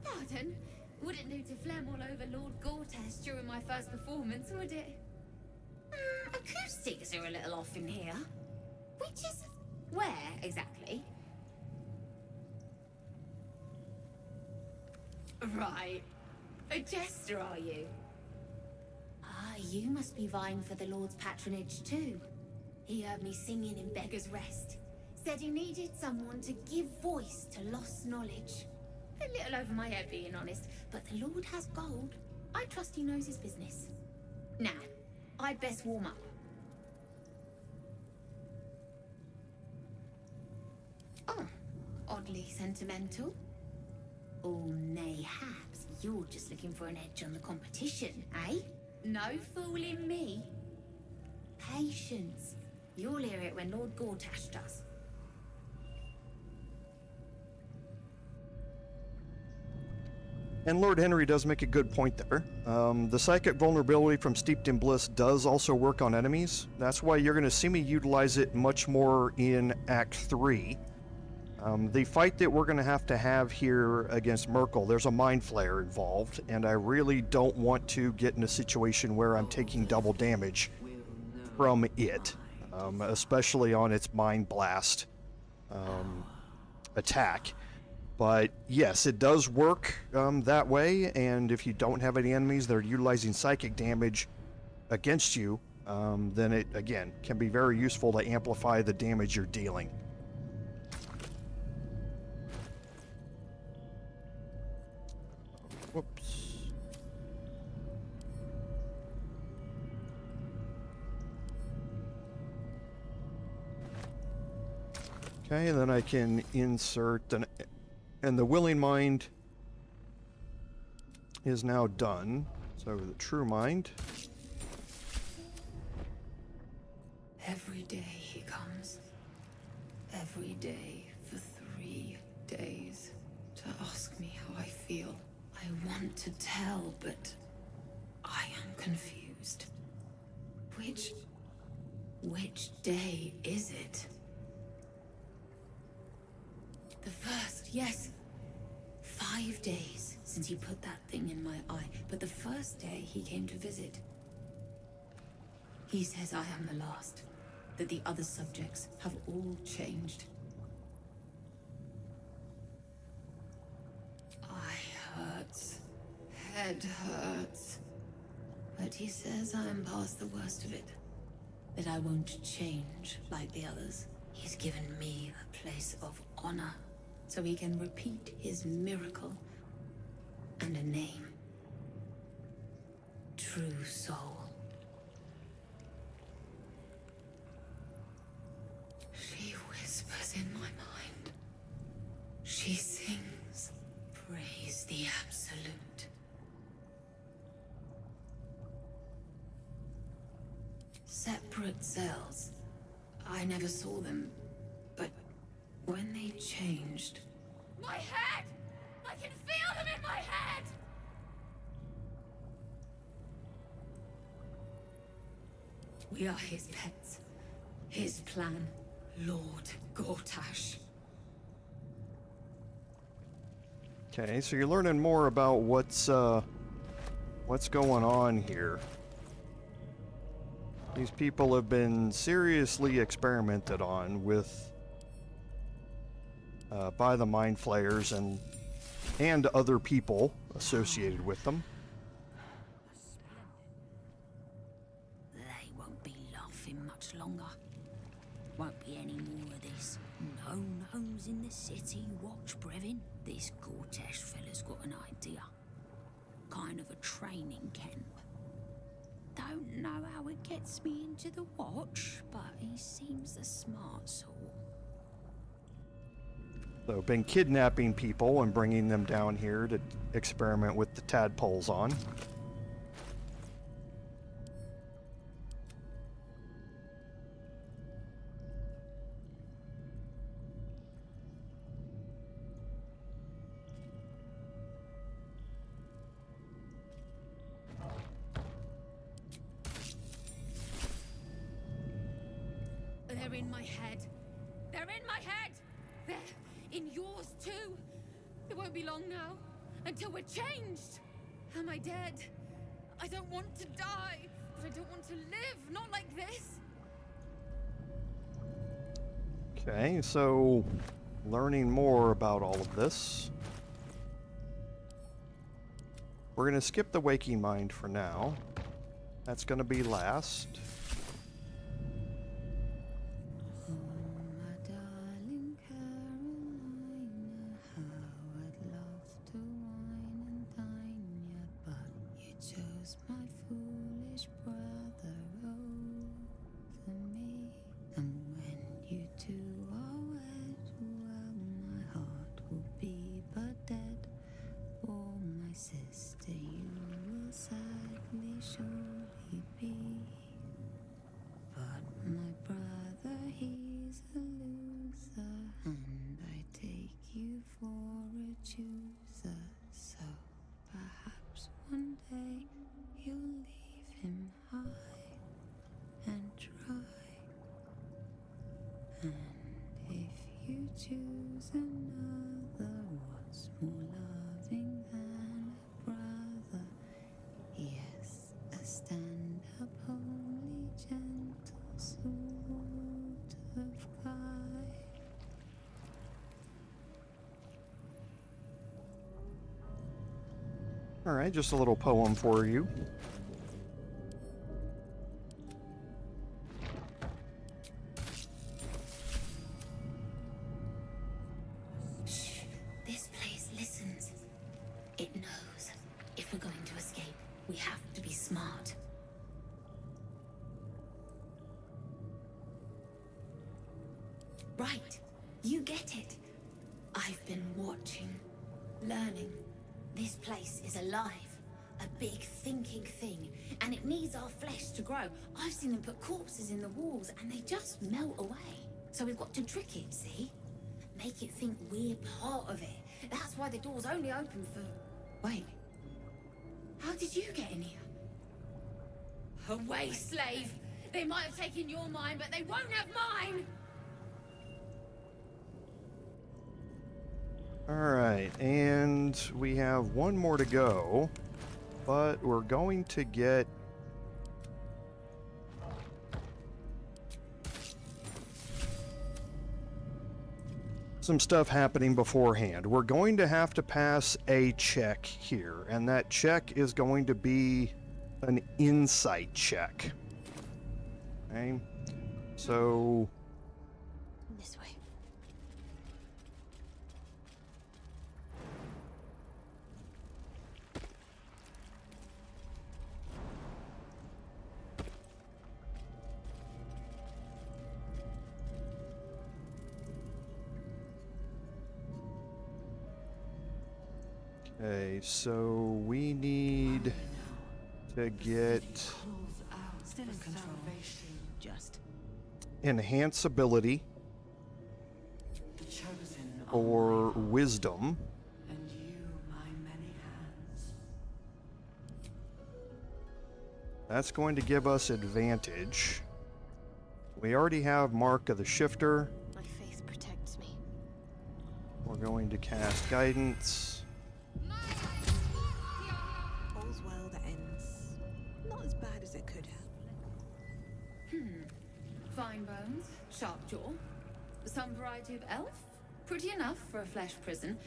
Pardon? Wouldn't do to phlegm all over Lord Gortash during my first performance, would it? Acoustics are a little off in here. Which is... where, exactly? Right. A jester, are you? Ah, you must be vying for the Lord's patronage, too. He heard me singing in Beggar's Rest. Said he needed someone to give voice to lost knowledge. A little over my head, being honest, but the Lord has gold. I trust he knows his business. Now, I'd best warm up. Oh, oddly sentimental. Or mayhaps you're just looking for an edge on the competition, eh? No fooling me. Patience. You'll hear it when Lord Gortash does. And Lord Henry does make a good point there. The psychic vulnerability from Steeped in Bliss does also work on enemies. That's why you're going to see me utilize it much more in Act 3. The fight that we're going to have here against Myrkul, there's a Mindflayer involved, and I really don't want to get in a situation where I'm taking double damage from it, especially on its Mind Blast attack. But yes, it does work that way, and if you don't have any enemies that are utilizing psychic damage against you, then it, again, can be very useful to amplify the damage you're dealing. Whoops. Okay, then I can insert and the willing mind is now done. So the true mind. Every day he comes. Every day for 3 days to ask me how I feel. I want to tell, but I am confused. Which day is it? The first, yes. 5 days since he put that thing in my eye, but the first day he came to visit. He says I am the last, that the other subjects have all changed. Eye hurts, head hurts, but he says I am past the worst of it, that I won't change like the others. He's given me a place of honor, so he can repeat his miracle and a name. True Soul. She whispers in my mind. She sings, praise the Absolute. Separate cells. I never saw them, but when they changed... My head! I can feel them in my head! We are his pets. His plan. Lord Gortash. Okay, so you're learning more about what's going on here. These people have been seriously experimented on with by the Mindflayers and other people associated with them. They won't be laughing much longer. Won't be any more of this. No gnomes in the city, watch, Brevin. This Gortash fella's got an idea. Kind of a training camp. Don't know how it gets me into the watch, but he seems the smart sort. So, been kidnapping people and bringing them down here to experiment with the tadpoles on. in my head. They're in my head! They're in yours too! It won't be long now, until we're changed! Am I dead? I don't want to die, but I don't want to live, not like this! Okay, so learning more about all of this. We're going to skip the waking mind for now. That's going to be last. Choose another, what's more loving than a brother? Yes, a stand-up, homely, gentle sort of guy. All right, just a little poem for you. Right, you get it. I've been watching, learning. This place is alive, a big thinking thing, and it needs our flesh to grow. I've seen them put corpses in the walls and they just melt away. So we've got to trick it, see? Make it think we're part of it. That's why the door's only open for... Wait, how did you get in here? Away, slave! They might have taken your mind, but they won't have mine! Alright, and we have one more to go, but we're going to get... some stuff happening beforehand. We're going to have to pass a check here, and that check is going to be an insight check. Okay, so... This way. Okay, so we need to get Still in control. Just enhance ability or wisdom. And you, my many hands. That's going to give us advantage. We already have Mark of the Shifter. My faith protects me. We're going to cast Guidance. all's well that ends. Not as bad as it could have. Fine bones, sharp jaw, some variety of elf. Pretty enough for a flesh prison,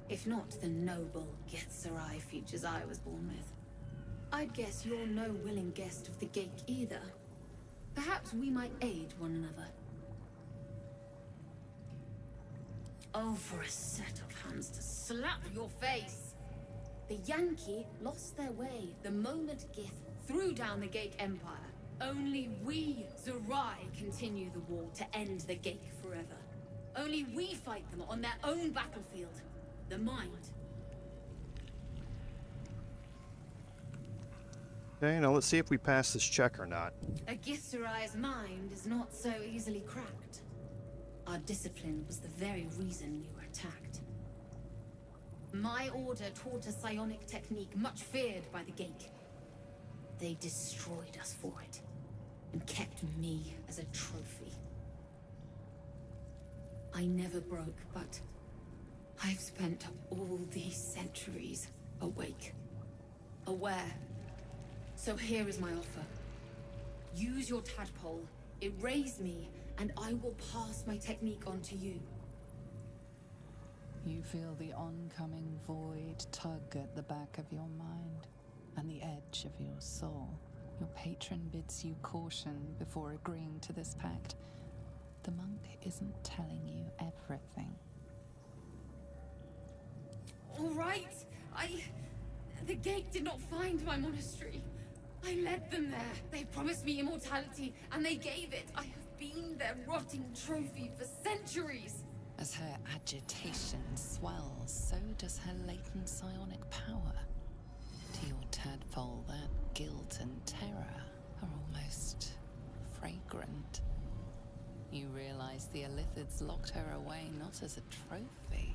if not the noble Gethzerai features I was born with. I'd guess you're no willing guest of the Gate either. Perhaps we might aid one another. Oh, for a set of hands to slap your face! The Yankee lost their way the moment Gith threw down the Gate Empire. Only we, Zerai, continue the war to end the Gate forever. Only we fight them on their own battlefield, the mind. Okay, now let's see if we pass this check or not. A Githzerai's mind is not so easily cracked. Our discipline was the very reason you were attacked. My order taught a psionic technique much feared by the Gate. They destroyed us for it, and kept me as a trophy. I never broke, but I've spent all these centuries awake, aware. So here is my offer. Use your tadpole, erase me, and I will pass my technique on to you. You feel the oncoming void tug at the back of your mind and the edge of your soul. Your patron bids you caution before agreeing to this pact. The monk isn't telling you everything. All right, the gate did not find my monastery. I led them there. They promised me immortality, and they gave it. I have been their rotting trophy for centuries. As her agitation swells, so does her latent psionic power. To your tadpole, that guilt and terror are almost fragrant. You realize the Illithids locked her away not as a trophy,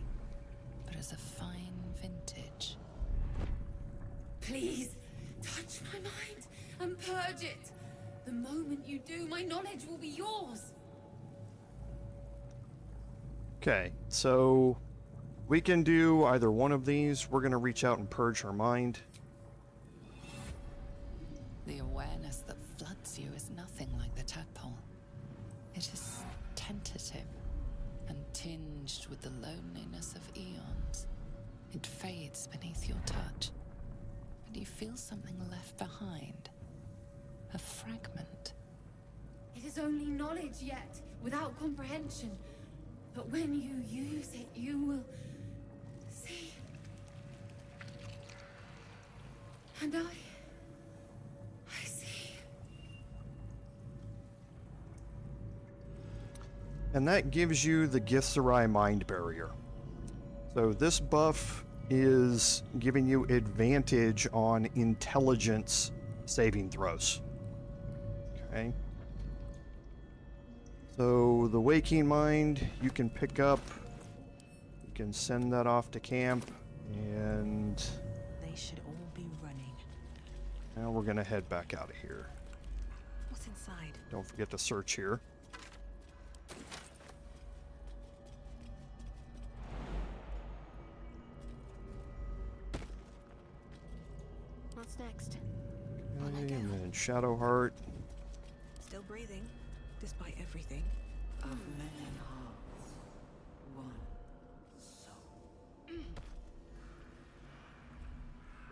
but as a fine vintage. Please, touch my mind and purge it. The moment you do, my knowledge will be yours. Okay, so we can do either one of these. We're gonna reach out and purge her mind. The awareness that floods you is nothing like the tadpole. It is tentative and tinged with the loneliness of eons. It fades beneath your touch, but you feel something left behind. A fragment. It is only knowledge yet, without comprehension. But when you use it, you will see. And I see. And that gives you the Githzerai Mind Barrier. So this buff is giving you advantage on intelligence saving throws. Okay. So the Waking Mind you can pick up. You can send that off to camp, and They should all be running. now we're gonna head back out of here. What's inside? Don't forget to search here. What's next? Okay, and then Shadowheart. Still breathing, despite everything. Of many hearts, one soul.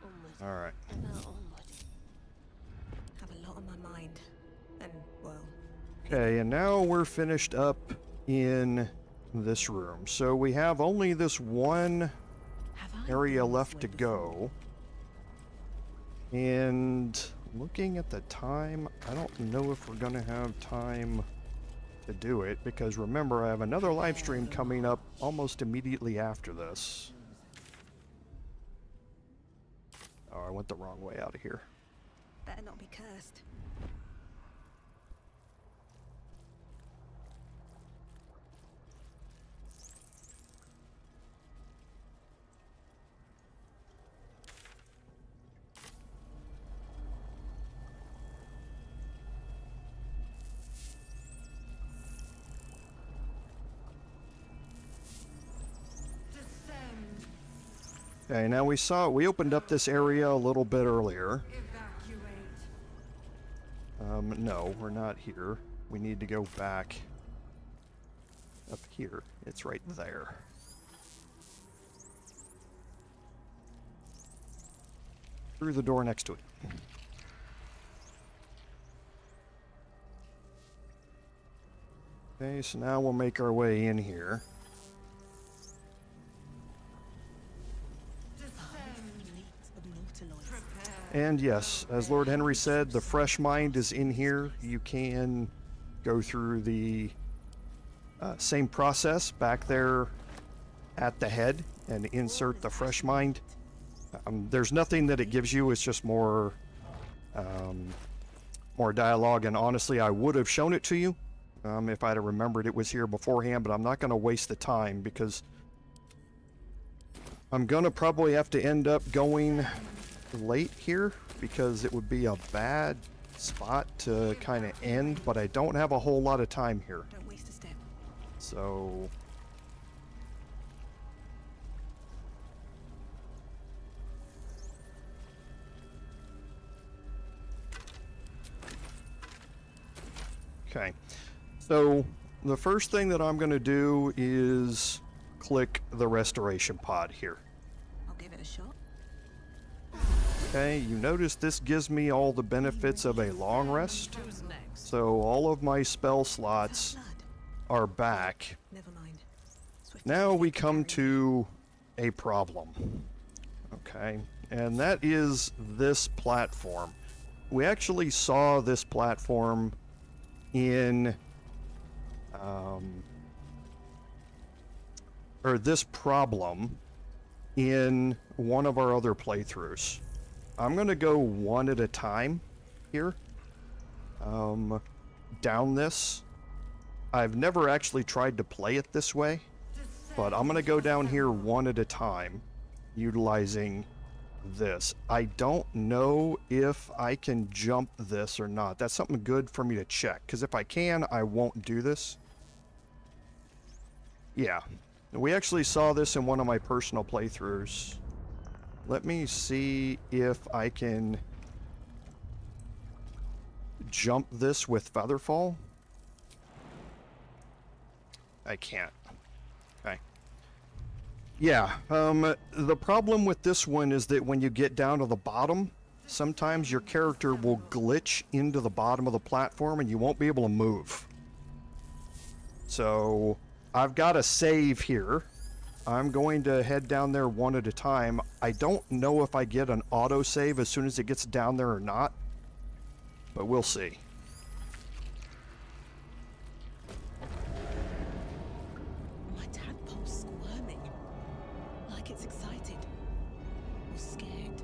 Onward. All right. Ever onward. Have a lot on my mind. And, well... Okay, and now we're finished up in this room. So we have only this one area left to go. And looking at the time, I don't know if we're gonna have time to do it, because remember, I have another live stream coming up almost immediately after this. Oh, I went the wrong way out of here. Better not be cursed. Okay, now we opened up this area a little bit earlier. No, we're not here. We need to go back up here. It's right there. Through the door next to it. Okay, so now we'll make our way in here. And yes, as Lord Henry said, the fresh mind is in here. You can go through the same process back there at the head and insert the fresh mind. There's nothing that it gives you. It's just more dialogue. And honestly, I would have shown it to you if I'd have remembered it was here beforehand. But I'm not going to waste the time, because I'm going to probably have to end up going late here, because it would be a bad spot to kind of end, but I don't have a whole lot of time here. Don't waste a step. So Okay, so the first thing that I'm going to do is click the restoration pod here. I'll give it a shot. Okay, you notice this gives me all the benefits of a long rest. So all of my spell slots are back. Never mind. Now we come to a problem. Okay, and that is this platform. We actually saw this platform in or this problem in one of our other playthroughs. I'm gonna go one at a time here. Down this. I've never actually tried to play it this way, but I'm gonna go down here one at a time, utilizing this. I don't know if I can jump this or not. That's something good for me to check, because if I can, I won't do this. Yeah, we actually saw this in one of my personal playthroughs. Let me see if I can jump this with Featherfall. I can't. Okay. Yeah, the problem with this one is that when you get down to the bottom, sometimes your character will glitch into the bottom of the platform and you won't be able to move. So I've got a save here. I'm going to head down there one at a time. I don't know if I get an autosave as soon as it gets down there or not, but we'll see. My tadpole's squirming. Like it's excited. Or scared.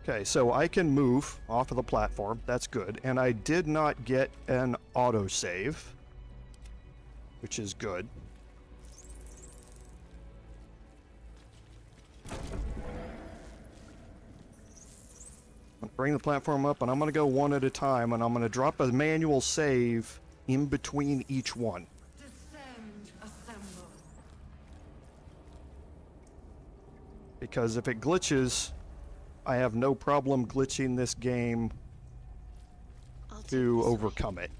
Okay, so I can move off of the platform. That's good. And I did not get an autosave, which is good. Bring the platform up, and I'm going to go one at a time, and I'm going to drop a manual save in between each one. Descend, assemble. Because if it glitches, I have no problem glitching this game to overcome it.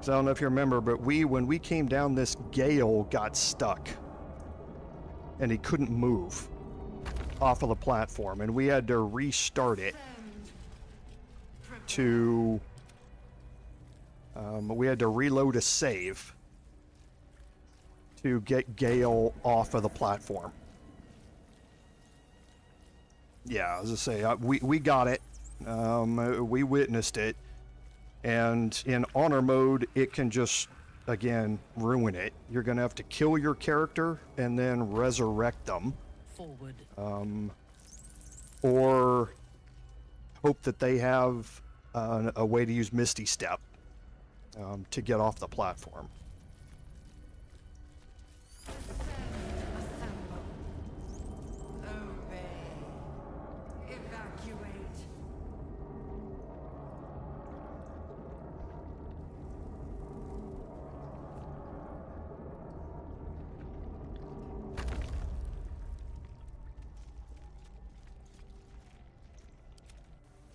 So I don't know if you remember, but when we came down, this Gale got stuck. And he couldn't move off of the platform, and we had to restart it to... we had to reload a save to get Gale off of the platform. Yeah, as I say, we got it. We witnessed it. And in honor mode, it can just, again, ruin it. You're going to have to kill your character and then resurrect them. Forward. Or hope that they have a way to use Misty Step to get off the platform.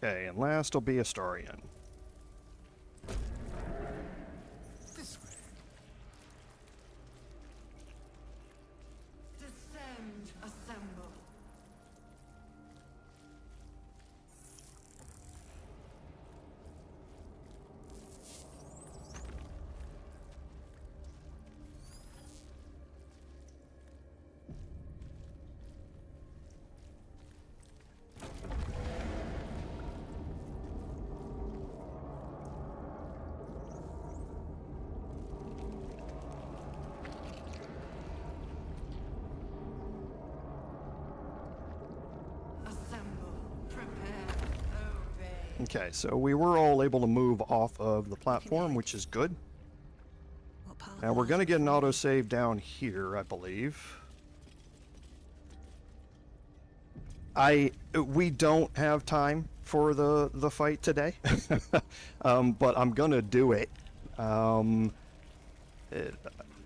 Okay, and last will be Astarion. This way. Descend, assemble. Okay, so we were all able to move off of the platform, which is good. Now we're going to get an autosave down here, I believe. We don't have time for the fight today, but I'm gonna do it.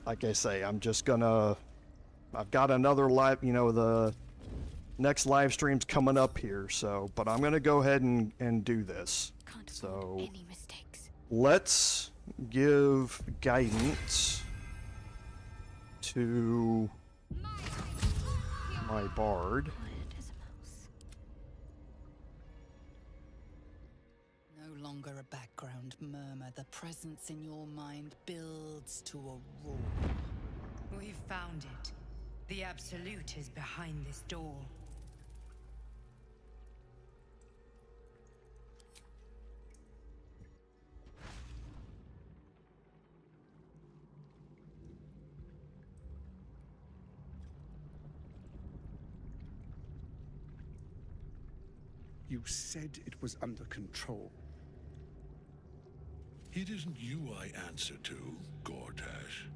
Like I say, I'm just gonna. I've got another live. The next live stream's coming up here, so. But I'm gonna go ahead and do this. So Any mistakes. let's give guidance to my bard. No longer a background murmur. The presence in your mind builds to a roar. We've found it. The Absolute is behind this door. You said it was under control. It isn't you I answer to, Gortash.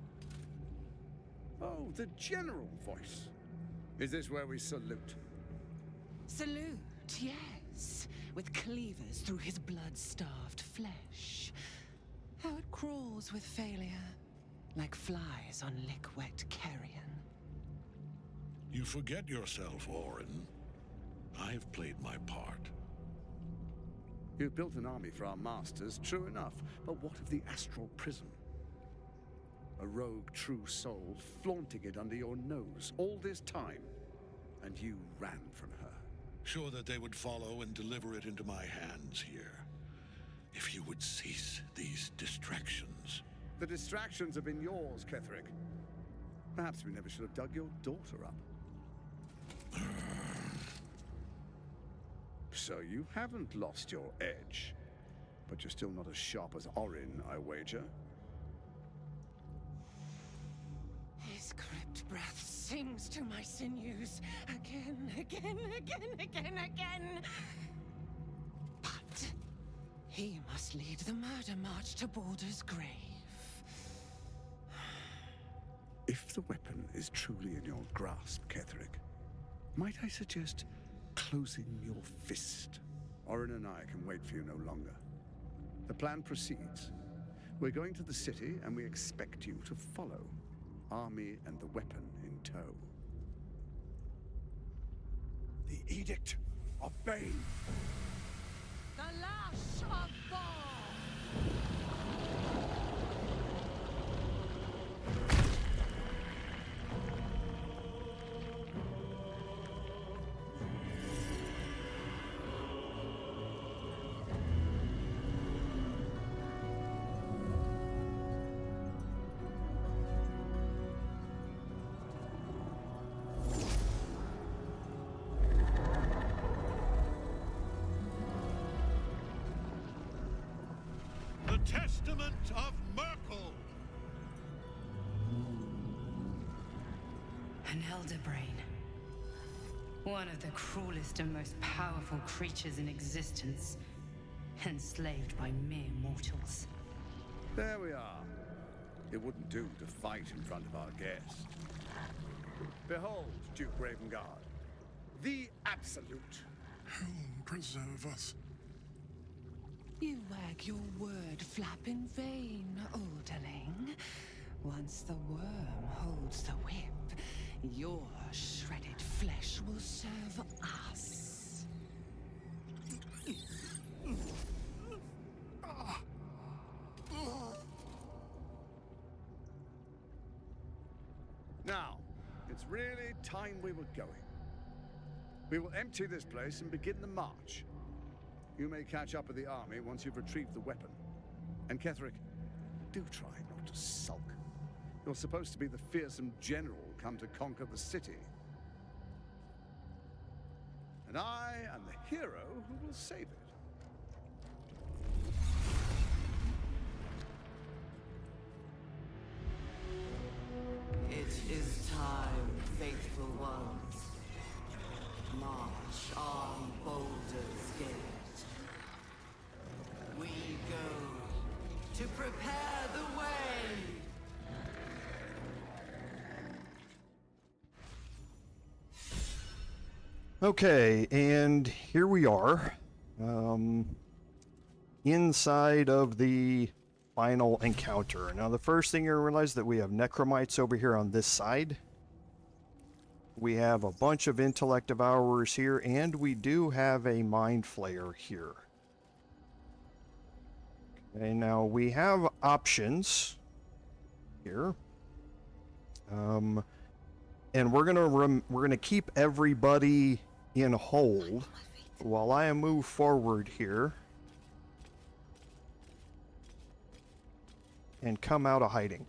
Oh, the general voice. Is this where we salute? Salute, yes. With cleavers through his blood-starved flesh. How it crawls with failure, like flies on lick-wet carrion. You forget yourself, Orin. I've played my part. You've built an army for our masters, true enough. But what of the astral prison? A rogue true soul flaunting it under your nose all this time. And you ran from her. Sure that they would follow and deliver it into my hands here. If you would cease these distractions. The distractions have been yours, Ketherik. Perhaps we never should have dug your daughter up. So you haven't lost your edge. But you're still not as sharp as Orin, I wager. His crypt breath sings to my sinews. Again, again, again, again, again. But he must lead the murder march to Baldur's grave. If the weapon is truly in your grasp, Ketherik, might I suggest closing your fist? Orin and I can wait for you no longer. The plan proceeds. We're going to the city, and we expect you to follow. Army and the weapon in tow. The Edict of Bane. The lash of Thor! Testament of Myrkul. An elder brain. One of the cruelest and most powerful creatures in existence. Enslaved by mere mortals. There we are. It wouldn't do to fight in front of our guest. Behold, Duke Ravengard. The Absolute. Whom preserve us? You wag your word flap in vain, olderling. Once the worm holds the whip, your shredded flesh will serve us. Now, it's really time we were going. We will empty this place and begin the march. You may catch up with the army once you've retrieved the weapon. And Ketherik, do try not to sulk. You're supposed to be the fearsome general come to conquer the city. And I am the hero who will save it. It is time, faithful ones. March on Baldur's Gate. We go to prepare the way. Okay, and here we are, inside of the final encounter. Now, the first thing you realize that we have necromites over here on this side. We have a bunch of intellect devourers here, and we do have a mind flayer here. Okay, now we have options here. And we're gonna keep everybody in hold while I move forward here and come out of hiding.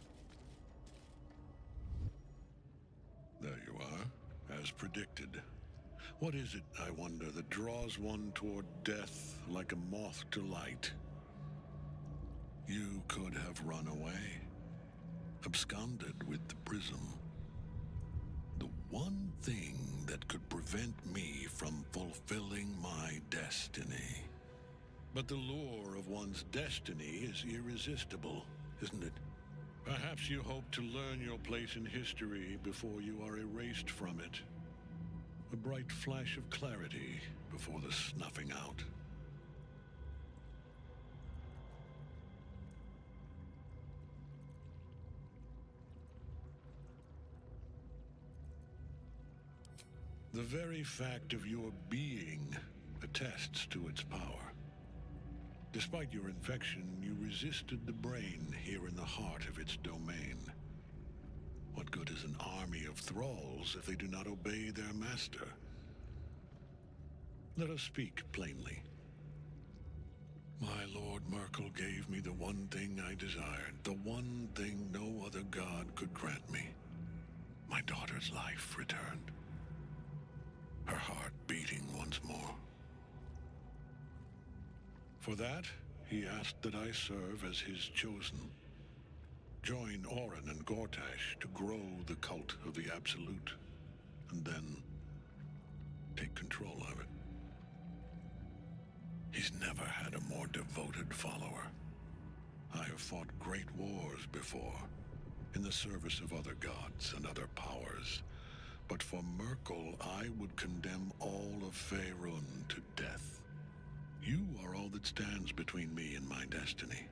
There you are, as predicted. What is it, I wonder, that draws one toward death like a moth to light? You could have run away, absconded with the prism. The one thing that could prevent me from fulfilling my destiny. But the lure of one's destiny is irresistible, isn't it? Perhaps you hope to learn your place in history before you are erased from it. A bright flash of clarity before the snuffing out. The very fact of your being attests to its power. Despite your infection, you resisted the brain here in the heart of its domain. What good is an army of thralls if they do not obey their master? Let us speak plainly. My Lord Myrkul gave me the one thing I desired, the one thing no other god could grant me. My daughter's life returned. Her heart beating once more. For that, he asked that I serve as his chosen. Join Orin and Gortash to grow the cult of the Absolute, and then take control of it. He's never had a more devoted follower. I have fought great wars before, in the service of other gods and other powers. But for Myrkul, I would condemn all of Faerun to death. You are all that stands between me and my destiny.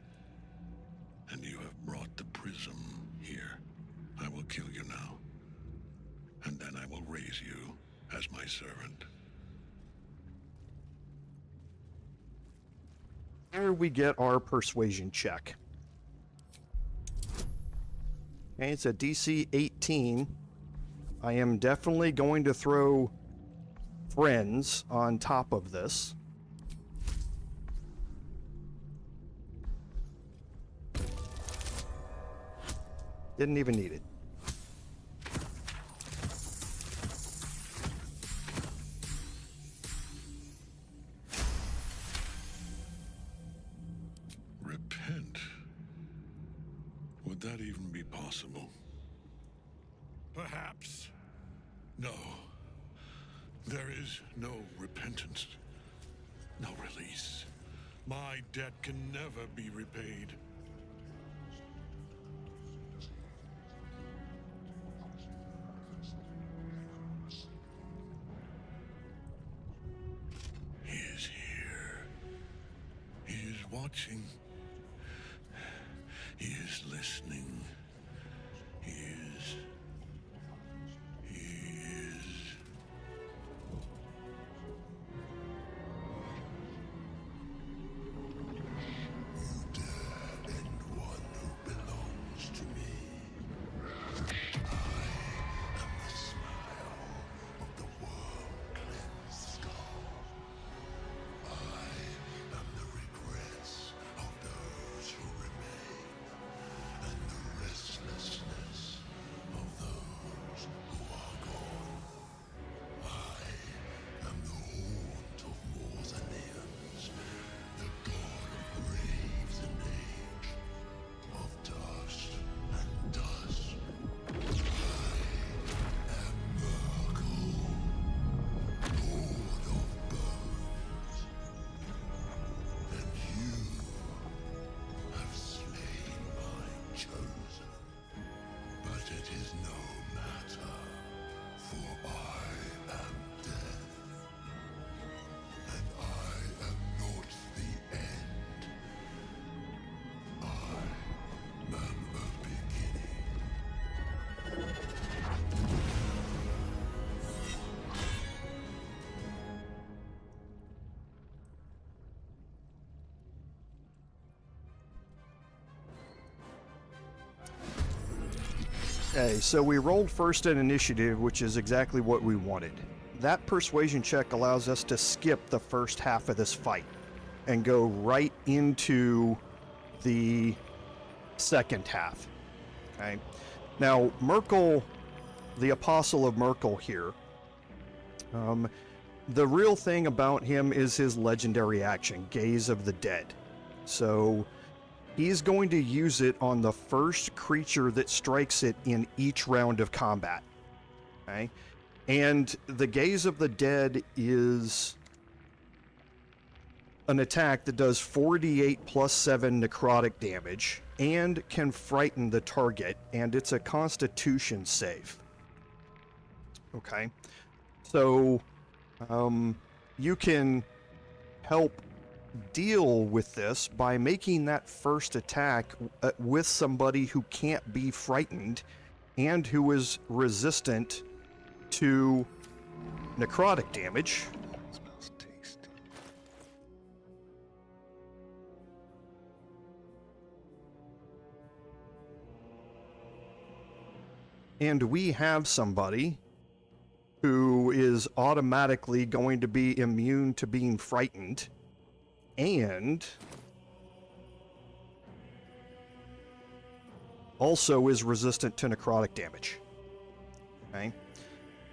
And you have brought the prism here. I will kill you now. And then I will raise you as my servant. Here we get our persuasion check. Okay, it's a DC 18. I am definitely going to throw friends on top of this. Didn't even need it. Repent? Would that even be possible? Perhaps. No. There is no repentance. No release. My debt can never be repaid. He is here. He is watching. He is listening. He is... Okay, so we rolled first in initiative, which is exactly what we wanted. That persuasion check allows us to skip the first half of this fight and go right into the second half. Okay. Now, Myrkul, the Apostle of Myrkul here, the real thing about him is his legendary action, Gaze of the Dead. So he's going to use it on the first creature that strikes it in each round of combat. Okay? And the Gaze of the Dead is an attack that does 4d8 plus 7 necrotic damage and can frighten the target, and it's a Constitution save. Okay? So you can help deal with this by making that first attack with somebody who can't be frightened and who is resistant to necrotic damage. Smells tasty. And we have somebody who is automatically going to be immune to being frightened and also is resistant to necrotic damage. Okay?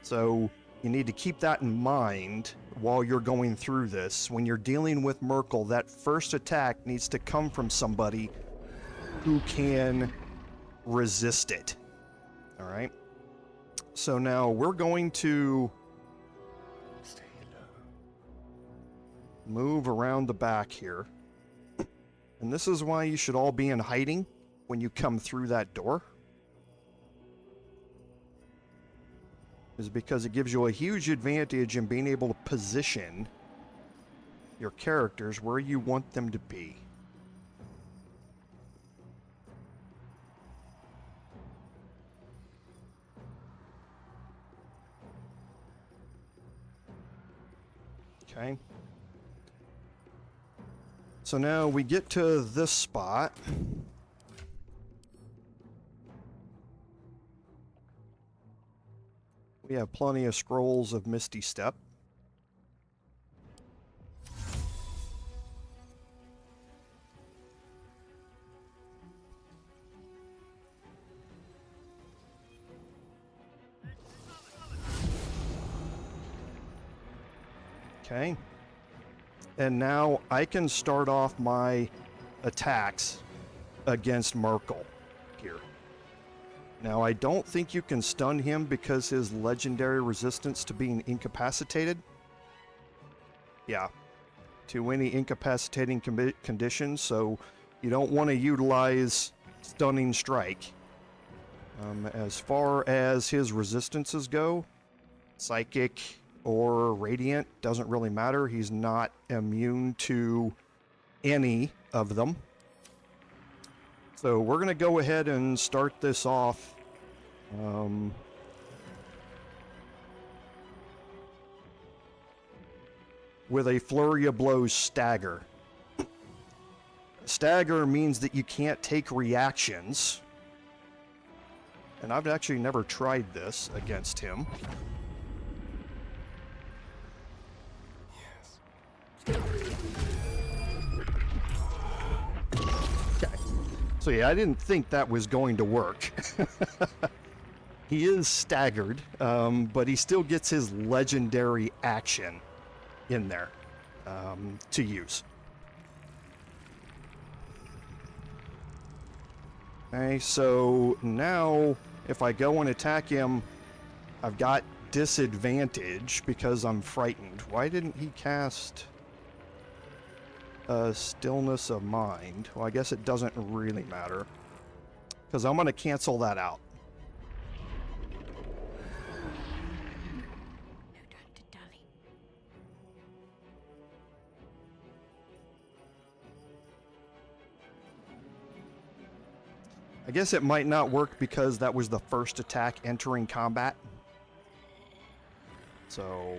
So you need to keep that in mind while you're going through this. When you're dealing with Myrkul, that first attack needs to come from somebody who can resist it. All right? So now we're going to move around the back here. And this is why you should all be in hiding when you come through that door. Is because it gives you a huge advantage in being able to position your characters where you want them to be. Okay. So now we get to this spot. We have plenty of scrolls of Misty Step. Okay. And now I can start off my attacks against Myrkul here. Now, I don't think you can stun him because his legendary resistance to being incapacitated. Yeah, to any incapacitating conditions, so you don't want to utilize Stunning Strike. As far as his resistances go, Psychic or Radiant, doesn't really matter. He's not immune to any of them. So we're going to go ahead and start this off with a Flurry of Blows Stagger. Stagger means that you can't take reactions. And I've actually never tried this against him. So yeah, I didn't think that was going to work. He is staggered, but he still gets his legendary action in there to use. Okay, so now if I go and attack him, I've got disadvantage because I'm frightened. Why didn't he cast Stillness of Mind? Well, I guess it doesn't really matter because I'm going to cancel that out. No time to dally. I guess it might not work because that was the first attack entering combat. So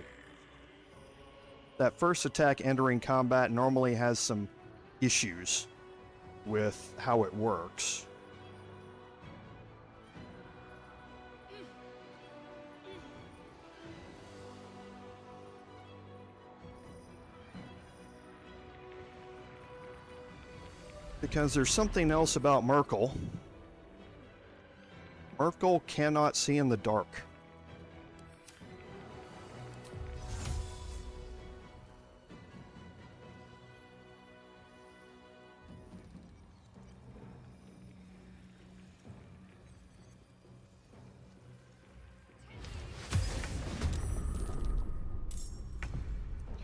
that first attack entering combat normally has some issues with how it works. Because there's something else about Myrkul. Myrkul cannot see in the dark.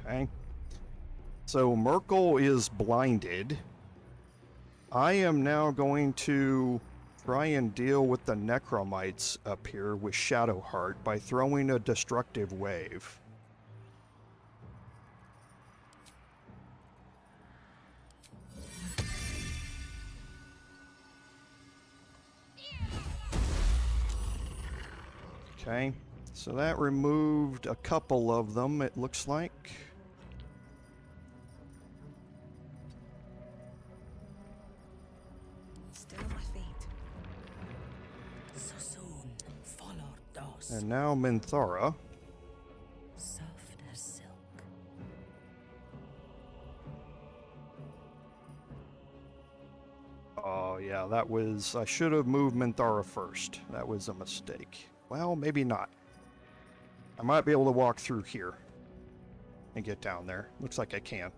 Okay. So Myrkul is blinded. I am now going to try and deal with the Necromites up here with Shadowheart by throwing a destructive wave. Okay, so that removed a couple of them, it looks like. Still on my feet. So soon, follow those. And now Minthara. Soft as silk. Oh yeah, that was... I should have moved Minthara first. That was a mistake. Well, maybe not. I might be able to walk through here and get down there. Looks like I can.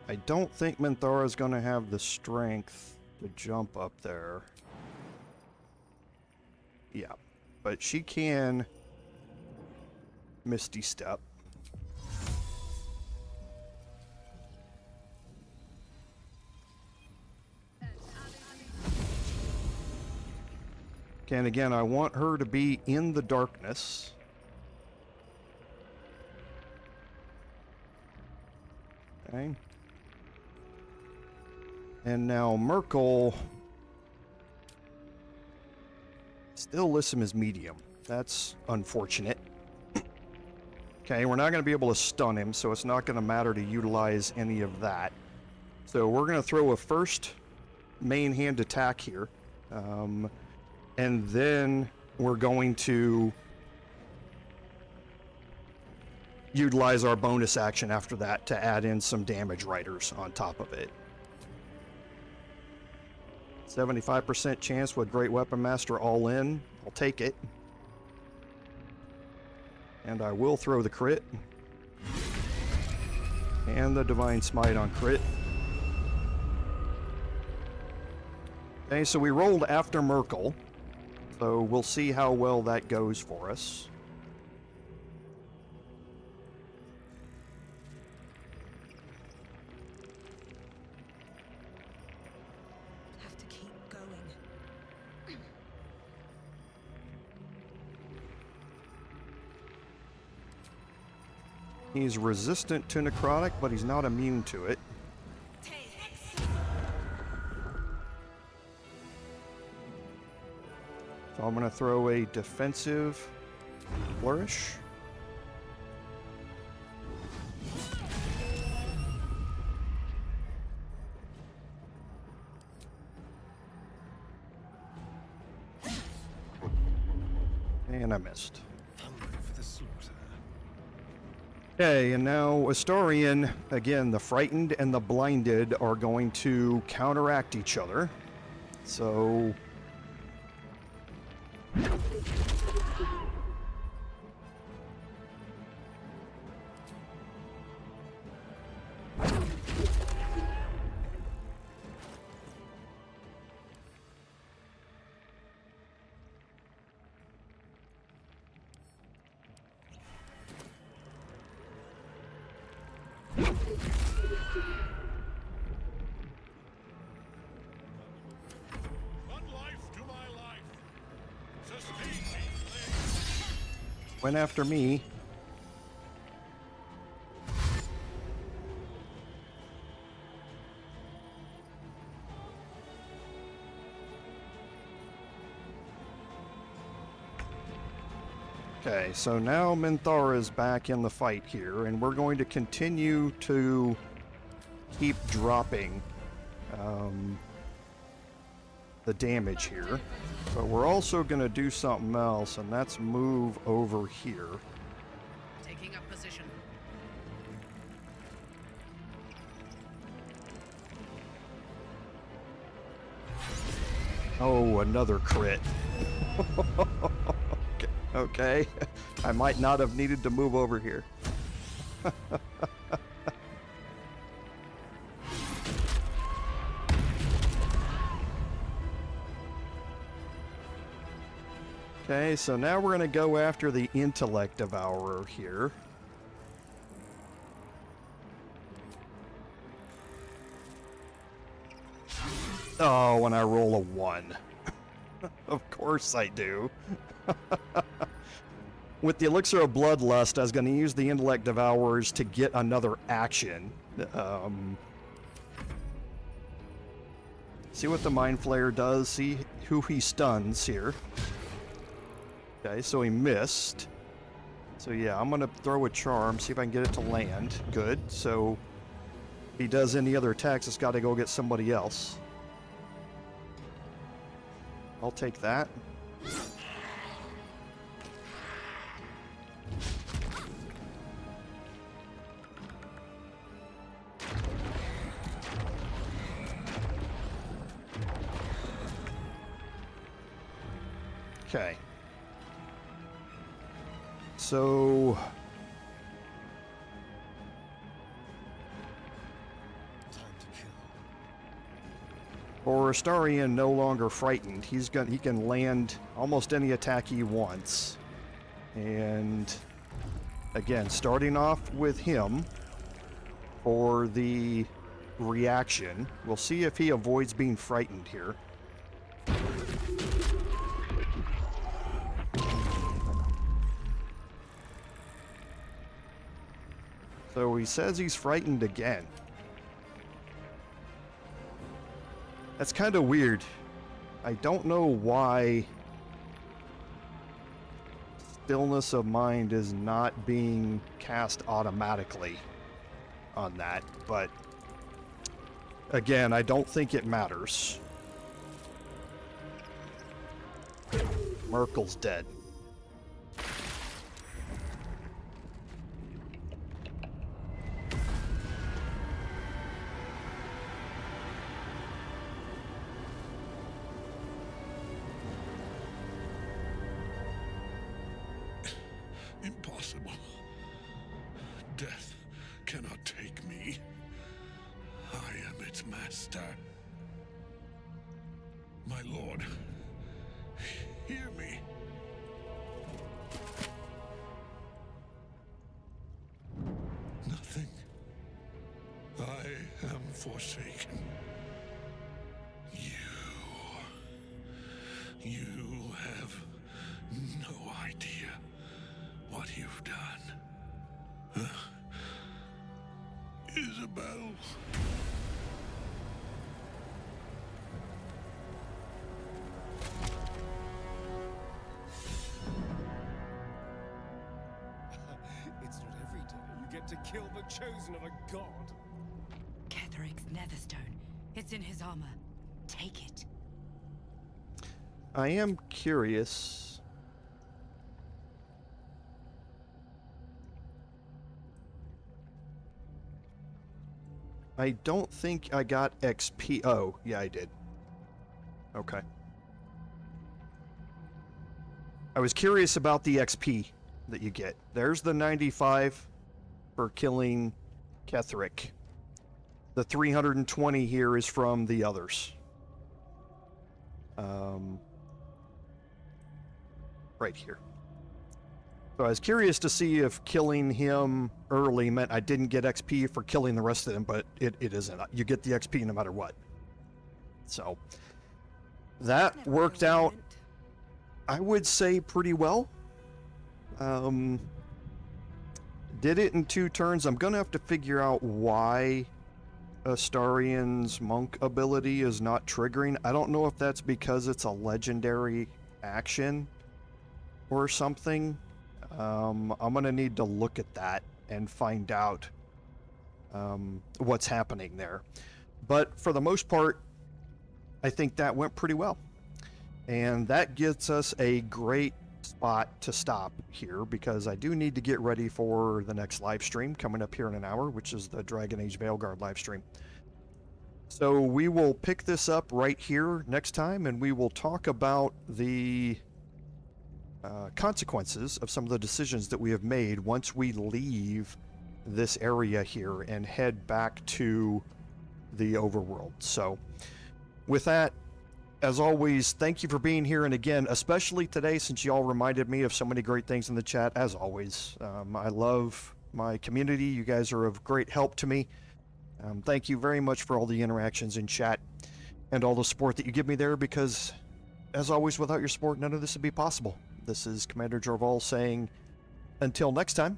I don't think Minthara is going to have the strength to jump up there. Yeah, but she can Misty Step. Okay, and again, I want her to be in the darkness. Okay. And now Myrkul still lists him as medium. That's unfortunate. Okay, we're not going to be able to stun him, so it's not going to matter to utilize any of that. So we're going to throw a first main hand attack here. And then we're going to utilize our bonus action after that to add in some damage riders on top of it. 75% chance with Great Weapon Master all in. I'll take it. And I will throw the crit. And the Divine Smite on crit. Okay, so we rolled after Myrkul. So we'll see how well that goes for us. He's resistant to necrotic, but he's not immune to it. So I'm going to throw a defensive flourish. And I missed. Okay, and now Astarion, again, the frightened and the blinded are going to counteract each other. So... went after me. Okay, so now Minthara is back in the fight here, and we're going to continue to keep dropping the damage here. But we're also going to do something else, and that's move over here. Taking up position. Oh, another crit. Okay. I might not have needed to move over here. Okay, so now we're going to go after the intellect devourer here. Oh, and I roll a 1. Of course I do. With the elixir of bloodlust, I was going to use the intellect devourers to get another action. See what the Mindflayer does. See who he stuns here. Okay, so he missed. So yeah, I'm going to throw a charm, see if I can get it to land. Good. So if he does any other attacks, it's got to go get somebody else. I'll take that. Okay. So for Astarion, no longer frightened. He can land almost any attack he wants. And again, starting off with him for the reaction. We'll see if he avoids being frightened here. So he says he's frightened again. That's kind of weird. I don't know why Stillness of Mind is not being cast automatically on that, but again, I don't think it matters. Myrkul's dead. Impossible. Death cannot take me. I am its master. My lord, hear me. Nothing. I am forsaken. You have no idea what you've done. Isabel. It's not every day you get to kill the chosen of a god. Ketheric's netherstone. It's in his armor. Take it. I am curious. I don't think I got XP. Oh, yeah, I did. Okay. I was curious about the XP that you get. There's the 95 for killing Ketherik. The 320 here is from the others. Right here. So I was curious to see if killing him early meant I didn't get XP for killing the rest of them, but it isn't. You get the XP no matter what. So that worked out, I would say, pretty well. Did it in 2 turns. I'm gonna have to figure out why Astarion's monk ability is not triggering. I don't know if that's because it's a legendary action or something. I'm going to need to look at that and find out what's happening there. But for the most part, I think that went pretty well. And that gets us a great spot to stop here, because I do need to get ready for the next live stream coming up here in an hour, which is the Dragon Age Veilguard live stream. So we will pick this up right here next time, and we will talk about the consequences of some of the decisions that we have made once we leave this area here and head back to the overworld. So with that, as always, thank you for being here, and again, especially today, since y'all reminded me of so many great things in the chat. As always, I love my community. You guys are of great help to me. Thank you very much for all the interactions in chat and all the support that you give me there, because, as always, without your support, none of this would be possible. This is Commander Jorval saying, until next time,